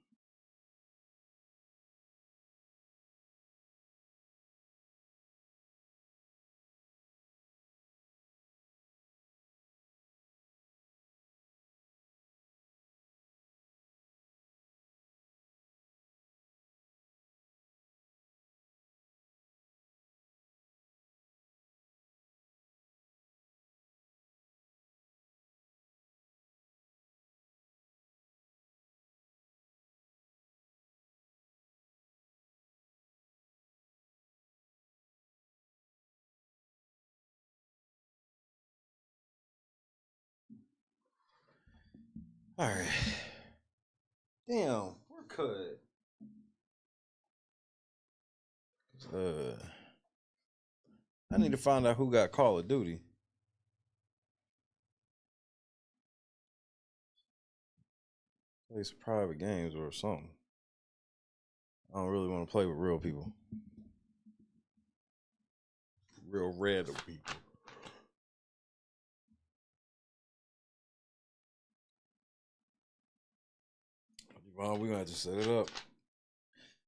All right. Damn, we're cut. I need to find out who got Call of Duty. Play some private games or something. I don't really want to play with real people. Real random people. Well, we're gonna have to set it up.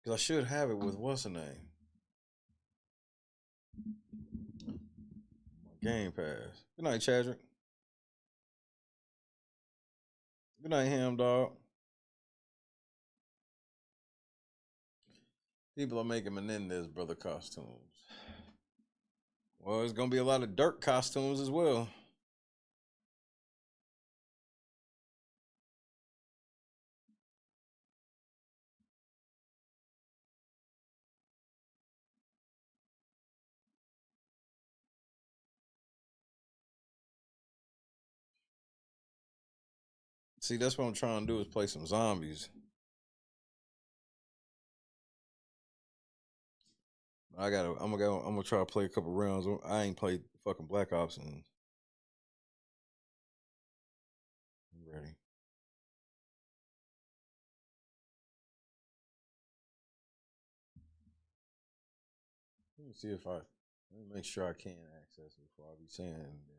Cause I should have it with what's her name? Game Pass. Good night, Chadrick. Good night, Ham Dog. People are making Menendez brother costumes. Well, there's gonna be a lot of Durk costumes as well. See, that's what I'm trying to do is play some zombies. I'm gonna try to play a couple rounds. I ain't played fucking Black Ops and I'm ready. Let me see if let me make sure I can access it before I be saying anything.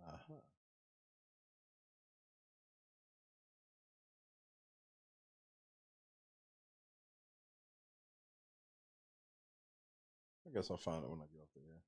Uh-huh. I guess I'll find it when I get off the air.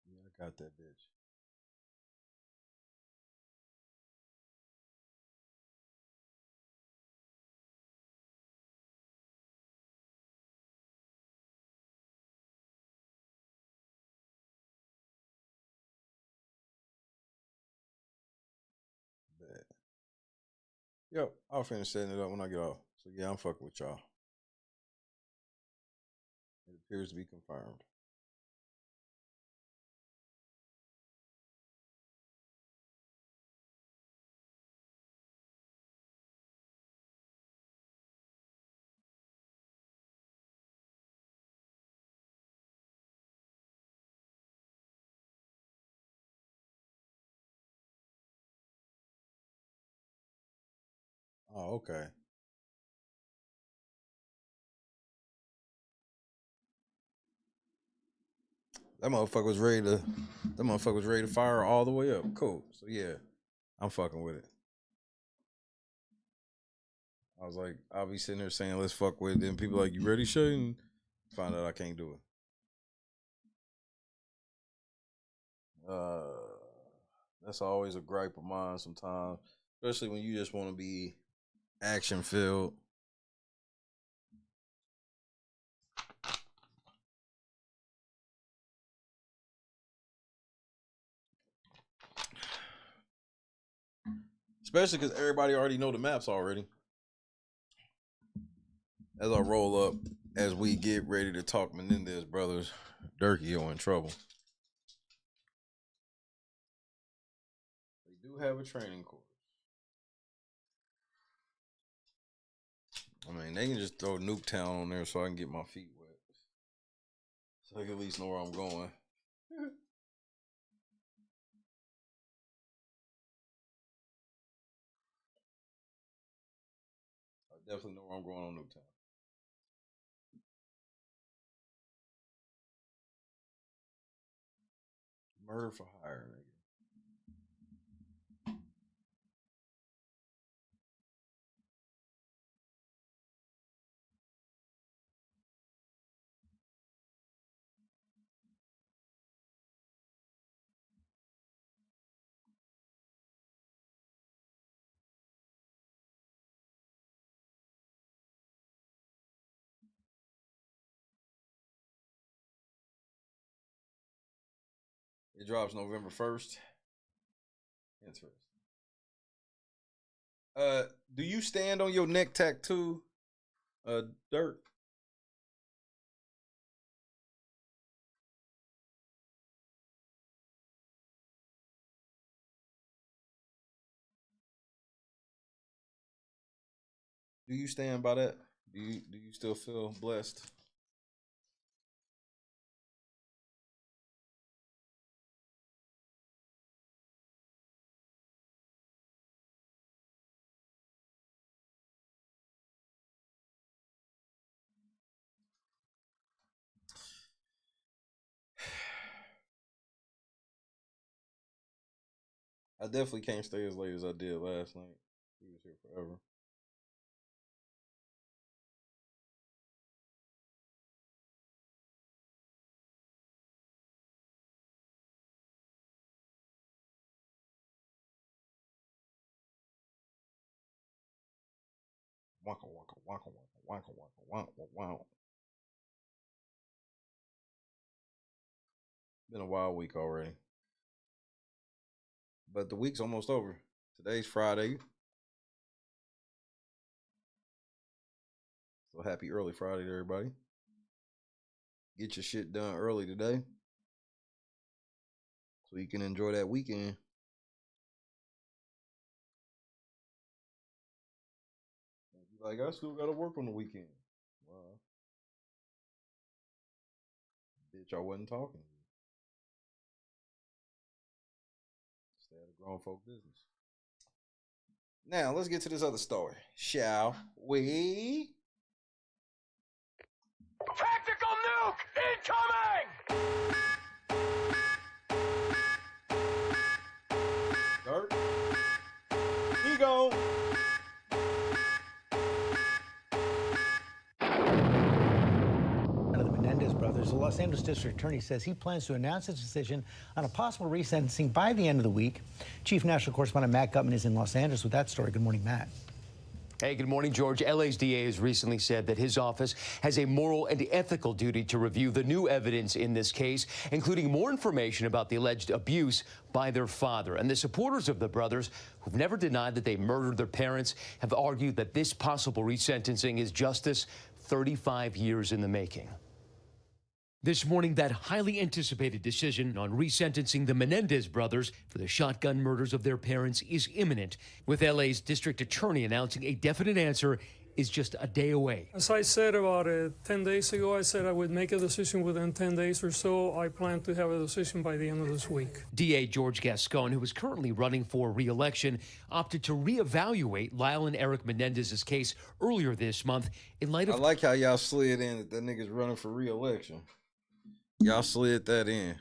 Yeah, I got that bitch. Bet. Yep, I'll finish setting it up when I get off. So yeah, I'm fucking with y'all. It appears to be confirmed. Oh, okay. That motherfucker was ready to fire all the way up. Cool. So yeah, I'm fucking with it. I was like, I'll be sitting there saying, let's fuck with it. Then people like, you ready, Shay? And find out I can't do it. That's always a gripe of mine sometimes, especially when you just want to be action filled. Especially because everybody already know the maps already. As I roll up, as we get ready to talk Menendez brothers, Durkee in trouble. They do have a training course. I mean, they can just throw Nuketown on there so I can get my feet wet. So I can at least know where I'm going. I definitely know where I'm going on Nuketown. Murder for hire, nigga. It drops November 1st. Interesting. Do you stand on your neck tattoo, Dirk? Do you stand by that? Do you still feel blessed? I definitely can't stay as late as I did last night. He was here forever. Waka waka waka waka waka waka waka waka. Been a wild week already. But the week's almost over. Today's Friday. So happy early Friday to everybody. Get your shit done early today so you can enjoy that weekend. Like, I still gotta work on the weekend. Well, bitch, I wasn't talking to you. Stay out of grown folk business. Now, let's get to this other story, shall we? Tactical nuke incoming! Dirk. He go. One of the Menendez brothers, the Los Angeles District Attorney says he plans to announce his decision on a possible resentencing by the end of the week. Chief National Correspondent Matt Gutman is in Los Angeles with that story. Good morning, Matt. Hey, good morning, George. LA's DA has recently said that his office has a moral and ethical duty to review the new evidence in this case, including more information about the alleged abuse by their father. And the supporters of the brothers, who've never denied that they murdered their parents, have argued that this possible resentencing is justice 35 years in the making. This morning, that highly anticipated decision on resentencing the Menendez brothers for the shotgun murders of their parents is imminent, with LA's district attorney announcing a definite answer is just a day away. As I said about 10 days ago, I said I would make a decision within 10 days or so. I plan to have a decision by the end of this week. DA George Gascon, who is currently running for re-election, opted to reevaluate Lyle and Eric Menendez's case earlier this month in light of... I like how y'all slid in that nigga's running for re-election. Y'all slid that in.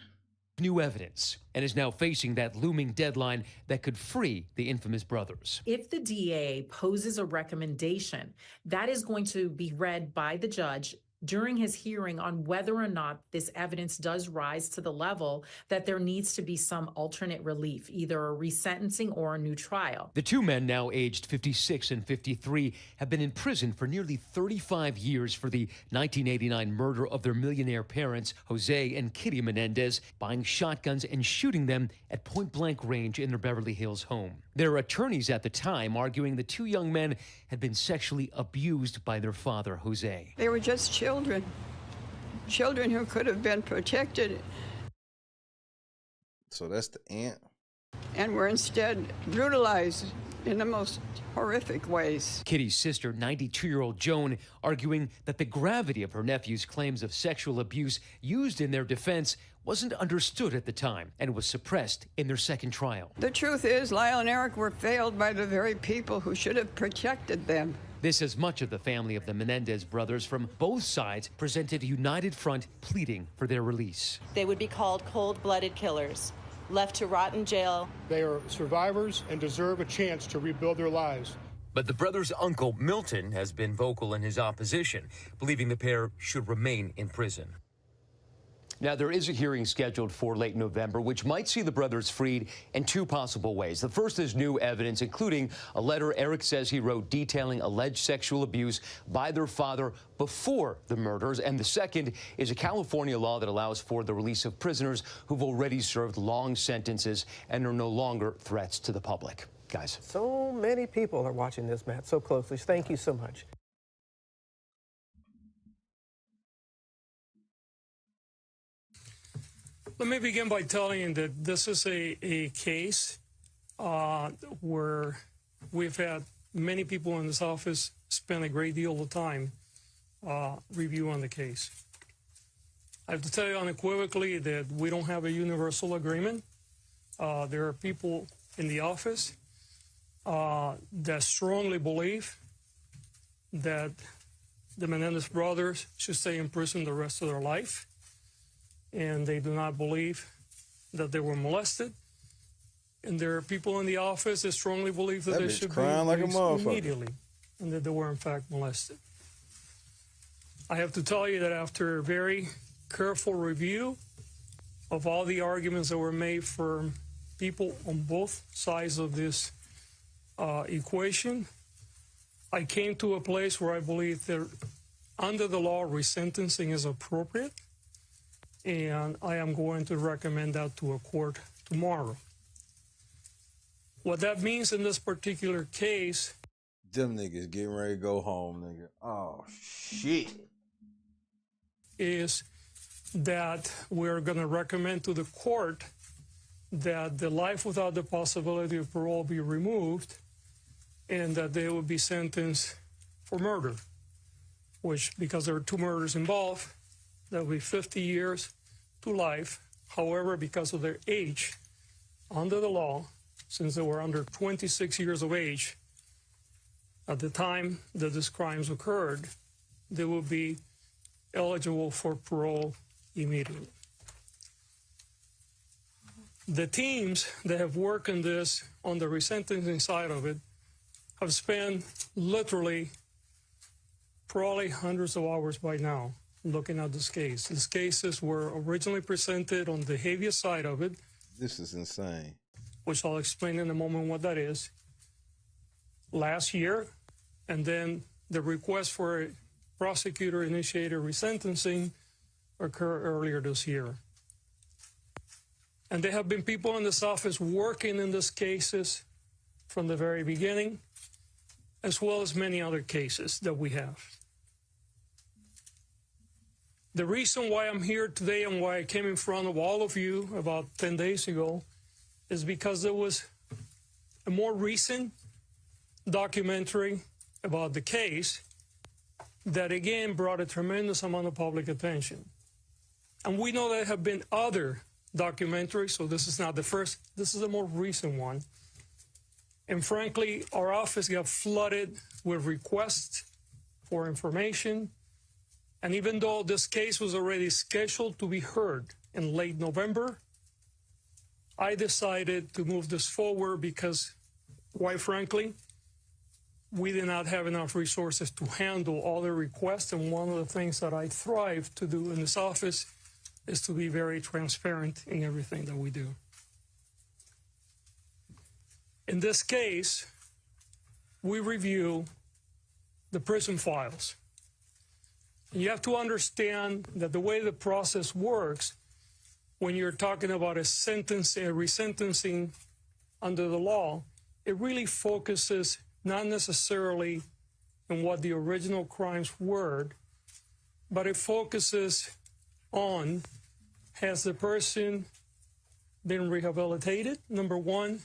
New evidence, and is now facing that looming deadline that could free the infamous brothers. If the DA poses a recommendation, that is going to be read by the judge during his hearing on whether or not this evidence does rise to the level that there needs to be some alternate relief, either a resentencing or a new trial. The two men, now aged 56 and 53, have been in prison for nearly 35 years for the 1989 murder of their millionaire parents, Jose and Kitty Menendez, buying shotguns and shooting them at point-blank range in their Beverly Hills home. Their attorneys at the time arguing the two young men had been sexually abused by their father, Jose. They were just children. children who could have been protected. So that's the aunt. And were instead brutalized in the most horrific ways. Kitty's sister, 92-year-old Joan, arguing that the gravity of her nephew's claims of sexual abuse used in their defense wasn't understood at the time and was suppressed in their second trial. The truth is, Lyle and Eric were failed by the very people who should have protected them. This as much of the family of the Menendez brothers from both sides presented a united front pleading for their release. They would be called cold-blooded killers, left to rot in jail. They are survivors and deserve a chance to rebuild their lives. But the brothers' uncle, Milton, has been vocal in his opposition, believing the pair should remain in prison. Now, there is a hearing scheduled for late November, which might see the brothers freed in two possible ways. The first is new evidence, including a letter Eric says he wrote detailing alleged sexual abuse by their father before the murders. And the second is a California law that allows for the release of prisoners who've already served long sentences and are no longer threats to the public. Guys. So many people are watching this, Matt, so closely. Thank you so much. Let me begin by telling you that this is a case where we've had many people in this office spend a great deal of time reviewing the case. I have to tell you unequivocally that we don't have a universal agreement. There are people in the office that strongly believe that the Menendez brothers should stay in prison the rest of their life. And they do not believe that they were molested. And there are people in the office that strongly believe that they should be released immediately and that they were in fact molested. I have to tell you that after a very careful review of all the arguments that were made for people on both sides of this equation, I came to a place where I believe that under the law, resentencing is appropriate. And I am going to recommend that to a court tomorrow. What that means in this particular case... Them niggas getting ready to go home, nigga. Oh, shit. ...is that we're going to recommend to the court that the life without the possibility of parole be removed and that they will be sentenced for murder, which, because there are two murders involved, that will be 50 years to life. However, because of their age, under the law, since they were under 26 years of age at the time that these crimes occurred, they will be eligible for parole immediately. The teams that have worked on this, on the resentencing side of it, have spent literally probably hundreds of hours by now looking at this case. These cases were originally presented on the habeas side of it. This is insane. Which I'll explain in a moment what that is. Last year, and then the request for a prosecutor-initiated resentencing occurred earlier this year. And there have been people in this office working in these cases from the very beginning, as well as many other cases that we have. The reason why I'm here today and why I came in front of all of you about 10 days ago is because there was a more recent documentary about the case that again brought a tremendous amount of public attention. And we know there have been other documentaries, so this is not the first, this is a more recent one. And frankly, our office got flooded with requests for information. And even though this case was already scheduled to be heard in late November, I decided to move this forward because, quite frankly, we did not have enough resources to handle all the requests. And one of the things that I thrive to do in this office is to be very transparent in everything that we do. In this case, we review the prison files. You have to understand that the way the process works, when you're talking about a resentencing under the law, it really focuses not necessarily on what the original crimes were, but it focuses on, has the person been rehabilitated, number one,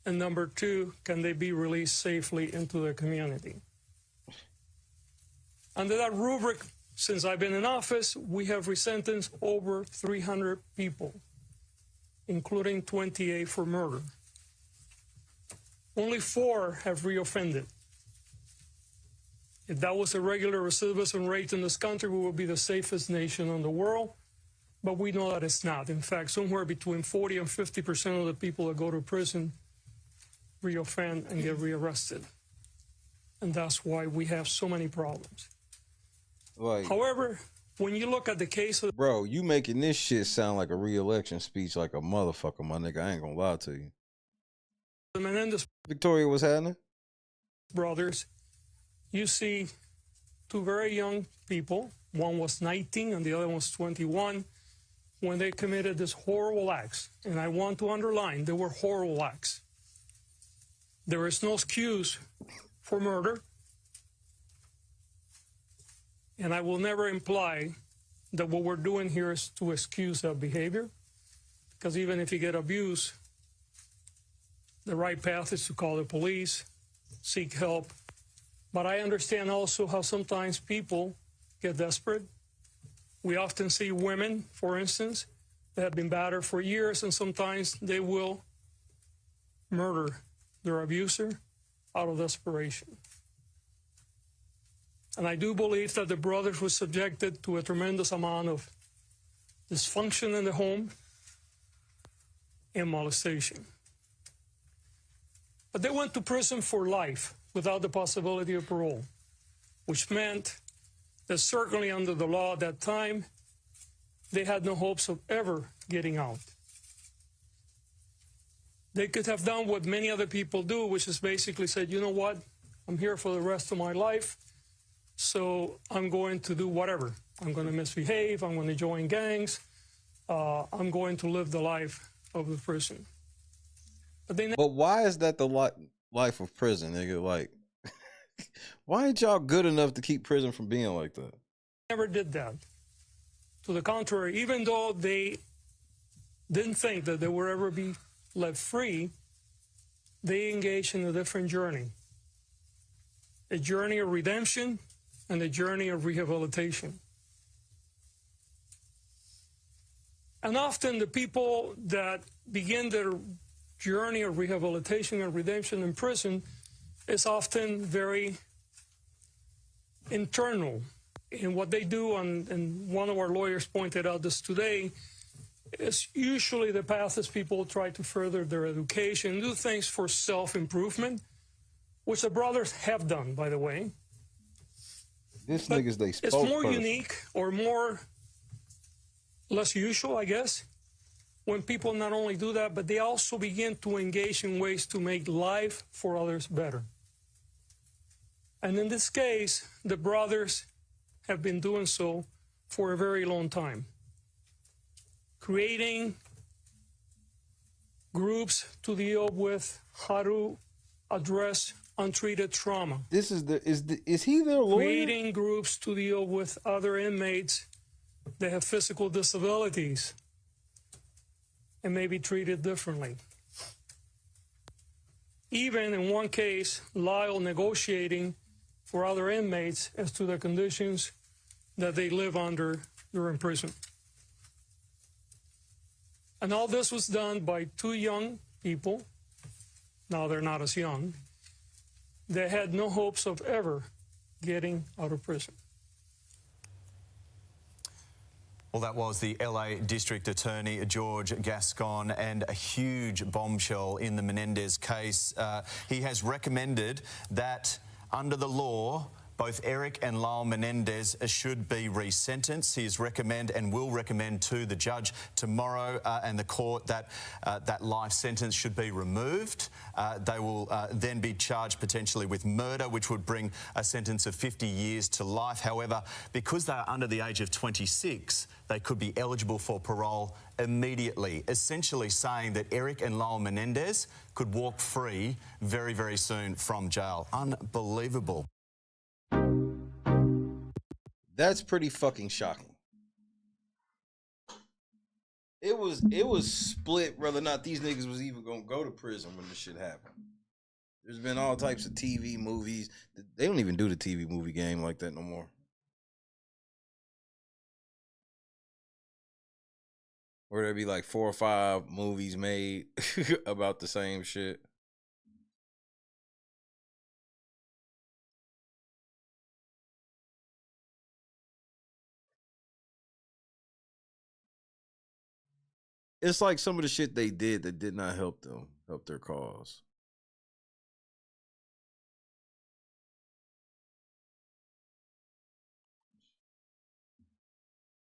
and number two, can they be released safely into the community? Under that rubric, since I've been in office, we have resentenced over 300 people, including 28 for murder. Only 4 have reoffended. If that was a regular recidivism rate in this country, we would be the safest nation in the world, but we know that it's not. In fact, somewhere between 40 and 50% of the people that go to prison reoffend and get rearrested. And that's why we have so many problems. Like, however, when you look at the case of... Bro, you making this shit sound like a re-election speech like a motherfucker, my nigga. I ain't gonna lie to you. The Menendez... Victoria, what's happening? Brothers, you see 2 very young people. One was 19 and the other one was 21 when they committed this horrible acts. And I want to underline, they were horrible acts. There is no excuse for murder. And I will never imply that what we're doing here is to excuse that behavior, because even if you get abused, the right path is to call the police, seek help. But I understand also how sometimes people get desperate. We often see women, for instance, that have been battered for years, and sometimes they will murder their abuser out of desperation. And I do believe that the brothers were subjected to a tremendous amount of dysfunction in the home and molestation. But they went to prison for life without the possibility of parole, which meant that certainly under the law at that time, they had no hopes of ever getting out. They could have done what many other people do, which is basically said, you know what, I'm here for the rest of my life, so I'm going to do whatever. I'm going to misbehave, I'm going to join gangs, I'm going to live the life of the prison. But why is that the life of prison, nigga? Like, why ain't y'all good enough to keep prison from being like that? Never did that. To the contrary, even though they didn't think that they would ever be let free, they engaged in a different journey. A journey of redemption and a journey of rehabilitation. And often the people that begin their journey of rehabilitation and redemption in prison is often very internal. And what they do, and one of our lawyers pointed out this today, is usually the path is people try to further their education, do things for self-improvement, which the brothers have done, by the way. This nigga's they spoke It's more first. unique or less usual, I guess, when people not only do that, but they also begin to engage in ways to make life for others better. And in this case, the brothers have been doing so for a very long time, creating groups to deal with how to address untreated trauma. This is he their lawyer? Creating groups to deal with other inmates that have physical disabilities and may be treated differently. Even in one case, Lyle negotiating for other inmates as to the conditions that they live under during prison. And all this was done by 2 young people. Now they're not as young. They had no hopes of ever getting out of prison. Well, that was the LA District Attorney, George Gascon, and a huge bombshell in the Menendez case. He has recommended that under the law, both Eric and Lyle Menendez should be resentenced. He has recommended and will recommend to the judge tomorrow and the court that that life sentence should be removed. They will then be charged potentially with murder, which would bring a sentence of 50 years to life. However, because they are under the age of 26, they could be eligible for parole immediately, essentially saying that Eric and Lyle Menendez could walk free very, very soon from jail. Unbelievable. That's pretty fucking shocking. It was split whether or not these niggas was even gonna go to prison when this shit happened. There's been all types of TV movies. They don't even do the TV movie game like that no more. Where there'd be like 4 or 5 movies made about the same shit. It's like some of the shit they did that did not help their cause.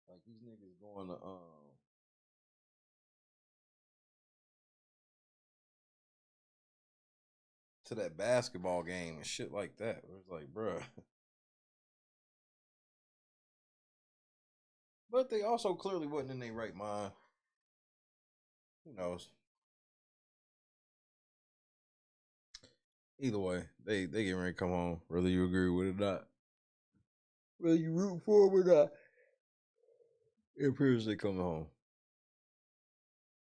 Like these niggas going to that basketball game and shit like that. It was like, bruh. But they also clearly wasn't in their right mind. Who knows? Either way, they get ready to come home, whether you agree with it or not. Whether you root for them or not. It appears they coming home.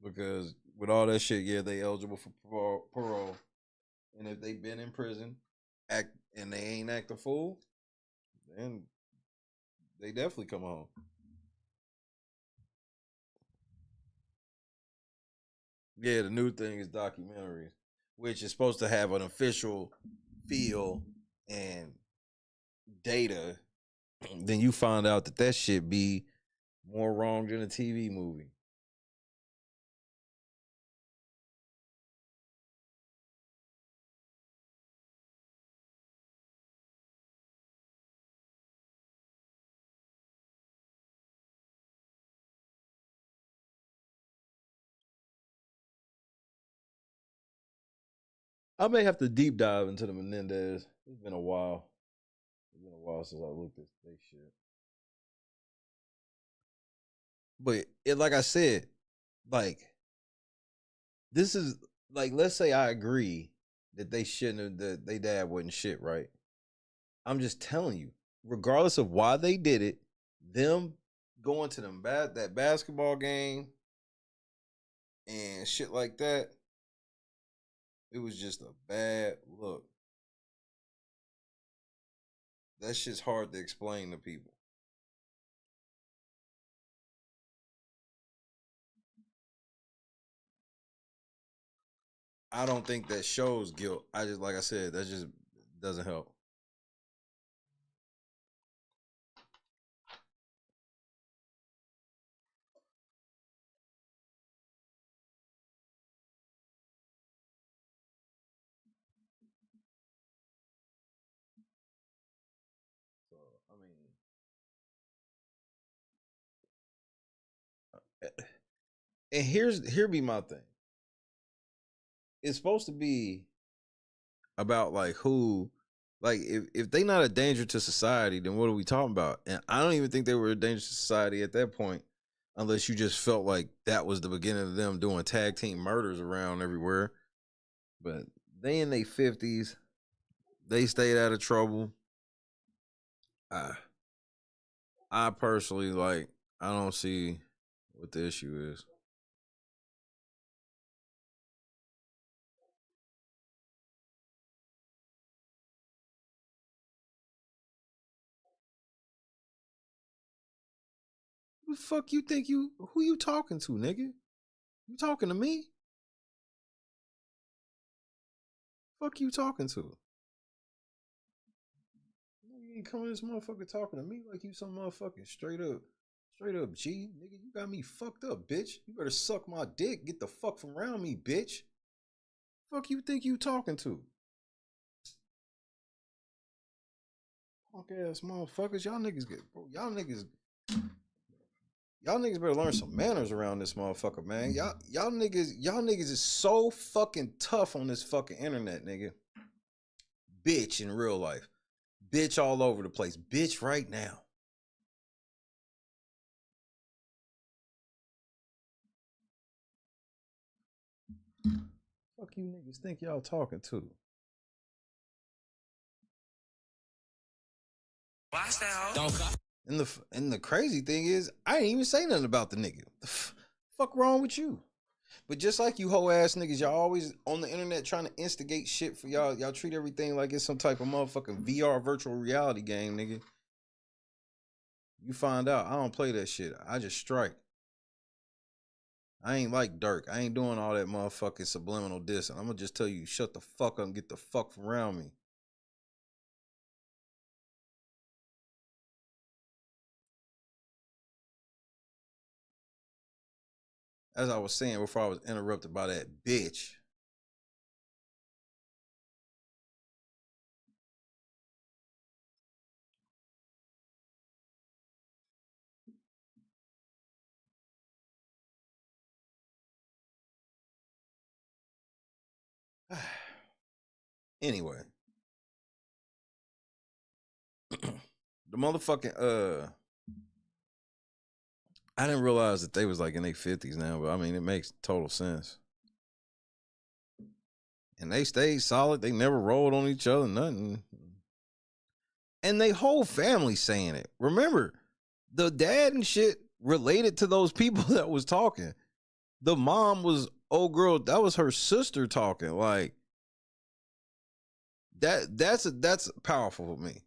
Because with all that shit, yeah, they eligible for parole. And if they been in prison, and they ain't act a fool, then they definitely come home. Yeah, the new thing is documentaries, which is supposed to have an official feel and data. Then you find out that shit be more wrong than a TV movie. I may have to deep dive into the Menendez. It's been a while. It's been a while since I looked at this shit. But like I said, like this is like, let's say I agree that they shouldn't have, that they dad wasn't shit, right? I'm just telling you, regardless of why they did it, them going to that basketball game and shit like that, it was just a bad look. That shit's hard to explain to people. I don't think that shows guilt. I just, like I said, that just doesn't help. So, I mean, and here be my thing. It's supposed to be about like who, like if they not a danger to society, then what are we talking about? And I don't even think they were a danger to society at that point, unless you just felt like that was the beginning of them doing tag team murders around everywhere. But they in their 50s, they stayed out of trouble. I personally, like, I don't see what the issue is. Who the fuck you think who you talking to, nigga? You talking to me? Fuck you talking to? You ain't coming this motherfucker talking to me like you some motherfucking straight up G. Nigga, you got me fucked up, bitch. You better suck my dick. Get the fuck from around me, bitch. Fuck you think you talking to? Punk ass motherfuckers. Y'all niggas better learn some manners around this motherfucker, man. Y'all niggas is so fucking tough on this fucking internet, nigga. Bitch in real life. Bitch all over the place. Bitch right now. Fuck you niggas think y'all talking to? Watch that hoe. Don't And the crazy thing is, I ain't even say nothing about the nigga. The fuck wrong with you? But just like you hoe ass niggas, y'all always on the internet trying to instigate shit for y'all. Y'all treat everything like it's some type of motherfucking VR virtual reality game, nigga. You find out I don't play that shit. I just strike. I ain't like Durk. I ain't doing all that motherfucking subliminal diss. I'm gonna just tell you, shut the fuck up and get the fuck from around me. As I was saying before I was interrupted by that bitch. Anyway. The motherfucking I didn't realize that they was like in their 50s now, but I mean it makes total sense. And they stayed solid. They never rolled on each other, nothing. And they whole family saying it. Remember, the dad and shit related to those people that was talking. The mom was, oh girl, that was her sister talking. Like that's powerful for me.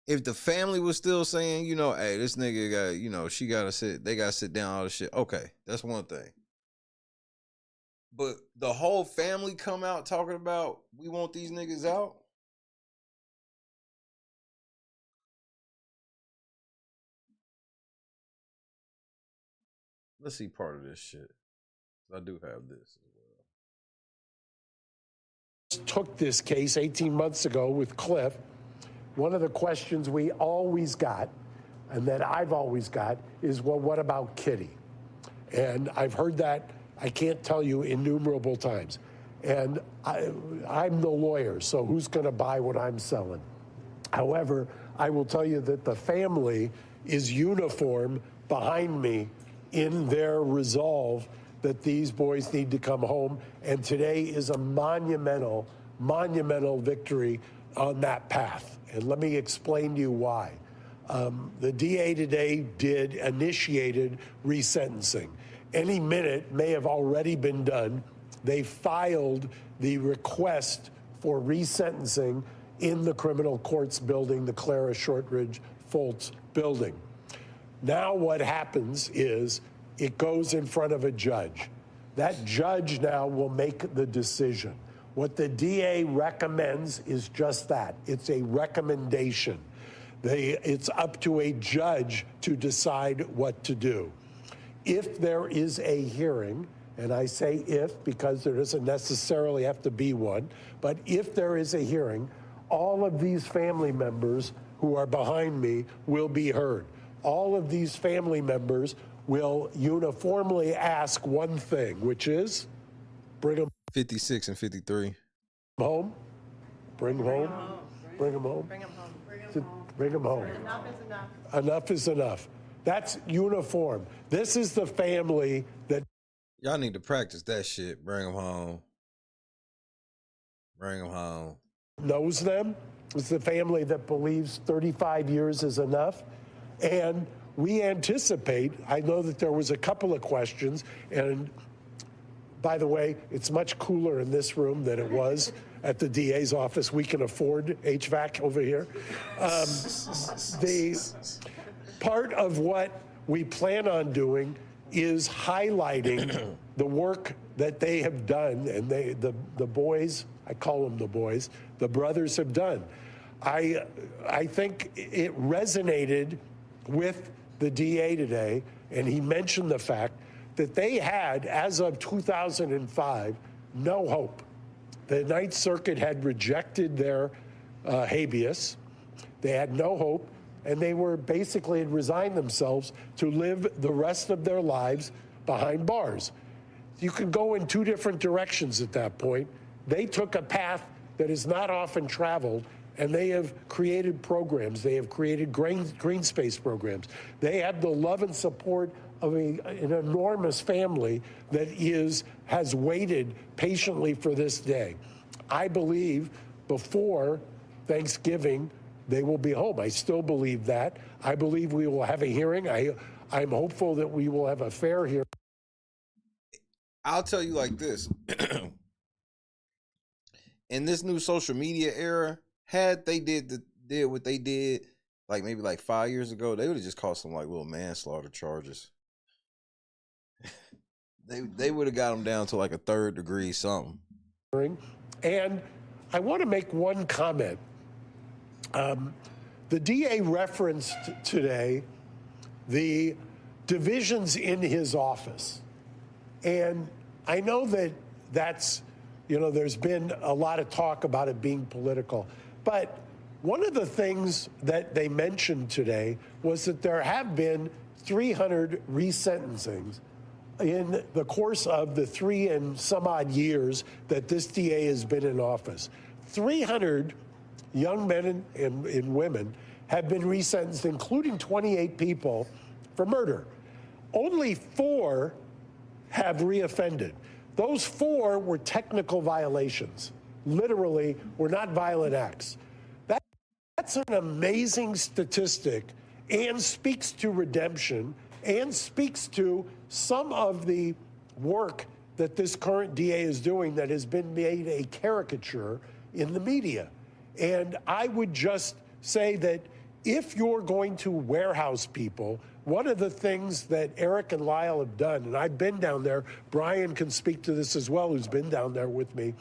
If the family was still saying, you know, hey, this nigga got, you know, they gotta sit down, all this shit. Okay, that's one thing. But the whole family come out talking about we want these niggas out. Let's see part of this shit. I do have this as well. Took this case 18 months ago with Cliff. One of the questions we always got, and that I've always got, is, well, what about Kitty? And I've heard that, I can't tell you, innumerable times. And I'm the lawyer, so who's going to buy what I'm selling? However, I will tell you that the family is uniform behind me in their resolve that these boys need to come home. And today is a monumental, monumental victory on that path. And let me explain to you why. The DA today initiated resentencing. Any minute may have already been done. They filed the request for resentencing in the criminal courts building, the Clara Shortridge Foltz building. Now what happens is it goes in front of a judge. That judge now will make the decision. What the DA recommends is just that. It's a recommendation. It's up to a judge to decide what to do. If there is a hearing, and I say if because there doesn't necessarily have to be one, but if there is a hearing, all of these family members who are behind me will be heard. All of these family members will uniformly ask one thing, which is bring them 56 and 53 home, bring them home, bring them home, bring them home. Enough is enough. Enough is enough. That's uniform. This is the family that y'all need to practice that shit. Bring them home. Bring them home. Knows them. It's the family that believes 35 years is enough. And we anticipate, I know that there was a couple of questions, and by the way, it's much cooler in this room than it was at the DA's office. We can afford HVAC over here. The part of what we plan on doing is highlighting the work that they have done, and the boys, I call them the boys, the brothers have done. I think it resonated with the DA today, and he mentioned the fact that they had, as of 2005, no hope. The Ninth Circuit had rejected their habeas. They had no hope, and they were basically had resigned themselves to live the rest of their lives behind bars. You could go in two different directions at that point. They took a path that is not often traveled, and they have created programs. They have created green space programs. They have the love and support of an enormous family that has waited patiently for this day. I believe before Thanksgiving, they will be home. I still believe that. I believe we will have a hearing. I'm hopeful that we will have a fair hearing. I'll tell you like this. In this new social media era, had they did what they did, like maybe like 5 years ago, they would have just caught some like little manslaughter charges. They would have got them down to like a 3rd degree something. And I want to make one comment. The DA referenced today the divisions in his office. And I know that that's, there's been a lot of talk about it being political. But one of the things that they mentioned today was that there have been 300 resentencings in the course of the 3 and some odd years that this DA has been in office. 300 young men and women have been resentenced, including 28 people for murder. Only 4 have reoffended. Those 4 were technical violations. Literally, were not violent acts. That's an amazing statistic and speaks to redemption and speaks to some of the work that this current DA is doing that has been made a caricature in the media. And I would just say that if you're going to warehouse people, one of the things that Eric and Lyle have done, and I've been down there, Brian can speak to this as well, who's been down there with me,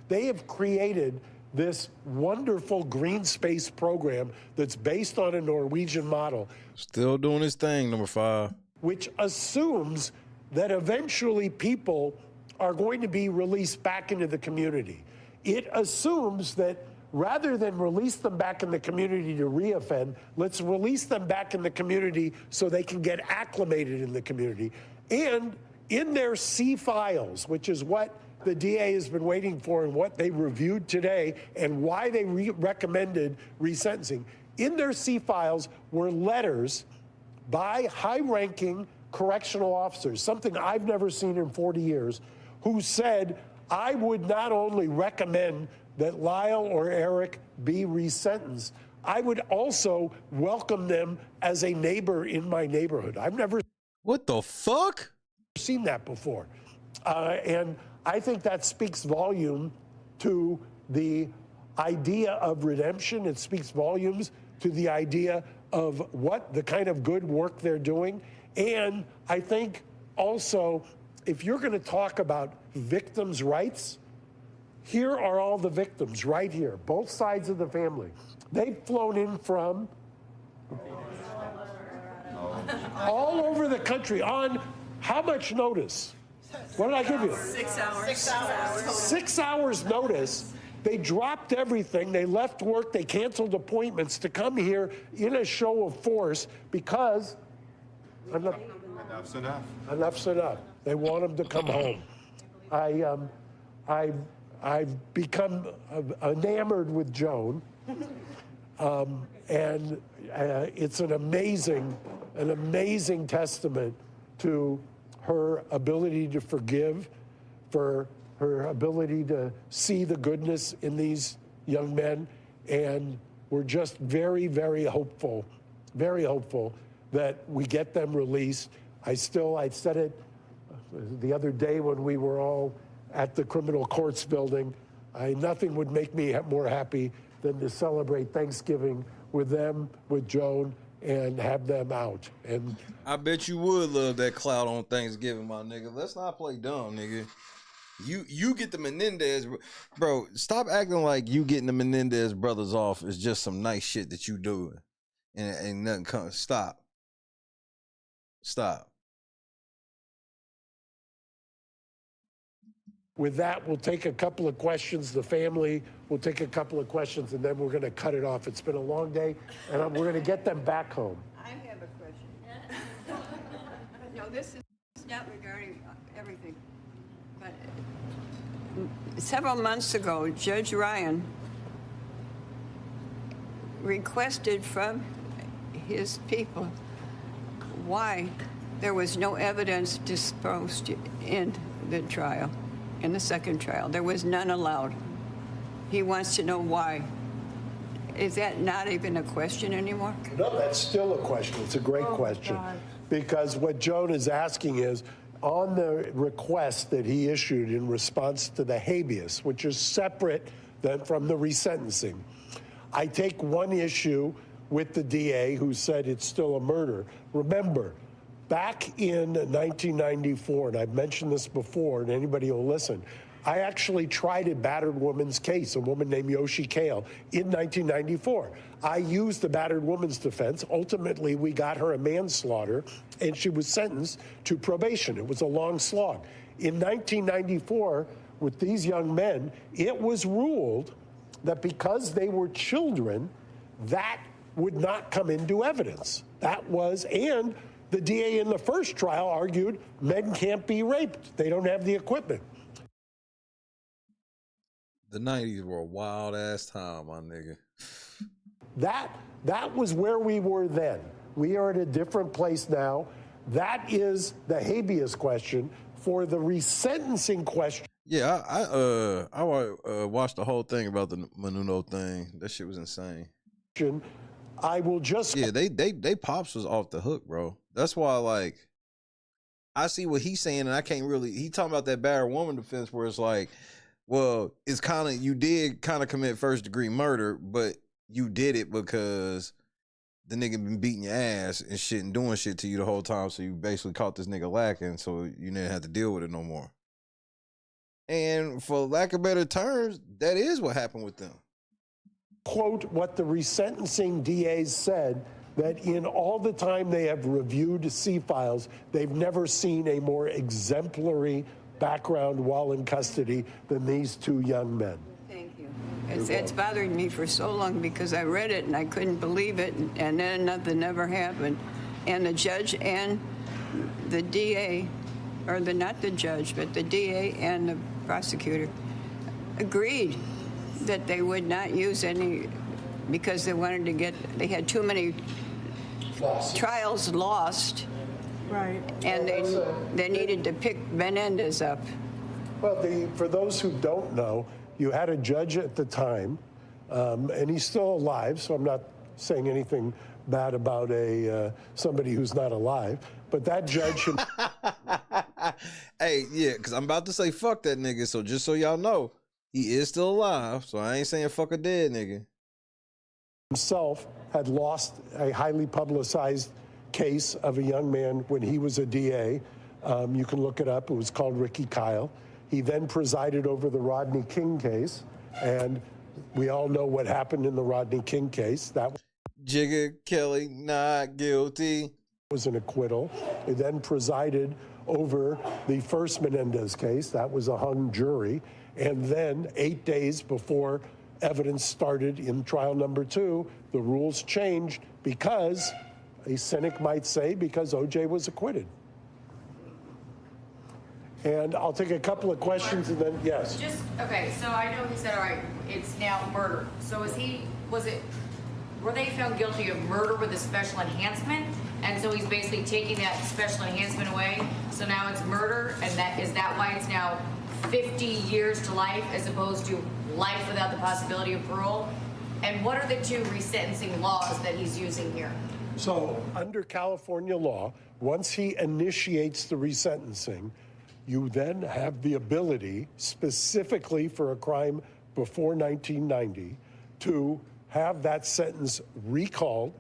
they have created this wonderful green space program that's based on a Norwegian model. Still doing his thing, number 5. Which assumes that eventually people are going to be released back into the community. It assumes that rather than release them back in the community to reoffend, let's release them back in the community so they can get acclimated in the community. And in their C files, which is what the DA has been waiting for and what they reviewed today and why they recommended resentencing, in their C files were letters by high-ranking correctional officers, something I've never seen in 40 years, who said, I would not only recommend that Lyle or Eric be resentenced, I would also welcome them as a neighbor in my neighborhood. I've never... What the fuck? ...seen that before. And I think that speaks volume to the idea of redemption. It speaks volumes to the idea of what the kind of good work they're doing. And I think also, if you're going to talk about victims' rights, here are all the victims right here, both sides of the family. They've flown in from all over the country on how much notice? What did I give you? 6 hours. 6 hours. 6 hours notice. They dropped everything. They left work. They canceled appointments to come here in a show of force because enough's enough. Enough's enough. They want them to come home. I've become enamored with Joan, and it's an amazing testament to her ability to forgive, for her ability to see the goodness in these young men, and we're just very, very hopeful that we get them released. I said it the other day when we were all at the criminal courts building, nothing would make me more happy than to celebrate Thanksgiving with them, with Joan, and have them out. And I bet you would love that clout on Thanksgiving, my nigga. Let's not play dumb, nigga. You get the Menendez, bro. Stop acting like you getting the Menendez brothers off is just some nice shit that you doing, and nothing comes. Stop. With that, we'll take a couple of questions. The family will take a couple of questions, and then we're going to cut it off. It's been a long day, and we're going to get them back home. I have a question. No, this is not regarding everything. But several months ago, Judge Ryan requested from his people why there was no evidence disposed in the trial. In the second trial, there was none allowed. He wants to know why. is that not even a question anymore? No, that's still a question. It's a great question. God. Because what Joan is asking is, on the request that he issued in response to the habeas, which is separate from the resentencing, I take one issue with the DA who said it's still a murder. Remember, back in 1994, and I've mentioned this before, and anybody will listen, I actually tried a battered woman's case, a woman named Yoshi Kale, in 1994. I used the battered woman's defense. Ultimately, we got her a manslaughter, and she was sentenced to probation. It was a long slog. In 1994, with these young men, it was ruled that because they were children, that would not come into evidence. That was, and the DA in the first trial argued men can't be raped. They don't have the equipment. The 90s were a wild ass time, my nigga. That was where we were then. We are at a different place now. That is the habeas question. For the resentencing question. Yeah, I watched the whole thing about the Menudo thing. That shit was insane. I will just they pops was off the hook, bro. That's why, like, I see what he's saying, and I can't really. He talking about that battered woman defense, where it's like, well, it's kind of, you did kind of commit first degree murder, but you did it because the nigga been beating your ass and shit and doing shit to you the whole time. So you basically caught this nigga lacking, so you didn't have to deal with it no more. And for lack of better terms, that is what happened with them. Quote what the resentencing DAs said, that in all the time they have reviewed C files, they've never seen a more exemplary background while in custody than these two young men. Thank you. It's bothered me for so long because I read it and I couldn't believe it, and then nothing ever happened. And the judge and the DA, or not the judge, but the DA and the prosecutor agreed that they would not use any, because they wanted to get, they had too many trials lost. Right. And they needed to pick Menendez up. Well, for those who don't know, you had a judge at the time, and he's still alive, so I'm not saying anything bad about somebody who's not alive, but that judge... Hey, yeah, because I'm about to say fuck that nigga, so just so y'all know, he is still alive, so I ain't saying fuck a dead nigga. Himself had lost a highly publicized case of a young man when he was a DA. You can look it up. It was called Ricky Kyle. He then presided over the Rodney King case, and we all know what happened in the Rodney King case. That Jigga Kelly not guilty. Was an acquittal. He then presided over the first Menendez case. That was a hung jury. And then 8 days before evidence started in trial number 2, the rules changed because, a cynic might say, because OJ was acquitted. And I'll take a couple of questions and then, yes. Just, okay, so I know he said, all right, it's now murder. So were they found guilty of murder with a special enhancement? And so he's basically taking that special enhancement away. So now it's murder, and is that why it's now 50 years to life as opposed to life without the possibility of parole? And what are the two resentencing laws that he's using here? So under California law, once he initiates the resentencing, you then have the ability, specifically for a crime before 1990, to have that sentence recalled,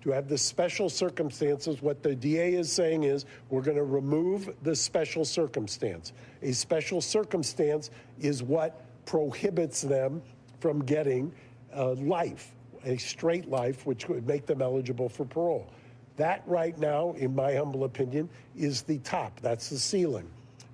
to have the special circumstances. What the DA is saying is, we're going to remove the special circumstance. A special circumstance is what prohibits them from getting life, a straight life, which would make them eligible for parole. That right now, in my humble opinion, is the top. That's the ceiling.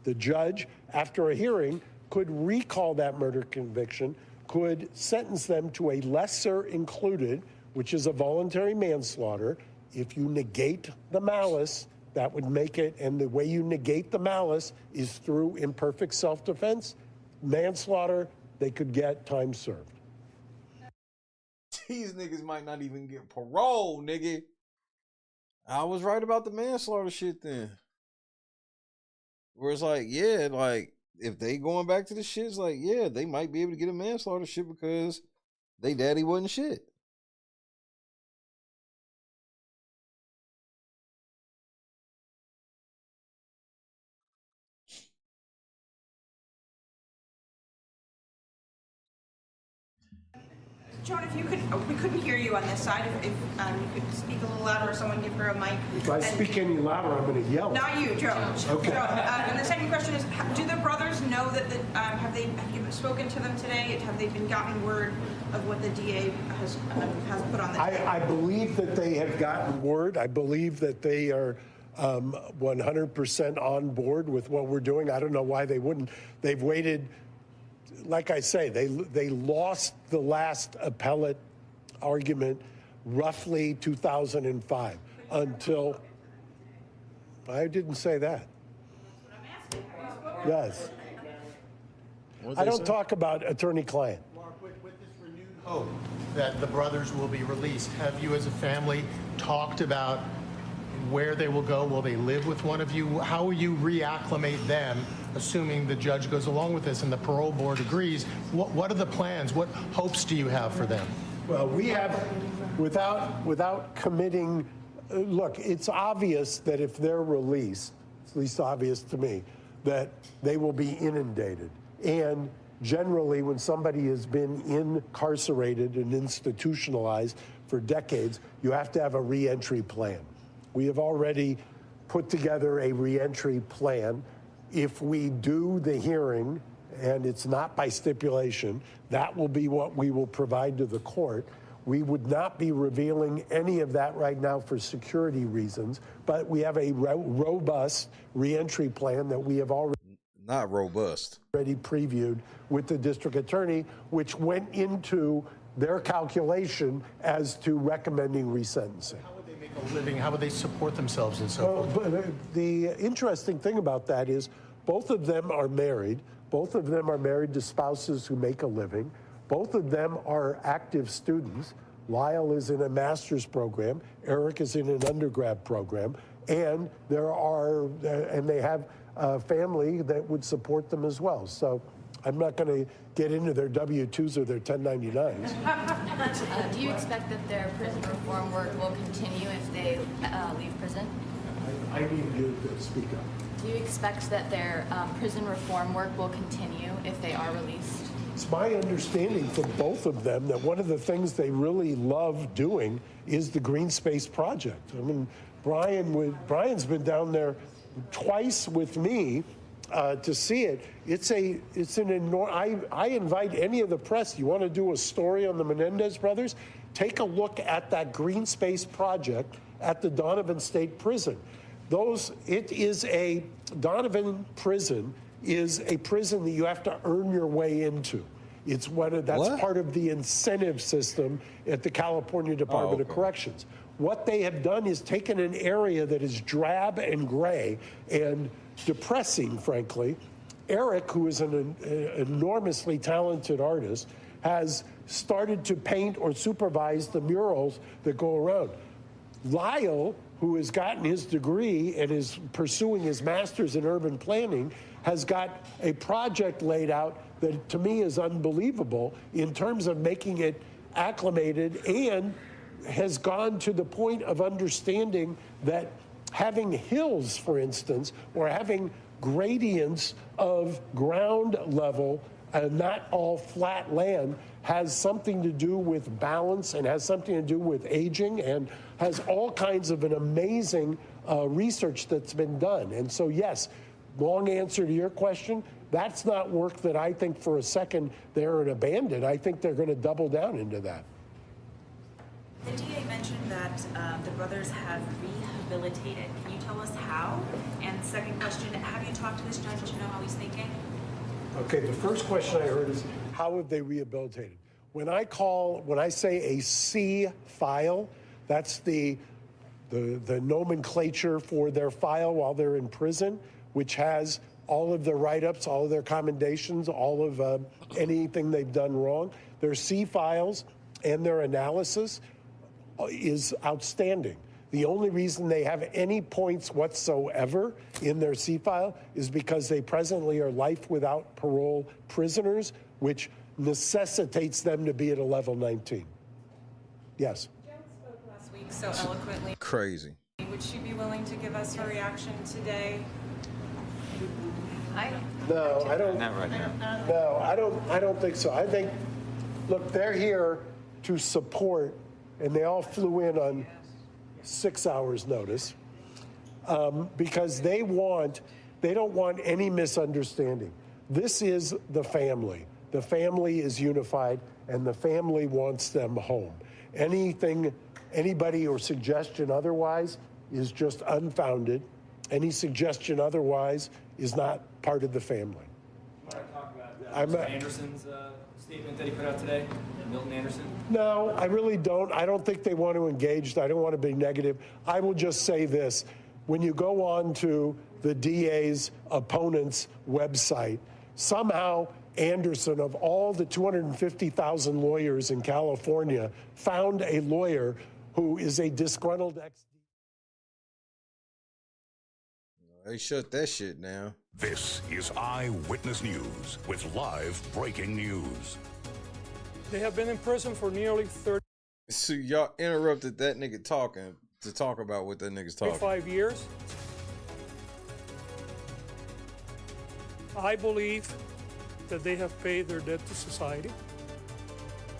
The judge, after a hearing, could recall that murder conviction, could sentence them to a lesser included, which is a voluntary manslaughter. If you negate the malice, that would make it, and the way you negate the malice is through imperfect self-defense. Manslaughter, they could get time served. These niggas might not even get parole, nigga. I was right about the manslaughter shit then. Where it's like, yeah, like, if they going back to the shit, it's like, yeah, they might be able to get a manslaughter shit because they daddy wasn't shit. Joan, if you could, we couldn't hear you on this side. If you could speak a little louder, or someone give her a mic. If I speak any louder, I'm going to yell. Not you, Joan. Okay. Joan, and the second question is, do the brothers know that have you spoken to them today? Have they been gotten word of what the DA has put on the table? I believe that they have gotten word. I believe that they are 100% on board with what we're doing. I don't know why they wouldn't. They've waited. Like I say, they lost the last appellate argument roughly 2005 until I didn't say that. Yes. I don't talk about attorney-client. Mark, with this renewed hope that the brothers will be released, have you as a family talked about where they will go? Will they live with one of you? How will you reacclimate them, assuming the judge goes along with this and the parole board agrees? What are the plans? What hopes do you have for them? Well, we have, without committing, look, it's obvious that if they're released, it's at least obvious to me, that they will be inundated. And generally, when somebody has been incarcerated and institutionalized for decades, you have to have a reentry plan. We have already put together a reentry plan. If we do the hearing, and it's not by stipulation, that will be what we will provide to the court. We would not be revealing any of that right now for security reasons, but we have a robust reentry plan that we have already previewed with the district attorney, which went into their calculation as to recommending resentencing. A living, how would they support themselves and so forth? But the interesting thing about that is both of them are married. Both of them are married to spouses who make a living. Both of them are active students. Lyle is in a master's program. Eric is in an undergrad program. And they have a family that would support them as well. So I'm not going to get into their W-2s or their 1099s. Do you expect that their prison reform work will continue if they leave prison? I need you to speak up. Do you expect that their prison reform work will continue if they are released? It's my understanding from both of them that one of the things they really love doing is the Green Space Project. I mean, Brian's been down there twice with me to see it. It's an enormous. I invite any of the press. You want to do a story on the Menendez brothers? Take a look at that Green Space Project at the Donovan State Prison. Donovan Prison is a prison that you have to earn your way into. That's part of the incentive system at the California Department of Corrections. What they have done is taken an area that is drab and gray and depressing, frankly. Eric, who is an enormously talented artist, has started to paint or supervise the murals that go around. Lyle, who has gotten his degree and is pursuing his master's in urban planning, has got a project laid out that to me is unbelievable in terms of making it acclimated, and has gone to the point of understanding that having hills, for instance, or having gradients of ground level and not all flat land has something to do with balance and has something to do with aging and has all kinds of an amazing research that's been done. And so, yes, long answer to your question, that's not work that I think for a second they're an abandon. I think they're going to double down into that. The DA mentioned that the brothers have rehabilitated. Can you tell us how? And second question, have you talked to this judge to know how he's thinking? Okay, the first question I heard is, how have they rehabilitated? When I say a C file, that's the nomenclature for their file while they're in prison, which has all of their write-ups, all of their commendations, all of anything they've done wrong. Their C files and their analysis is outstanding. The only reason they have any points whatsoever in their C file is because they presently are life without parole prisoners, which necessitates them to be at a level 19. Yes. Jen spoke last week so eloquently. Crazy. Would she be willing to give us her reaction today? No, I don't. Not right now. No, I don't think so. I think, look, they're here. to support, and they all flew in on 6 hours notice, because they don't want any misunderstanding. This is the family. The family is unified, and the family wants them home. Anybody or suggestion otherwise is just unfounded. Any suggestion otherwise is not part of the family. You want to talk about Mr. Anderson's statement that he put out today, Milton Anderson? No, I really don't. I don't think they want to engage. I don't want to be negative. I will just say this. When you go on to the DA's opponent's website, somehow Anderson, of all the 250,000 lawyers in California, found a lawyer who is a disgruntled ex. They shut that shit down. This is Eyewitness News with live breaking news. They have been in prison for nearly 30. So y'all interrupted that nigga talking to talk about what that nigga's talking. 5 years. I believe that they have paid their debt to society.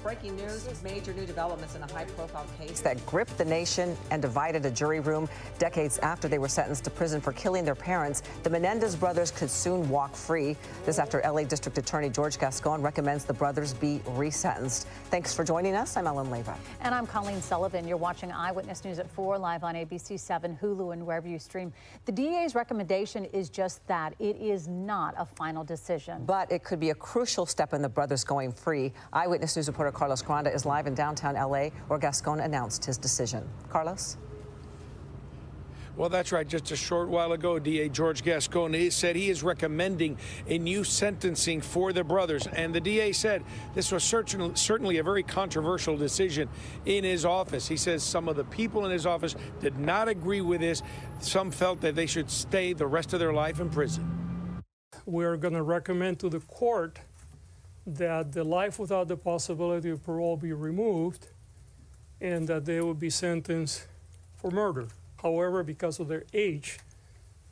Breaking news, major new developments in a high-profile case that gripped the nation and divided a jury room. Decades after they were sentenced to prison for killing their parents, the Menendez brothers could soon walk free. This after LA District Attorney George Gascon recommends the brothers be resentenced. Thanks for joining us. I'm Ellen Leyva. And I'm Colleen Sullivan. You're watching Eyewitness News at 4, live on ABC 7, Hulu, and wherever you stream. The DA's recommendation is just that. It is not a final decision. But it could be a crucial step in the brothers going free. Eyewitness News reporter Carlos Granda is live in downtown L.A., where Gascon announced his decision. Carlos? Well, that's right. Just a short while ago, DA George Gascon said he is recommending a new sentencing for the brothers. And the DA said this was certainly a very controversial decision in his office. He says some of the people in his office did not agree with this. Some felt that they should stay the rest of their life in prison. We're going to recommend to the court that the life without the possibility of parole be removed and that they would be sentenced for murder. However, because of their age,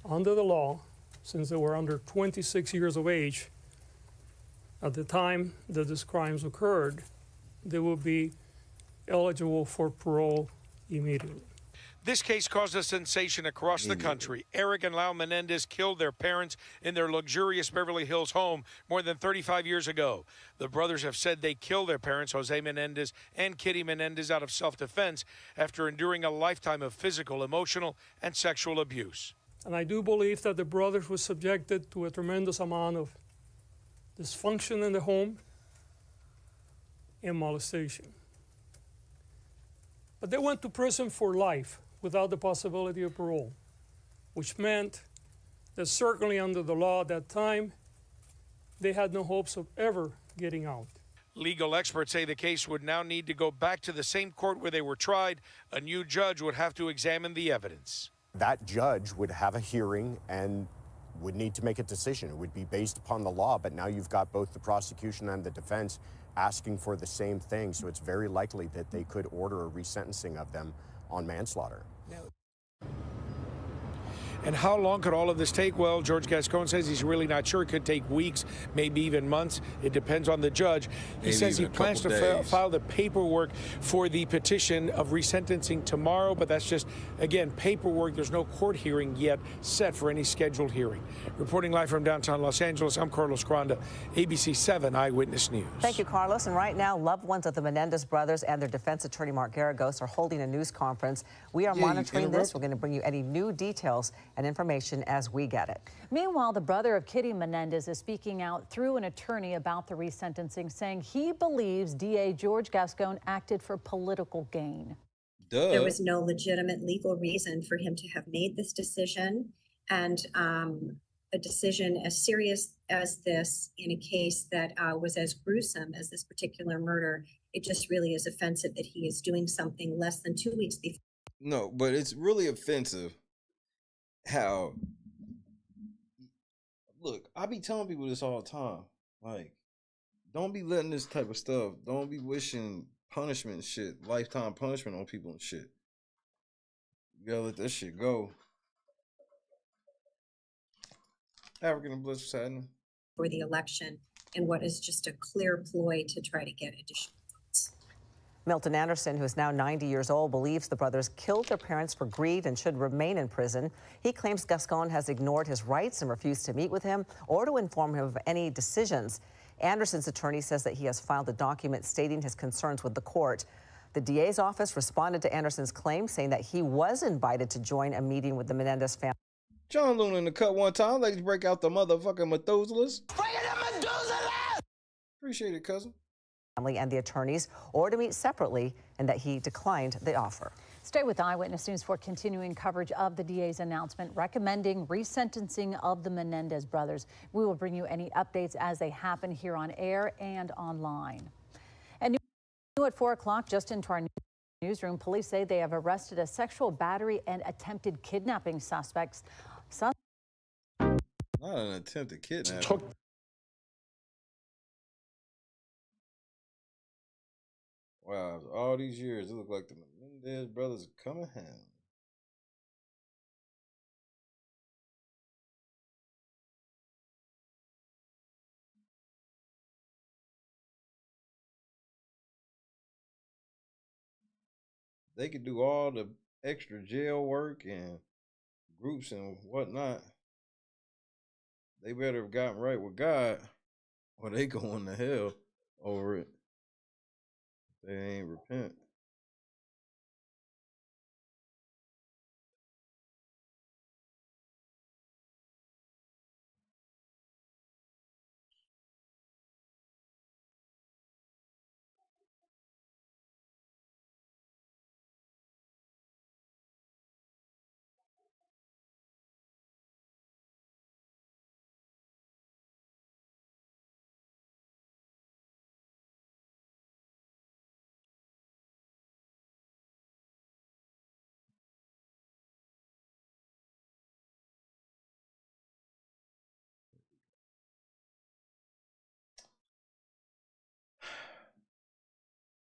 under the law, since they were under 26 years of age at the time that these crimes occurred, they will be eligible for parole immediately. This case caused a sensation across the country. Eric and Lau Menendez killed their parents in their luxurious Beverly Hills home more than 35 years ago. The brothers have said they killed their parents, Jose Menendez and Kitty Menendez, out of self-defense after enduring a lifetime of physical, emotional, and sexual abuse. And I do believe that the brothers were subjected to a tremendous amount of dysfunction in the home and molestation. But they went to prison for life without the possibility of parole, which meant that certainly under the law at that time, they had no hopes of ever getting out. Legal experts say the case would now need to go back to the same court where they were tried. A new judge would have to examine the evidence. That judge would have a hearing and would need to make a decision. It would be based upon the law, but now you've got both the prosecution and the defense asking for the same thing, so it's very likely that they could order a resentencing of them on manslaughter. And how long could all of this take? Well, George Gascon says he's really not sure. It could take weeks, maybe even months. It depends on the judge. He says he plans to file the paperwork for the petition of resentencing tomorrow, but that's just, again, paperwork. There's no court hearing yet set for any scheduled hearing. Reporting live from downtown Los Angeles, I'm Carlos Granda, ABC 7 Eyewitness News. Thank you, Carlos. And right now, loved ones of the Menendez brothers and their defense attorney, Mark Garagos, are holding a news conference. We are monitoring this. We're going to bring you any new details and information as we get it. Meanwhile, the brother of Kitty Menendez is speaking out through an attorney about the resentencing, saying he believes DA George Gascon acted for political gain. There was no legitimate legal reason for him to have made this decision, and a decision as serious as this in a case that was as gruesome as this particular murder. It just really is offensive that he is doing something less than 2 weeks before. No, but it's really offensive how, look, I be telling people this all the time. Like, don't be letting this type of stuff, don't be wishing punishment and shit, lifetime punishment on people and shit. You gotta let that shit go. African and Bliss saddening. For the election, and what is just a clear ploy to try to get additional votes. Milton Anderson, who is now 90 years old, believes the brothers killed their parents for greed and should remain in prison. He claims Gascon has ignored his rights and refused to meet with him or to inform him of any decisions. Anderson's attorney says that he has filed a document stating his concerns with the court. The DA's office responded to Anderson's claim, saying that he was invited to join a meeting with the Menendez family. John Luna in the cut one time. Let's break out the motherfucking Methuselahs. Appreciate it, cousin. And the attorneys, or to meet separately, and that he declined the offer. Stay with Eyewitness News for continuing coverage of the DA's announcement recommending resentencing of the Menendez brothers. We will bring you any updates as they happen here on air and online. And new at 4 o'clock, just into our newsroom, police say they have arrested a sexual battery and attempted kidnapping suspects. Not an attempted kidnapping. Wow, all these years, it looked like the Menendez brothers are coming home. They could do all the extra jail work and groups and whatnot. They better have gotten right with God, or they going to hell over it. They ain't repent.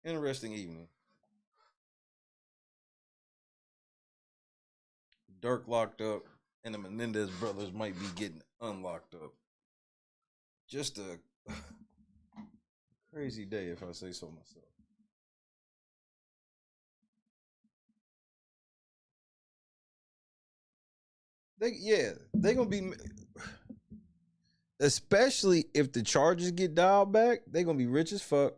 Interesting evening. Durk locked up, and the Menendez brothers might be getting unlocked up. Just a crazy day, if I say so myself. They gonna be, especially if the charges get dialed back, they gonna be rich as fuck.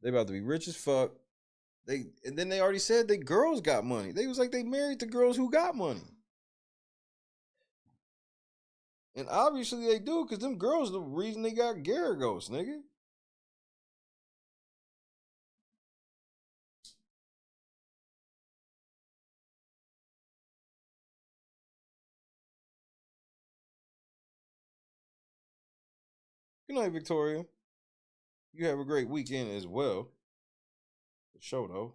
They about to be rich as fuck. And then they already said they girls got money. They was like they married to girls who got money. And obviously they do, because them girls the reason they got Garagos, nigga. Good night, Victoria. You have a great weekend as well. For sure, though.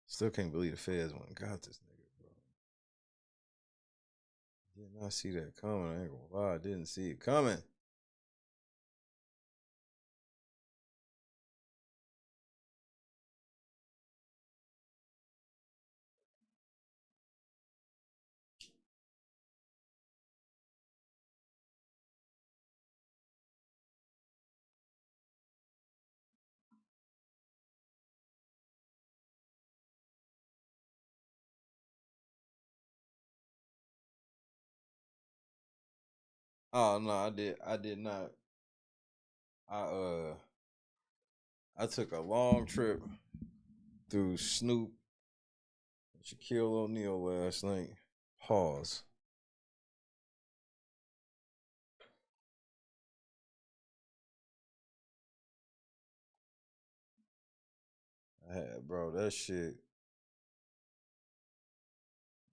Still can't believe the feds went and got this nigga, bro. Did not see that coming. I ain't gonna lie, I didn't see it coming. Oh no, I did not. I took a long trip through Snoop and Shaquille O'Neal last night. Pause. Bro, that shit.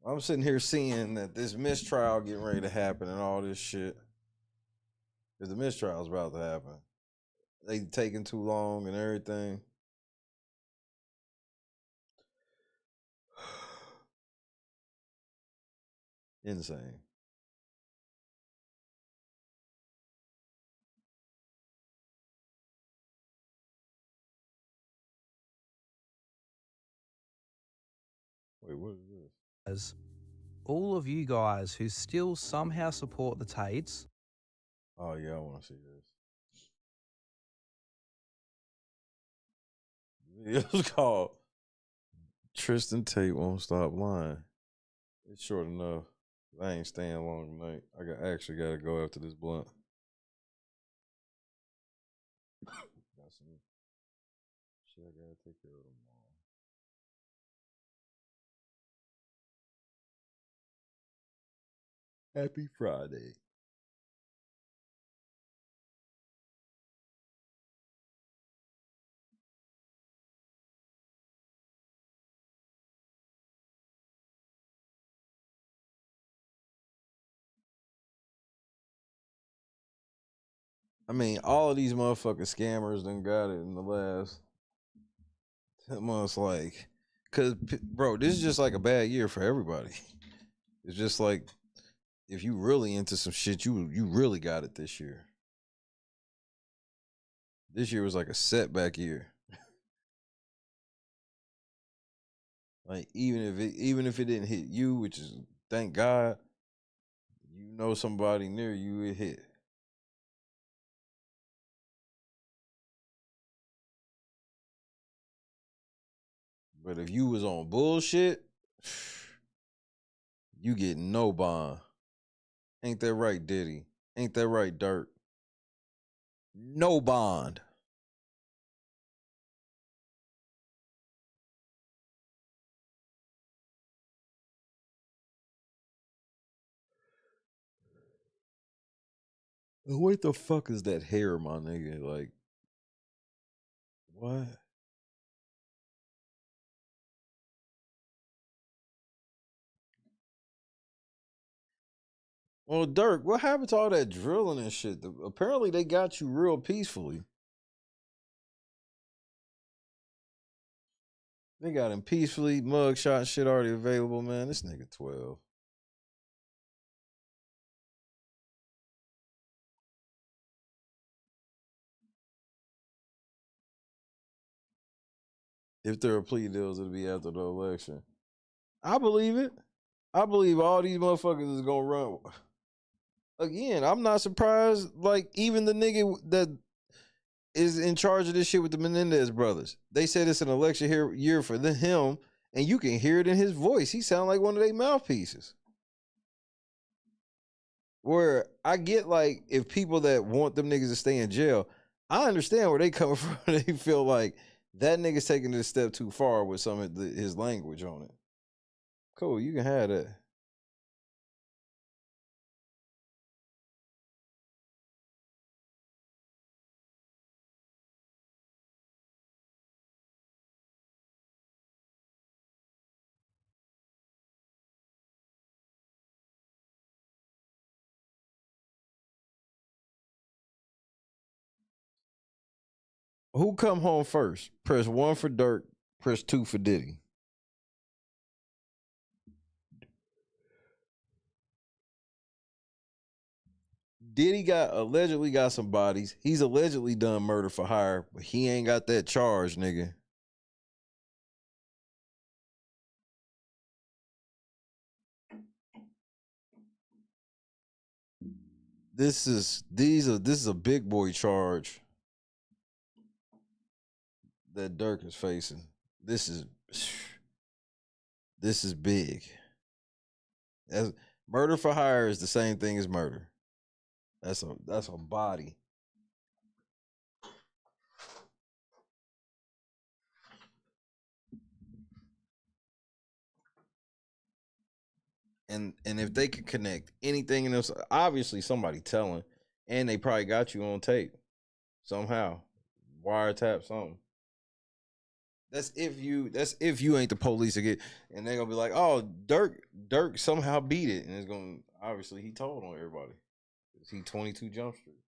I'm sitting here seeing that this mistrial getting ready to happen and all this shit. Because the mistrial's about to happen. They taking too long and everything. Insane. Wait, what is this? As all of you guys who still somehow support the Tates. Oh yeah, I want to see this. It was called Tristan Tate Won't Stop Lying. It's short enough. I ain't staying long tonight. Actually gotta go after this blunt. Got some shit I gotta take care of tomorrow. Happy Friday. I mean, all of these motherfucking scammers done got it in the last 10 months. Like, cause bro, this is just like a bad year for everybody. It's just like, if you really into some shit, you really got it this year. This year was like a setback year. Like even if it didn't hit you, which is thank God, you know somebody near you it hit. But if you was on bullshit, you get no bond. Ain't that right, Diddy? Ain't that right, Durk? No bond. What the fuck is that hair, my nigga? Like, what? Well, Durk, what happened to all that drilling and shit? Apparently they got you real peacefully. They got him peacefully, mugshot shit already available, man. This nigga 12. If there are plea deals, it'll be after the election. I believe it. I believe all these motherfuckers is gonna run. Again, I'm not surprised. Like, even the nigga that is in charge of this shit with the Menendez brothers, they said it's an election year for him, and you can hear it in his voice. He sound like one of their mouthpieces. Where I get, like, if people that want them niggas to stay in jail, I understand where they coming from. They feel like that nigga's taking it a step too far with some of his language on it. Cool, you can have that. Who come home first? Press 1 for Durk, press 2 for Diddy. Diddy allegedly got some bodies. He's allegedly done murder for hire, but he ain't got that charge, nigga. This is a big boy charge that Durk is facing. This is big. Murder for hire is the same thing as murder. That's a body. And if they could connect anything in this, obviously somebody telling, and they probably got you on tape somehow, wiretap something. That's if you ain't the police again, and they're gonna be like, oh, Durk somehow beat it, and it's gonna obviously he told on everybody. He 22 Jump Street.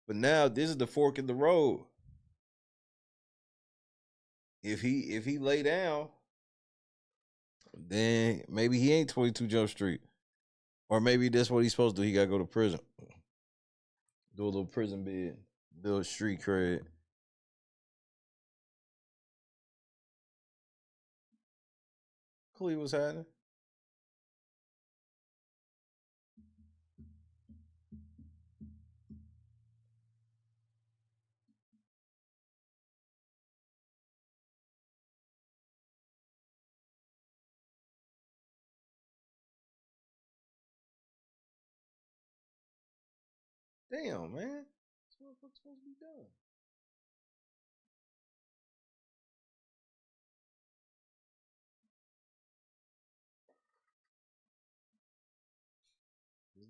But now this is the fork in the road. If he lay down, then maybe he ain't 22 Jump Street. Or maybe that's what he's supposed to do. He got to go to prison. Do a little prison bid. Build street cred. Clee, what's happening? Damn, man. That's what's supposed to be done.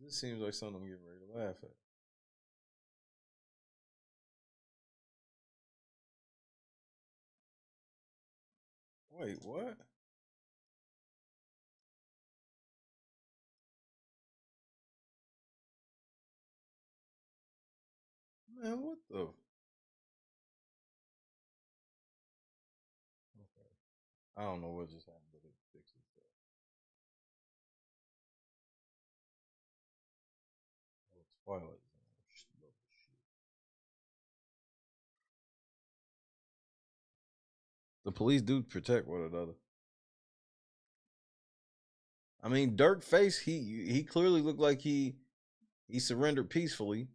This seems like something I'm getting ready to laugh at. Wait, what? Man, what the? Okay. I don't know what just happened, but it fixed itself. Oh, Twilight Zone. The police do protect one another. I mean, Durk face, he clearly looked like he surrendered peacefully.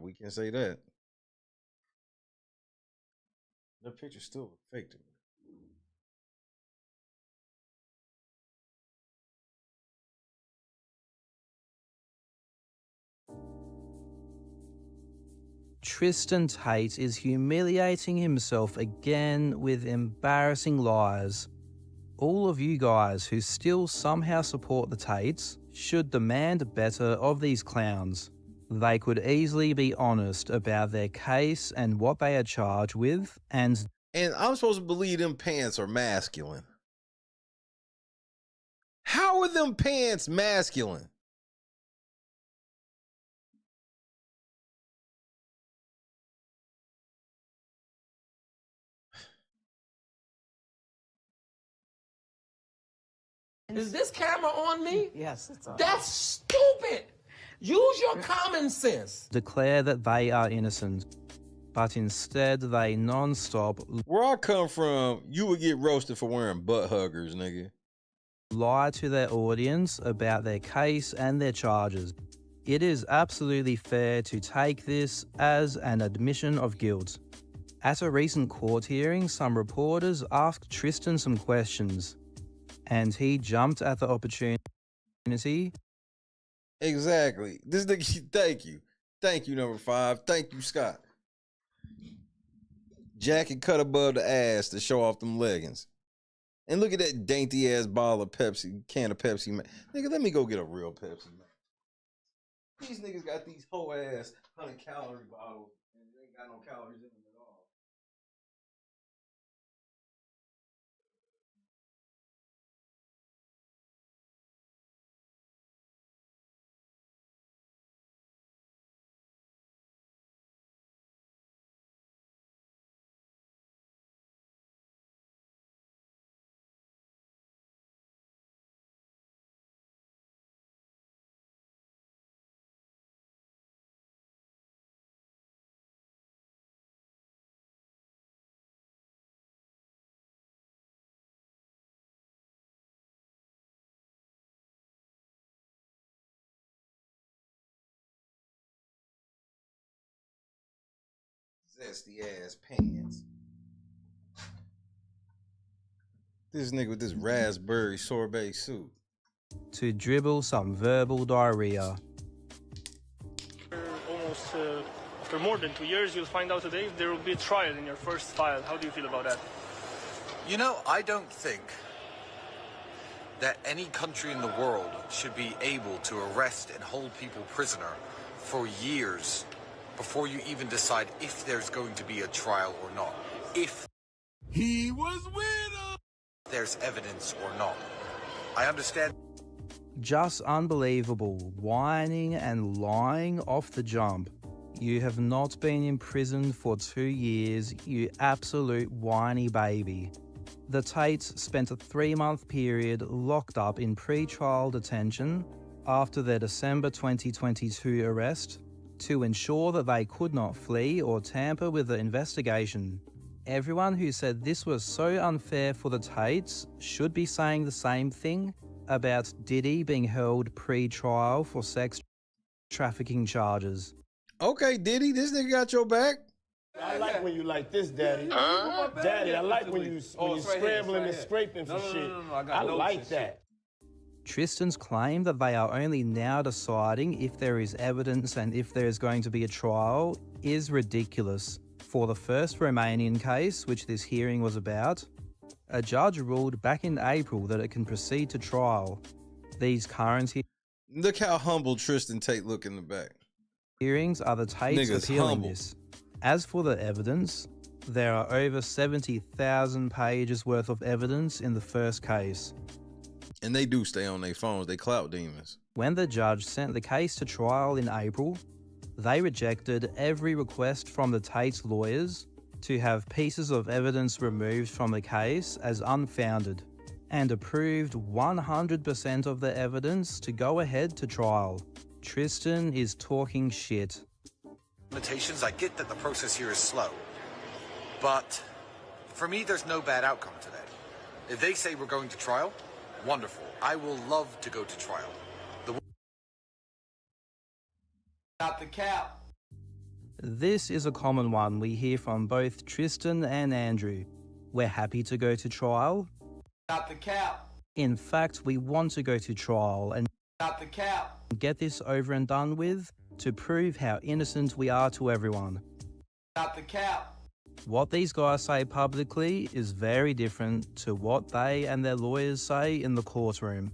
We can say that. The picture still look fake to me. Tristan Tate is humiliating himself again with embarrassing lies. All of you guys who still somehow support the Tates should demand better of these clowns. They could easily be honest about their case and what they are charged with, and I'm supposed to believe them pants are masculine. How are them pants masculine? Is this camera on me? Yes, it's on. That's stupid. Use your common sense. declare that they are innocent. But instead, they non-stop Where I come from, you would get roasted for wearing butt huggers, nigga. lie to their audience about their case and their charges. It is absolutely fair to take this as an admission of guilt. At a recent court hearing, some reporters asked Tristan some questions, and he jumped at the opportunity. Exactly. This nigga, thank you. Thank you, number 5. Thank you, Scott. Jacket cut above the ass to show off them leggings. And look at that dainty ass bottle of Pepsi, can of Pepsi, man. Nigga, let me go get a real Pepsi, man. These niggas got these whole ass 100-calorie bottles, and they ain't got no calories in them at all. Zesty ass pants. This nigga with this raspberry sorbet suit. To dribble some verbal diarrhea. Almost after more than 2 years, you'll find out today if there will be a trial in your first file. How do you feel about that? You know, I don't think that any country in the world should be able to arrest and hold people prisoner for years before you even decide if there's going to be a trial or not. If he was with us, there's evidence or not. I understand. Just unbelievable, whining and lying off the jump. You have not been in prison for 2 years, you absolute whiny baby. The Tates spent a 3-month period locked up in pre-trial detention after their December 2022 arrest to ensure that they could not flee or tamper with the investigation. Everyone who said this was so unfair for the Tates should be saying the same thing about Diddy being held pre-trial for sex trafficking charges. Okay, Diddy, this nigga got your back. I like when you like this, Daddy. Daddy, I like when you scrambling and scraping for shit. I like that. Tristan's claim that they are only now deciding if there is evidence and if there is going to be a trial is ridiculous. For the first Romanian case, which this hearing was about, a judge ruled back in April that it can proceed to trial. These current Look how humble Tristan Tate look in the back. Hearings are the Tates Nigga's appealing humble. this. As for the evidence, there are over 70,000 pages worth of evidence in the first case. And they do stay on their phones, they clout demons. When the judge sent the case to trial in April, they rejected every request from the Tate's lawyers to have pieces of evidence removed from the case as unfounded, and approved 100% of the evidence to go ahead to trial. Tristan is talking shit. Limitations, I get that the process here is slow, but for me, there's no bad outcome today. If they say we're going to trial, wonderful. I will love to go to trial. Not the cap. This is a common one we hear from both Tristan and Andrew. We're happy to go to trial. Not the cap. In fact, we want to go to trial and Not the cap. get this over and done with to prove how innocent we are to everyone. Not the cap. What these guys say publicly is very different to what they and their lawyers say in the courtroom.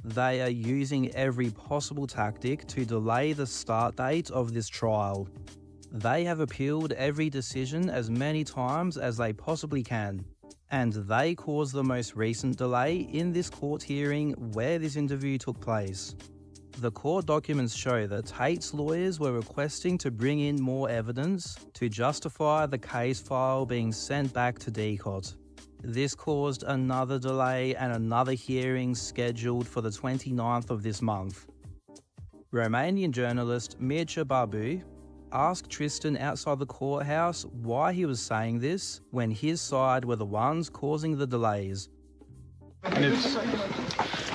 They are using every possible tactic to delay the start date of this trial. They have appealed every decision as many times as they possibly can, and they caused the most recent delay in this court hearing where this interview took place. The court documents show that Tate's lawyers were requesting to bring in more evidence to justify the case file being sent back to DCOT. This caused another delay and another hearing scheduled for the 29th of this month. Romanian journalist Mircea Barbu asked Tristan outside the courthouse why he was saying this when his side were the ones causing the delays.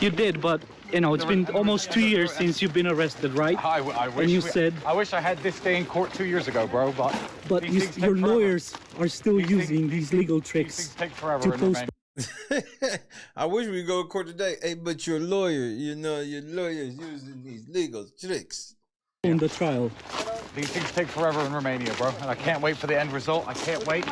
You did, but you know, it's been almost 2 years since you've been arrested, right? I wish and you said, I wish I had this day in court 2 years ago, bro, but your lawyers are still using these legal tricks take forever to in postpone. I wish we could go to court today. Hey, but your lawyer, you know, your lawyer's using these legal tricks. In the trial. These things take forever in Romania, bro, and I can't wait for the end result. I can't wait.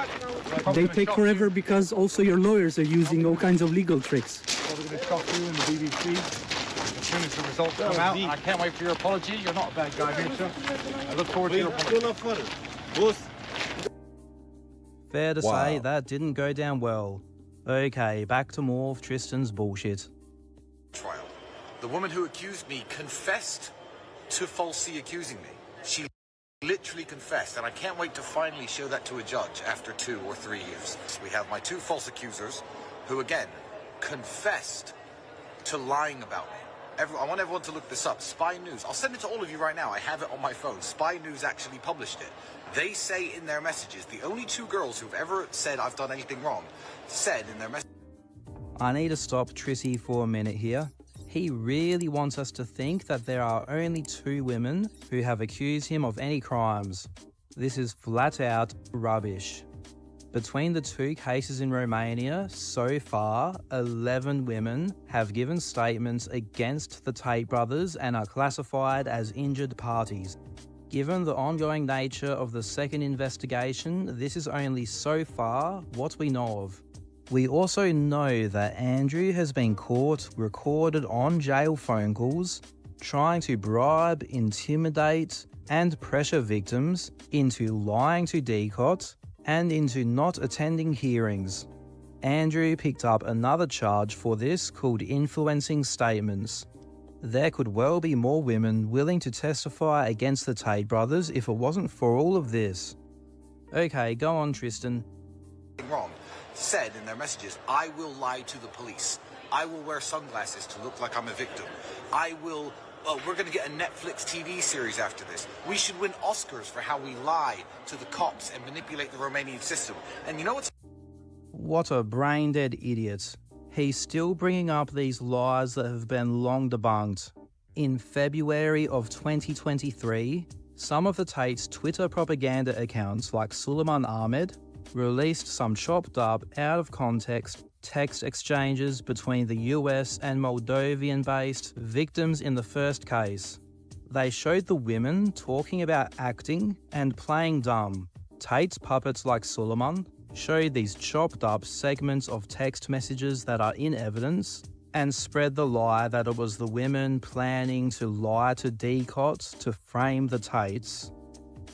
They take forever because also your lawyers are using all kinds of legal tricks. We're going to shock you in the BBC as soon as the results come out. And I can't wait for your apology. You're not a bad guy, Mircea. I look forward to your apology. Fair to say that didn't go down well. Okay, back to more of Tristan's bullshit. Trial. The woman who accused me confessed to falsely accusing me. She literally confessed, and I can't wait to finally show that to a judge after 2 or 3 years. We have my 2 false accusers who, again, confessed to lying about me. I want everyone to look this up. Spy News. I'll send it to all of you right now. I have it on my phone. Spy News actually published it. They say in their messages, the only 2 girls who've ever said I've done anything wrong, said in their messages. I need to stop Trissi for a minute here. He really wants us to think that there are only 2 women who have accused him of any crimes. This is flat out rubbish. Between the 2 cases in Romania, so far, 11 women have given statements against the Tate brothers and are classified as injured parties. Given the ongoing nature of the second investigation, this is only so far what we know of. We also know that Andrew has been caught recorded on jail phone calls, trying to bribe, intimidate, and pressure victims into lying to DCOT and into not attending hearings. Andrew picked up another charge for this called influencing statements. There could well be more women willing to testify against the Tate brothers if it wasn't for all of this. Okay, go on, Tristan. Wrong. said in their messages, I will lie to the police. I will wear sunglasses to look like I'm a victim. I will, we're going to get a Netflix TV series after this. We should win Oscars for how we lie to the cops and manipulate the Romanian system. And you know what's... What a brain-dead idiot. He's still bringing up these lies that have been long debunked. In February of 2023, some of the Tate's Twitter propaganda accounts like Suleiman Ahmed released some chopped up, out of context text exchanges between the US and Moldovan-based victims in the first case. They showed the women talking about acting and playing dumb. Tate's puppets like Suleiman showed these chopped up segments of text messages that are in evidence and spread the lie that it was the women planning to lie to decots to frame the Tates.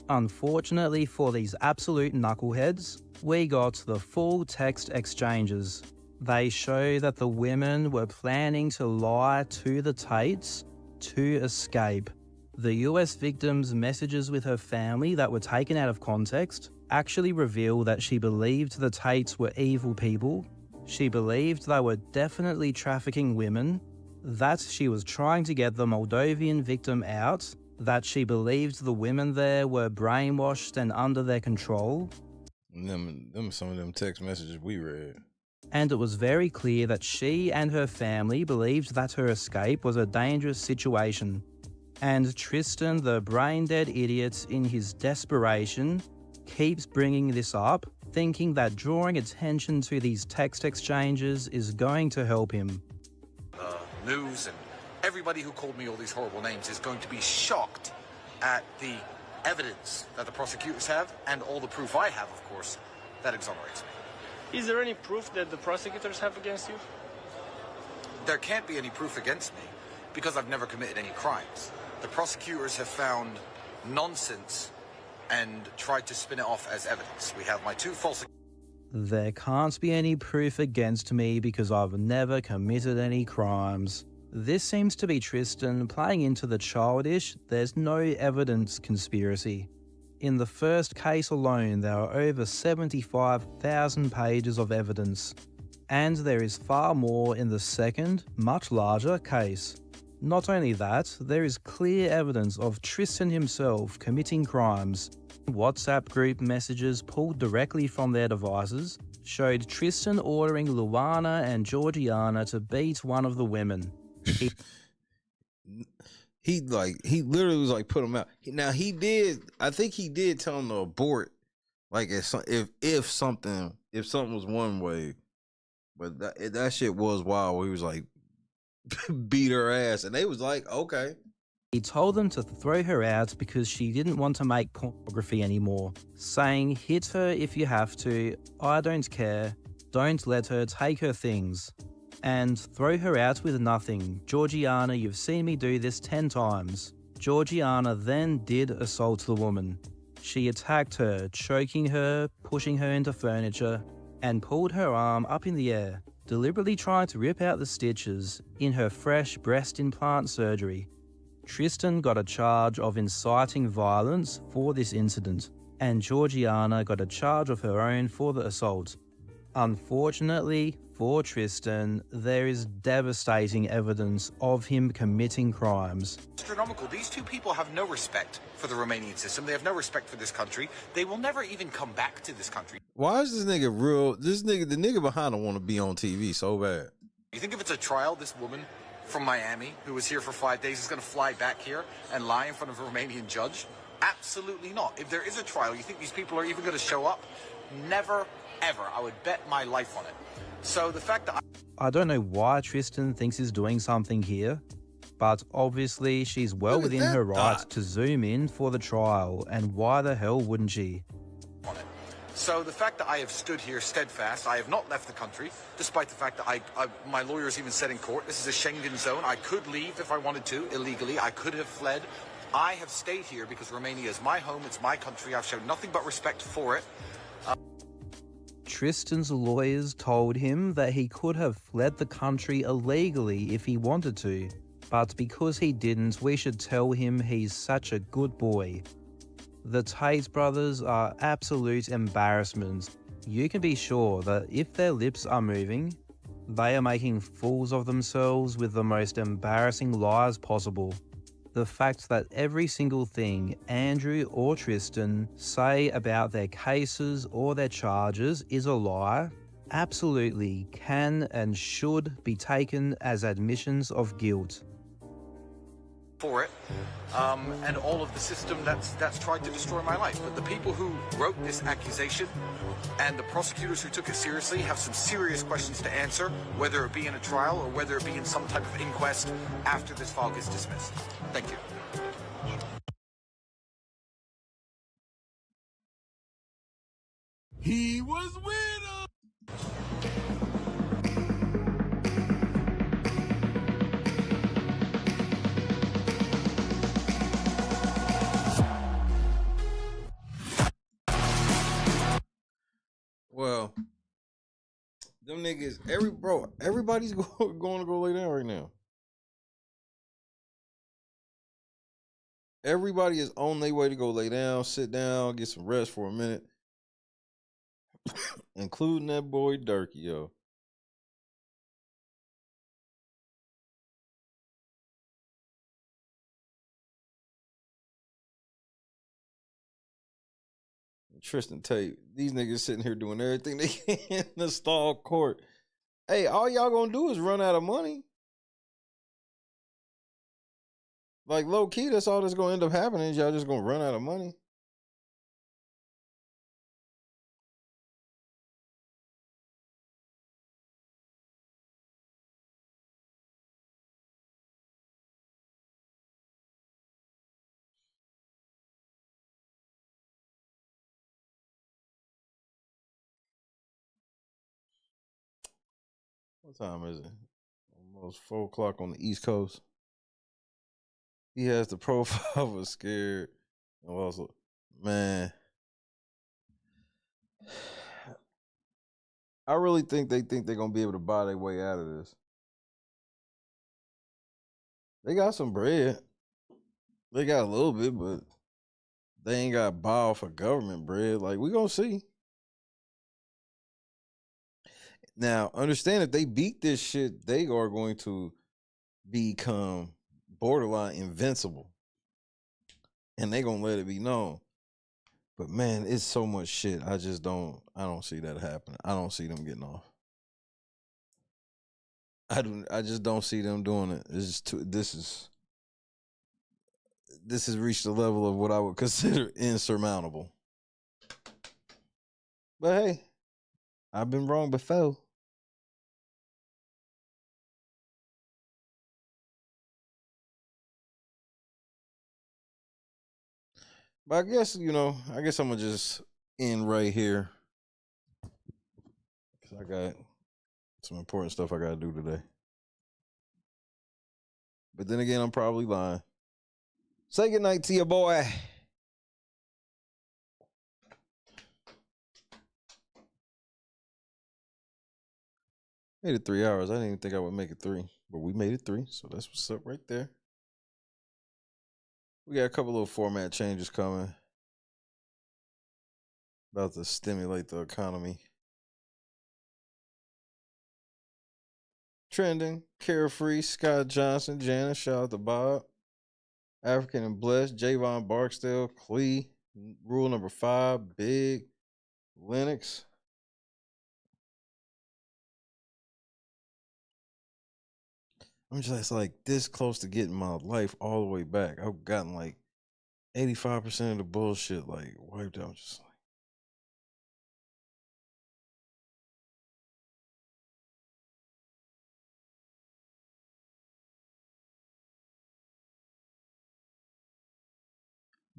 Unfortunately for these absolute knuckleheads, we got the full text exchanges. They show that the women were planning to lie to the Tates to escape. The US victim's messages with her family that were taken out of context actually reveal that she believed the Tates were evil people. She believed they were definitely trafficking women, that she was trying to get the Moldovan victim out, that she believed the women there were brainwashed and under their control. Them some of them text messages we read. And it was very clear that she and her family believed that her escape was a dangerous situation. And Tristan, the brain-dead idiot, in his desperation, keeps bringing this up, thinking that drawing attention to these text exchanges is going to help him. News and everybody who called me all these horrible names is going to be shocked at the evidence that the prosecutors have and all the proof I have, of course, that exonerates me. Is there any proof that the prosecutors have against you? There can't be any proof against me because I've never committed any crimes. The prosecutors have found nonsense and tried to spin it off as evidence. We have my two false... There can't be any proof against me because I've never committed any crimes. This seems to be Tristan playing into the childish, there's no evidence conspiracy. In the first case alone, there are over 75,000 pages of evidence. And there is far more in the second, much larger case. Not only that, there is clear evidence of Tristan himself committing crimes. WhatsApp group messages pulled directly from their devices showed Tristan ordering Luana and Georgiana to beat one of the women. He literally was like, put him out. I think he did tell him to abort, like if something was one way, but that shit was wild. He was like, beat her ass, and they was like, okay. He told them to throw her out because she didn't want to make pornography anymore, saying, hit her if you have to, I don't care, don't let her take her things. And throw her out with nothing. Georgiana, you've seen me do this 10 times. Georgiana then did assault the woman. She attacked her, choking her, pushing her into furniture, and pulled her arm up in the air, deliberately trying to rip out the stitches in her fresh breast implant surgery. Tristan got a charge of inciting violence for this incident, and Georgiana got a charge of her own for the assault. Unfortunately for Tristan, there is devastating evidence of him committing crimes. Astronomical. These two people have no respect for the Romanian system. They have no respect for this country. They will never even come back to this country. Why is this nigga real? The nigga behind him want to be on TV so bad. You think if it's a trial, this woman from Miami who was here for 5 days is going to fly back here and lie in front of a Romanian judge? Absolutely not. If there is a trial, you think these people are even going to show up? Never, ever. I would bet my life on it. So the fact that I don't know why Tristan thinks he's doing something here, but obviously she's well within her right to zoom in for the trial, and why the hell wouldn't she? So the fact that I have stood here steadfast, I have not left the country, despite the fact that my lawyers even said in court, this is a Schengen zone. I could leave if I wanted to, illegally. I could have fled. I have stayed here because Romania is my home, it's my country. I've shown nothing but respect for it. Tristan's lawyers told him that he could have fled the country illegally if he wanted to, but because he didn't, we should tell him he's such a good boy. The Tate brothers are absolute embarrassments. you can be sure that if their lips are moving, they are making fools of themselves with the most embarrassing lies possible. The fact that every single thing Andrew or Tristan say about their cases or their charges is a lie absolutely can and should be taken as admissions of guilt. For it, and all of the system that's tried to destroy my life. But the people who wrote this accusation and the prosecutors who took it seriously have some serious questions to answer, whether it be in a trial or whether it be in some type of inquest after this file gets dismissed. Thank you. He was with us. Well, them niggas, everybody's going to go lay down right now. Everybody is on their way to go lay down, sit down, get some rest for a minute. Including that boy Durky, yo. Tristan Tate, these niggas sitting here doing everything they can in the stall court. Hey, all y'all gonna do is run out of money. Like, low key, that's all that's gonna end up happening is y'all just gonna run out of money. What time is it? Almost 4 o'clock on the East Coast. He has the profile of a scared. Also, man, I really think they're gonna be able to buy their way out of this. They got some bread. They got a little bit, but they ain't got ball for government bread. Like, we gonna see. Now, understand, if they beat this shit, they are going to become borderline invincible. And they gonna let it be known. But man, it's so much shit. I don't see that happening. I don't see them getting off. I just don't see them doing it. It's just this has reached the level of what I would consider insurmountable. But hey, I've been wrong before. But I guess, I'm gonna just end right here. Cause I got some important stuff I gotta do today. But then again, I'm probably lying. Say goodnight to your boy. Made it 3 hours. I didn't even think I would make it 3. But we made it 3, so that's what's up right there. We got a couple little format changes coming. About to stimulate the economy. Trending, Carefree, Scott Johnson, Janice, shout out to Bob. African and Blessed, Javon Barksdale, Clee, Rule Number 5, Big, Lennox. I'm just like this close to getting my life all the way back. I've gotten like 85% of the bullshit like wiped out. Just like,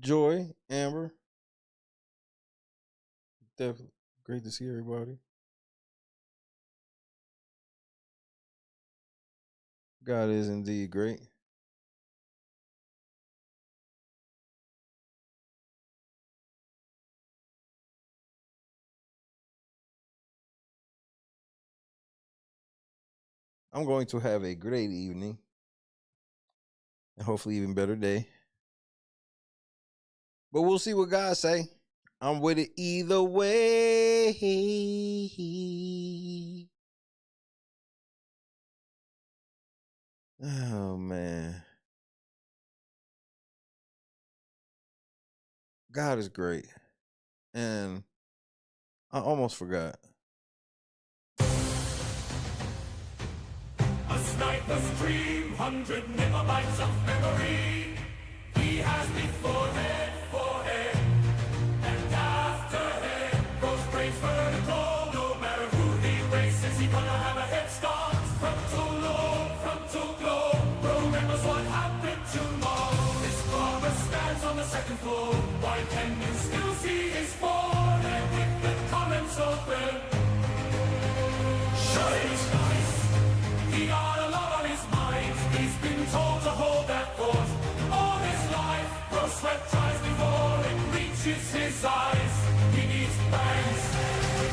Joy, Amber. Definitely great to see everybody. God is indeed great. I'm going to have a great evening and hopefully even better day. But we'll see what God say. I'm with it either way. Hey. Oh man. God is great. And I almost forgot. A sniper's dream, 100 megabytes of memory. He has me forehead, and after head goes brains vertical. No matter who he races, he gonna have a head start. Frontal globe, remembers what happened tomorrow. His barber stands on the second floor. Why can you still see his forehead with the comments open? Shut it! He got a lot on his mind. He's been told to hold that thought all his life. Bro sweat tries before it reaches his eyes. He needs bangs.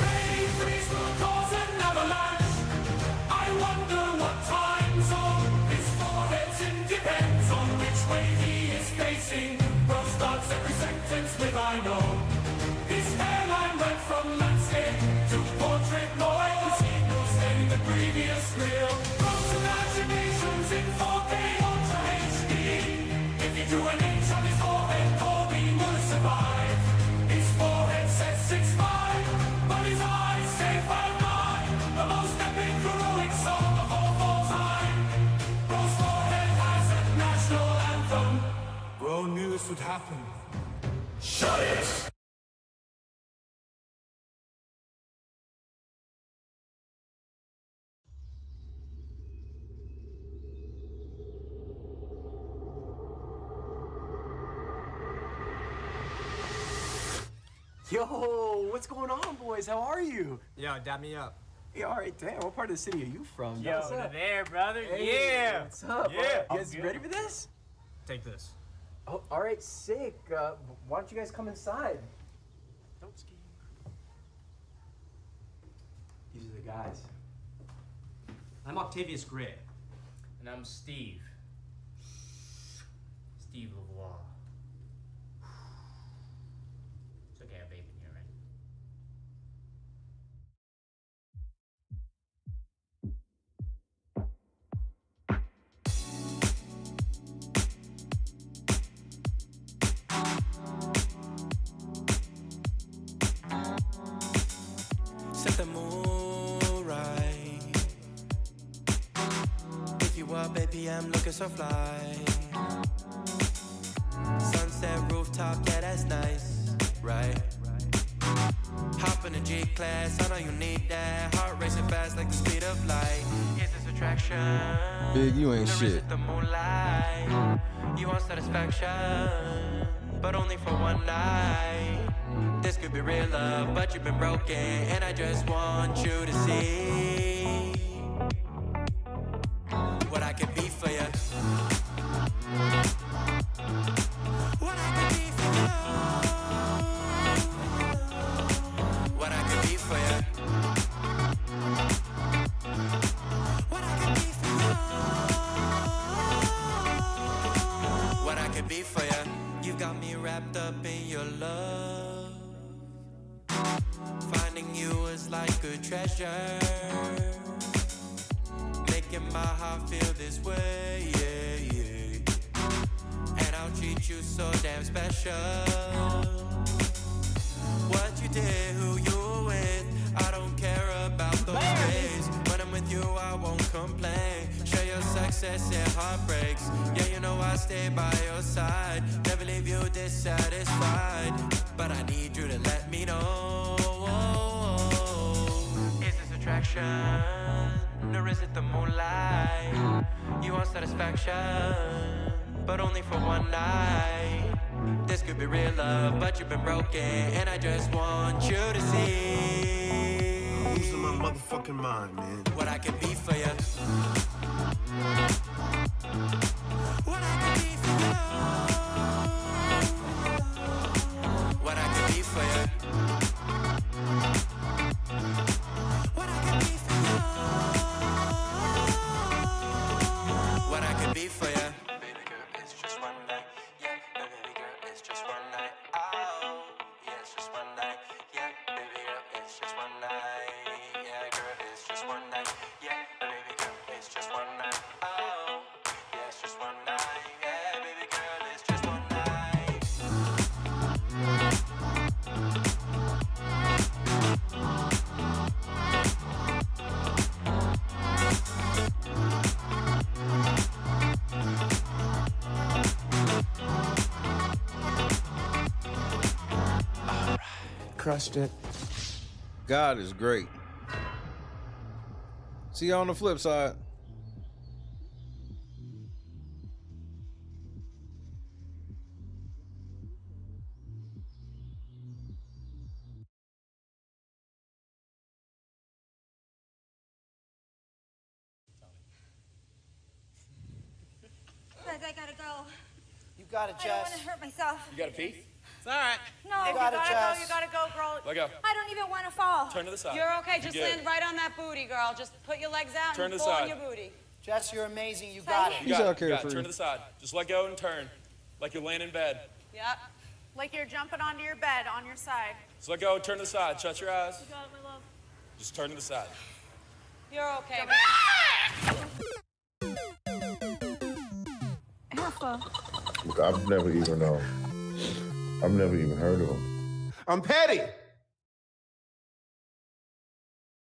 Ready freeze will cause an avalanche. I wonder what time zone his forehead's in. Depends on which way he is facing. Bro starts every sentence with I know. His hairline went from landscape to portrait noise. Ending the previous reel. Imaginations in 4K Ultra HD. If you drew an H on his forehead, Colby would survive. His forehead says 6'5", but his eyes say 5'9". The most epic heroic song of all time. Bro's forehead has a national anthem. Bro knew this would happen. Shut it! Yo, what's going on, boys? How are you? Yo, dab me up. Yeah, all right, damn. What part of the city are you from? Yo, What's up? there, brother. Hey, Yeah. What's up? Yeah. You guys ready for this? Take this. Oh, all right, sick. Why don't you guys come inside? Don't ski. These are the guys. I'm Octavius Gray. And I'm Steve. Steve Lavoie. It's okay, I have vape in here, right? Set the mood right. Pick you up, baby, I'm looking so fly. Sunset rooftop, yeah, that's nice, right? Hop in a G-Class, I know you need that. Heart racing fast like the speed of light. Is this attraction? Big, you ain't Or is shit. it the moonlight? You want satisfaction, but only for one night. This could be real love, but you've been broken, and I just want you to see what I can be for you. What I can be for you. What I can be for you. What I can be for you. What I can be for you. You've got me wrapped up in your love. Finding you is like a treasure. Making my heart feel this way, yeah, yeah. And I'll treat you so damn special. What you did, who you were with, I don't care about those days. When I'm with you, I won't complain. Share your success and heartbreaks. Yeah, you know I stay by your side. Never leave you dissatisfied. But I need you to let me know. Is this attraction? Or is it the moonlight? You want satisfaction, but only for one night. This could be real love, but you've been broken, and I just want you to see. I'm losing my motherfucking mind, man. What I can be for you. What I can be for you. What I can be for you. What I can be for you. What I can be for you. Baby girl, it's just one night. Yeah, baby girl, it's just one night. Oh, yeah, it's just one night. Yeah, baby girl, it's just night. Yeah, girl, it's just one night. Yeah, baby girl, it's just one night. Oh, yeah, it's just one night. Yeah, baby girl, it's just one night. Crushed it. God is great. See you on the flip side. Guys, I gotta go. You got it, I don't want Jess. to hurt myself. You got a pee? It's all right. No, You you got it, gotta Jess. go. You gotta go, girl. Let go. I don't even want to fall. Turn to the side. You're okay. You Just good. land right on that booty, girl. Just put your legs out Turn and to the pull side. on your booty. Jess, you're amazing. You got it. You got it. You got it. Turn to the side. Just let go and turn. Like you're laying in bed. Yep. Like you're jumping onto your bed on your side. Just let go, turn to the side. Shut your eyes. You got it, my love. Just turn to the side. You're okay. Alpha. I've never even heard of him. I'm petty.